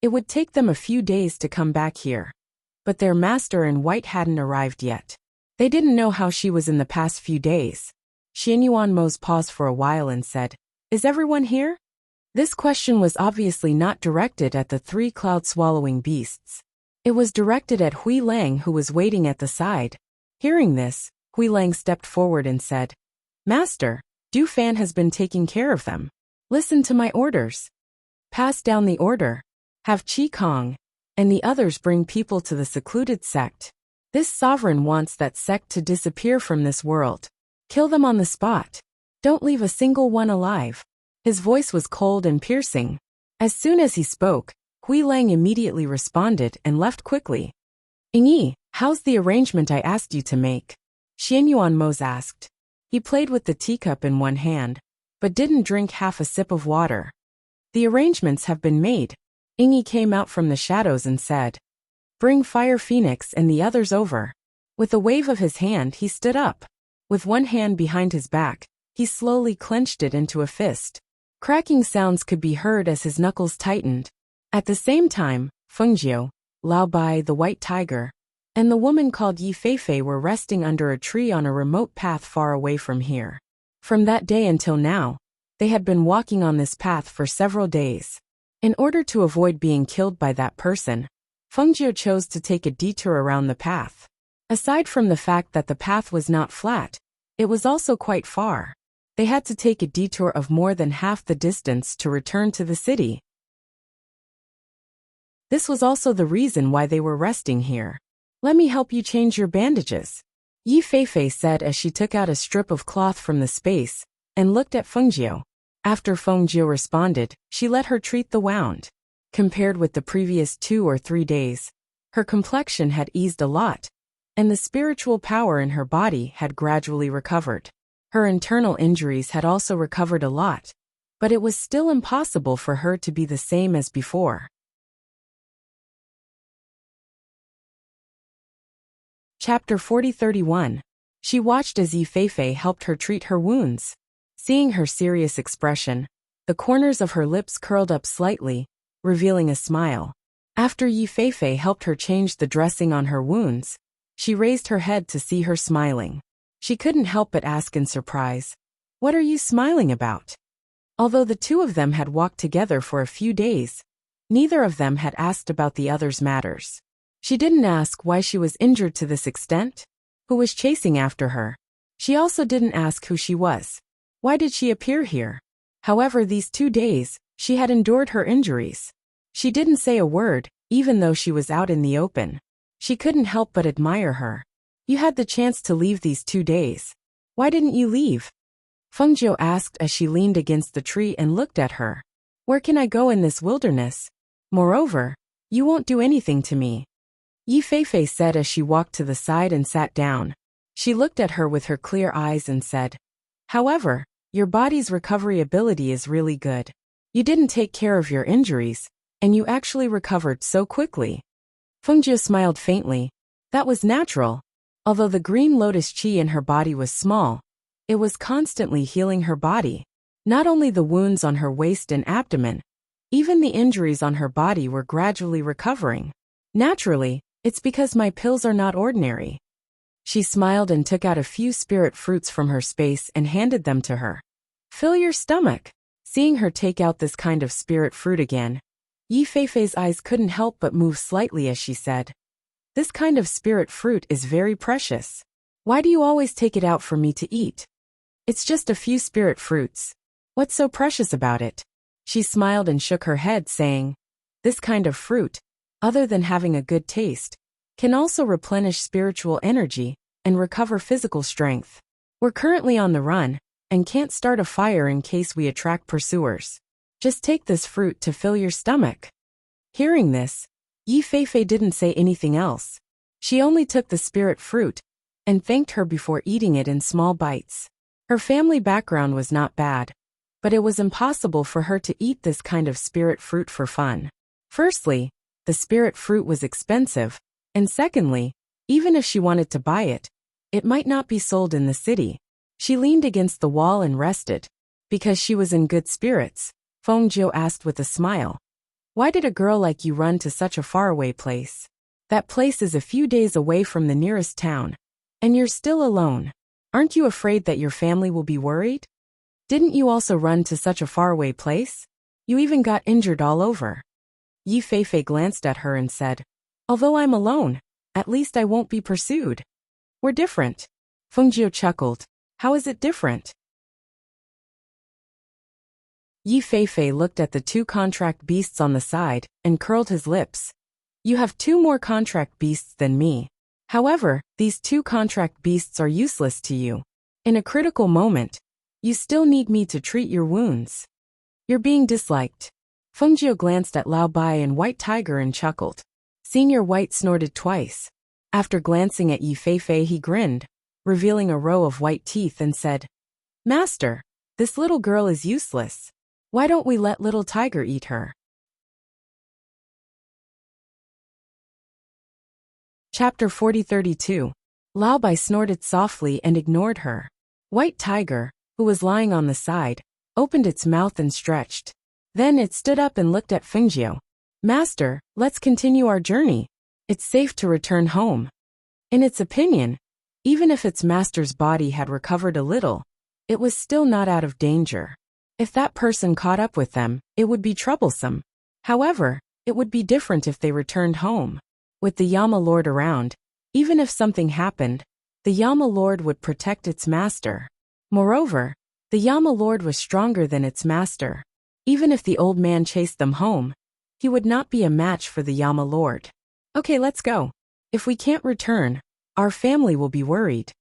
it would take them a few days to come back here. But their master in white hadn't arrived yet. They didn't know how she was in the past few days. Xianyuan Mo paused for a while and said, "Is everyone here?" This question was obviously not directed at the three cloud-swallowing beasts. It was directed at Hui Lang, who was waiting at the side. Hearing this, Hui Lang stepped forward and said, "Master, Du Fan has been taking care of them. Listen to my orders. Pass down the order. Have Qi Kong and the others bring people to the secluded sect. This sovereign wants that sect to disappear from this world. Kill them on the spot. Don't leave a single one alive." His voice was cold and piercing. As soon as he spoke, Hui Lang immediately responded and left quickly. "Yi, how's the arrangement I asked you to make?" Xianyuan Mo asked. He played with the teacup in one hand, but didn't drink half a sip of water. "The arrangements have been made." Yi came out from the shadows and said, "Bring Fire Phoenix and the others over." With a wave of his hand he stood up. With one hand behind his back, he slowly clenched it into a fist. Cracking sounds could be heard as his knuckles tightened. At the same time, Fengjiu, Lao Bai the White Tiger, and the woman called Yi Feifei were resting under a tree on a remote path far away from here. From that day until now, they had been walking on this path for several days. In order to avoid being killed by that person, Fengjiu chose to take a detour around the path. Aside from the fact that the path was not flat, it was also quite far. They had to take a detour of more than half the distance to return to the city. This was also the reason why they were resting here. "Let me help you change your bandages," Yi Feifei said as she took out a strip of cloth from the space and looked at Fengjiu. After Fengjiu responded, she let her treat the wound. Compared with the previous 2 or 3 days, her complexion had eased a lot, and the spiritual power in her body had gradually recovered. Her internal injuries had also recovered a lot, but it was still impossible for her to be the same as before. Chapter 40-31. She watched as Yi Feifei helped her treat her wounds. Seeing her serious expression, the corners of her lips curled up slightly, revealing a smile. After Yi Feifei helped her change the dressing on her wounds, she raised her head to see her smiling. She couldn't help but ask in surprise, "What are you smiling about?" Although the two of them had walked together for a few days, neither of them had asked about the other's matters. She didn't ask why she was injured to this extent, who was chasing after her. She also didn't ask who she was. Why did she appear here? However, these 2 days, she had endured her injuries. She didn't say a word, even though she was out in the open. She couldn't help but admire her. "You had the chance to leave these 2 days. Why didn't you leave?" Fengjiu asked as she leaned against the tree and looked at her. "Where can I go in this wilderness? Moreover, you won't do anything to me," Yi Feifei said as she walked to the side and sat down. She looked at her with her clear eyes and said, "However, your body's recovery ability is really good. You didn't take care of your injuries, and you actually recovered so quickly." Fengjiu smiled faintly. That was natural. Although the green lotus chi in her body was small, it was constantly healing her body. Not only the wounds on her waist and abdomen, even the injuries on her body were gradually recovering. "Naturally, it's because my pills are not ordinary." She smiled and took out a few spirit fruits from her space and handed them to her. "Fill your stomach." Seeing her take out this kind of spirit fruit again, Yi Feifei's eyes couldn't help but move slightly as she said, "This kind of spirit fruit is very precious. Why do you always take it out for me to eat? It's just a few spirit fruits. What's so precious about it?" She smiled and shook her head, saying, "This kind of fruit, other than having a good taste, can also replenish spiritual energy and recover physical strength. We're currently on the run and can't start a fire in case we attract pursuers. Just take this fruit to fill your stomach. Hearing this, Yi Feifei didn't say anything else. She only took the spirit fruit and thanked her before eating it in small bites. Her family background was not bad, but it was impossible for her to eat this kind of spirit fruit for fun. Firstly, the spirit fruit was expensive, and secondly, even if she wanted to buy it, it might not be sold in the city. She leaned against the wall and rested. Because she was in good spirits, Fengjiu asked with a smile. Why did a girl like you run to such a faraway place? That place is a few days away from the nearest town. And you're still alone. Aren't you afraid that your family will be worried? Didn't you also run to such a faraway place? You even got injured all over. Yi Feifei glanced at her and said, although I'm alone, at least I won't be pursued. We're different. Fengjiu chuckled. How is it different? Yi Feifei looked at the 2 contract beasts on the side and curled his lips. You have 2 more contract beasts than me. However, these 2 contract beasts are useless to you. In a critical moment, you still need me to treat your wounds. You're being disliked. Fengjiu glanced at Lao Bai and White Tiger and chuckled. Senior White snorted twice. After glancing at Yi Feifei, he grinned, revealing a row of white teeth, and said, Master, this little girl is useless. Why don't we let little Tiger eat her? Chapter 40-32. Lao Bai snorted softly and ignored her. White Tiger, who was lying on the side, opened its mouth and stretched. Then it stood up and looked at Fengjiu. Master, let's continue our journey. It's safe to return home. In its opinion, even if its master's body had recovered a little, it was still not out of danger. If that person caught up with them, it would be troublesome. However, it would be different if they returned home. With the Yama Lord around, even if something happened, the Yama Lord would protect its master. Moreover, the Yama Lord was stronger than its master. Even if the old man chased them home, he would not be a match for the Yama Lord. Okay, let's go. If we can't return, our family will be worried.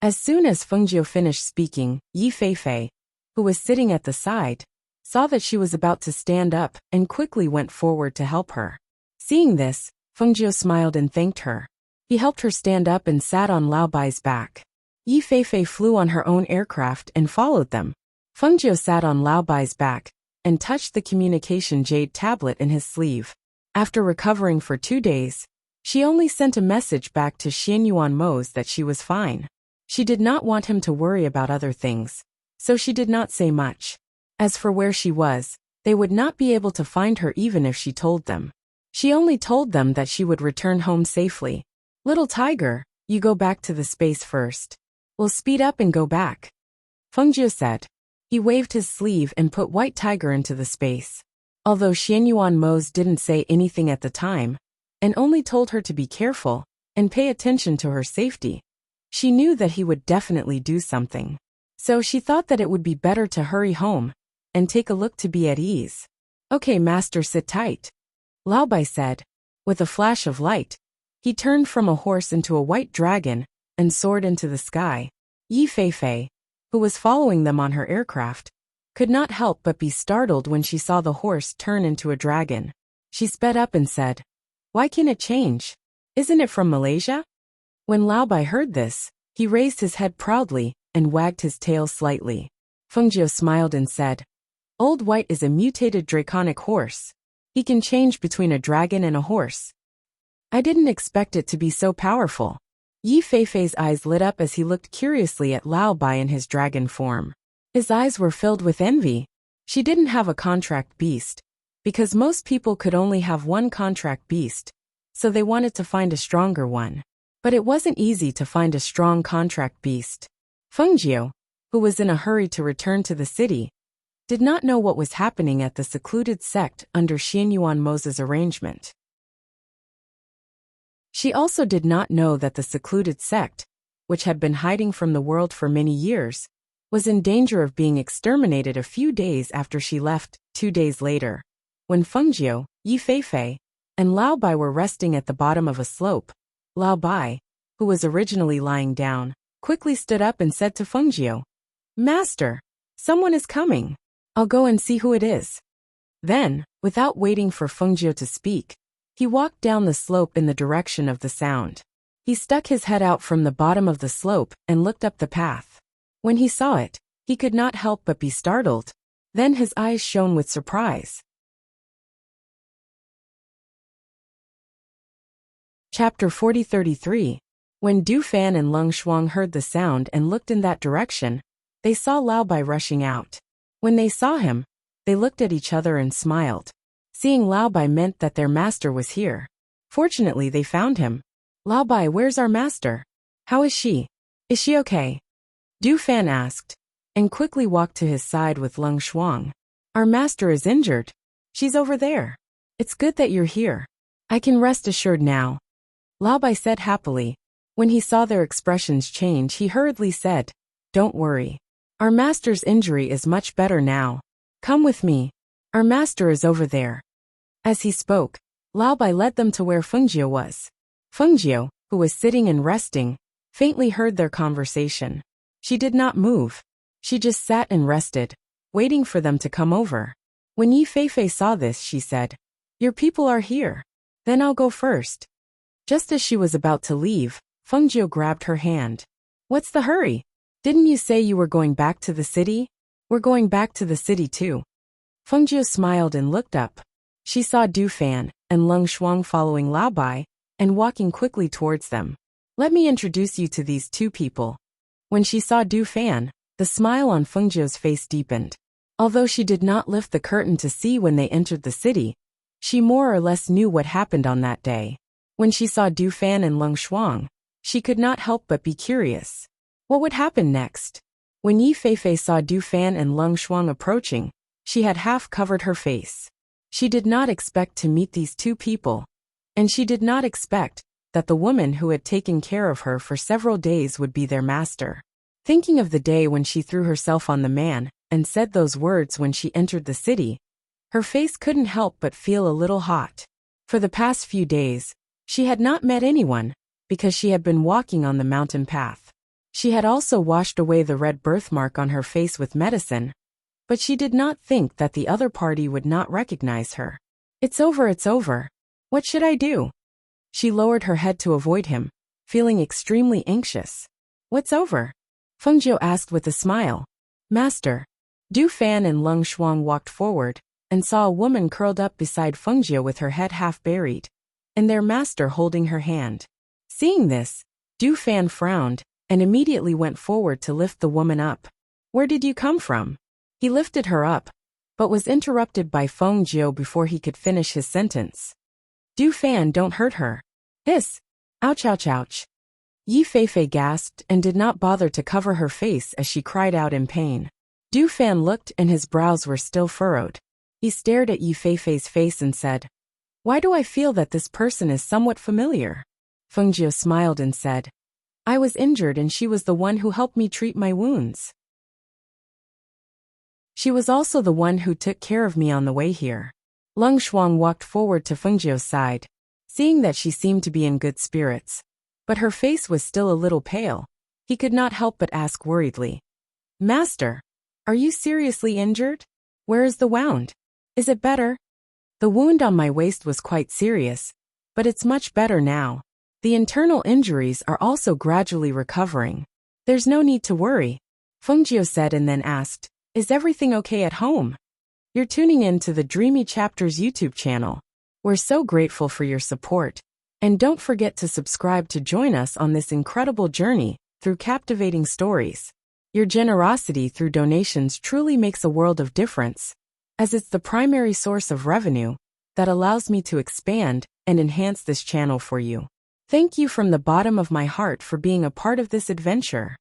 As soon as Fengjiu finished speaking, Yi Feifei, who was sitting at the side, saw that she was about to stand up and quickly went forward to help her. Seeing this, Fengjiu smiled and thanked her. He helped her stand up and sat on Lao Bai's back. Yi Feifei flew on her own aircraft and followed them. Fengjiu sat on Lao Bai's back and touched the communication jade tablet in his sleeve. After recovering for 2 days, she only sent a message back to Xianyuan Mose that she was fine. She did not want him to worry about other things, so she did not say much. As for where she was, they would not be able to find her even if she told them. She only told them that she would return home safely. Little Tiger, you go back to the space first. We'll speed up and go back. Fengjiu said. He waved his sleeve and put White Tiger into the space. Although Xianyuan Mose didn't say anything at the time, and only told her to be careful and pay attention to her safety, she knew that he would definitely do something. So she thought that it would be better to hurry home and take a look to be at ease. Okay, master, sit tight. Lao Bai said. With a flash of light, he turned from a horse into a white dragon and soared into the sky. Yi Feifei, who was following them on her aircraft, could not help but be startled when she saw the horse turn into a dragon. She sped up and said, Why can it change? Isn't it from Malaysia? When Lao Bai heard this, he raised his head proudly and wagged his tail slightly. Fengjiu smiled and said, Old White is a mutated draconic horse. He can change between a dragon and a horse. I didn't expect it to be so powerful. Yi Feifei's eyes lit up as he looked curiously at Lao Bai in his dragon form. His eyes were filled with envy. She didn't have a contract beast, because most people could only have one contract beast, so they wanted to find a stronger one. But it wasn't easy to find a strong contract beast. Fengjiu, who was in a hurry to return to the city, did not know what was happening at the secluded sect under Xianyuan Mose's arrangement. She also did not know that the secluded sect, which had been hiding from the world for many years, was in danger of being exterminated a few days after she left. 2 days later, when Fengjiu, Yi Feifei, and Lao Bai were resting at the bottom of a slope, Lao Bai, who was originally lying down, quickly stood up and said to Fengjiu, Master, someone is coming. I'll go and see who it is. Then, without waiting for Fengjie to speak, he walked down the slope in the direction of the sound. He stuck his head out from the bottom of the slope and looked up the path. When he saw it, he could not help but be startled. Then his eyes shone with surprise. Chapter 40-33. When Du Fan and Lung Shuang heard the sound and looked in that direction, they saw Lao Bai rushing out. When they saw him, they looked at each other and smiled. Seeing Lao Bai meant that their master was here. Fortunately, they found him. Lao Bai, where's our master? How is she? Is she okay? Du Fan asked, and quickly walked to his side with Lung Shuang. Our master is injured. She's over there. It's good that you're here. I can rest assured now. Lao Bai said happily. When he saw their expressions change, he hurriedly said, Don't worry. Our master's injury is much better now. Come with me. Our master is over there. As he spoke, Lao Bai led them to where Fengjie was. Fengjie, who was sitting and resting, faintly heard their conversation. She did not move. She just sat and rested, waiting for them to come over. When Yi Feifei saw this, she said, Your people are here. Then I'll go first. Just as she was about to leave, Fengjie grabbed her hand. What's the hurry? Didn't you say you were going back to the city? We're going back to the city too. Fengjie smiled and looked up. She saw Du Fan and Lung Shuang following Lao Bai and walking quickly towards them. Let me introduce you to these two people. When she saw Du Fan, the smile on Fengjie's face deepened. Although she did not lift the curtain to see when they entered the city, she more or less knew what happened on that day. When she saw Du Fan and Lung Shuang, she could not help but be curious. What would happen next? When Yi Feifei saw Du Fan and Lung Shuang approaching, she had half covered her face. She did not expect to meet these two people, and she did not expect that the woman who had taken care of her for several days would be their master. Thinking of the day when she threw herself on the man and said those words when she entered the city, her face couldn't help but feel a little hot. For the past few days, she had not met anyone because she had been walking on the mountain path. She had also washed away the red birthmark on her face with medicine, but she did not think that the other party would not recognize her. It's over, it's over. What should I do? She lowered her head to avoid him, feeling extremely anxious. What's over? Fengjie asked with a smile. Master. Du Fan and Lung Shuang walked forward and saw a woman curled up beside Fengjie with her head half buried, and their master holding her hand. Seeing this, Du Fan frowned and immediately went forward to lift the woman up. Where did you come from? He lifted her up, but was interrupted by Fengjie before he could finish his sentence. Du Fan, don't hurt her. Hiss. Ouch, ouch, ouch. Yi Feifei gasped and did not bother to cover her face as she cried out in pain. Du Fan looked and his brows were still furrowed. He stared at Yi Feifei's face and said, Why do I feel that this person is somewhat familiar? Fengjie smiled and said, I was injured and she was the one who helped me treat my wounds. She was also the one who took care of me on the way here. Lung Shuang walked forward to Fengjie's side, seeing that she seemed to be in good spirits, but her face was still a little pale. He could not help but ask worriedly, Master, are you seriously injured? Where is the wound? Is it better? The wound on my waist was quite serious, but it's much better now. The internal injuries are also gradually recovering. There's no need to worry, Fengjie said and then asked, Is everything okay at home? You're tuning in to the Dreamy Chapters YouTube channel. We're so grateful for your support. And don't forget to subscribe to join us on this incredible journey through captivating stories. Your generosity through donations truly makes a world of difference, as it's the primary source of revenue that allows me to expand and enhance this channel for you. Thank you from the bottom of my heart for being a part of this adventure.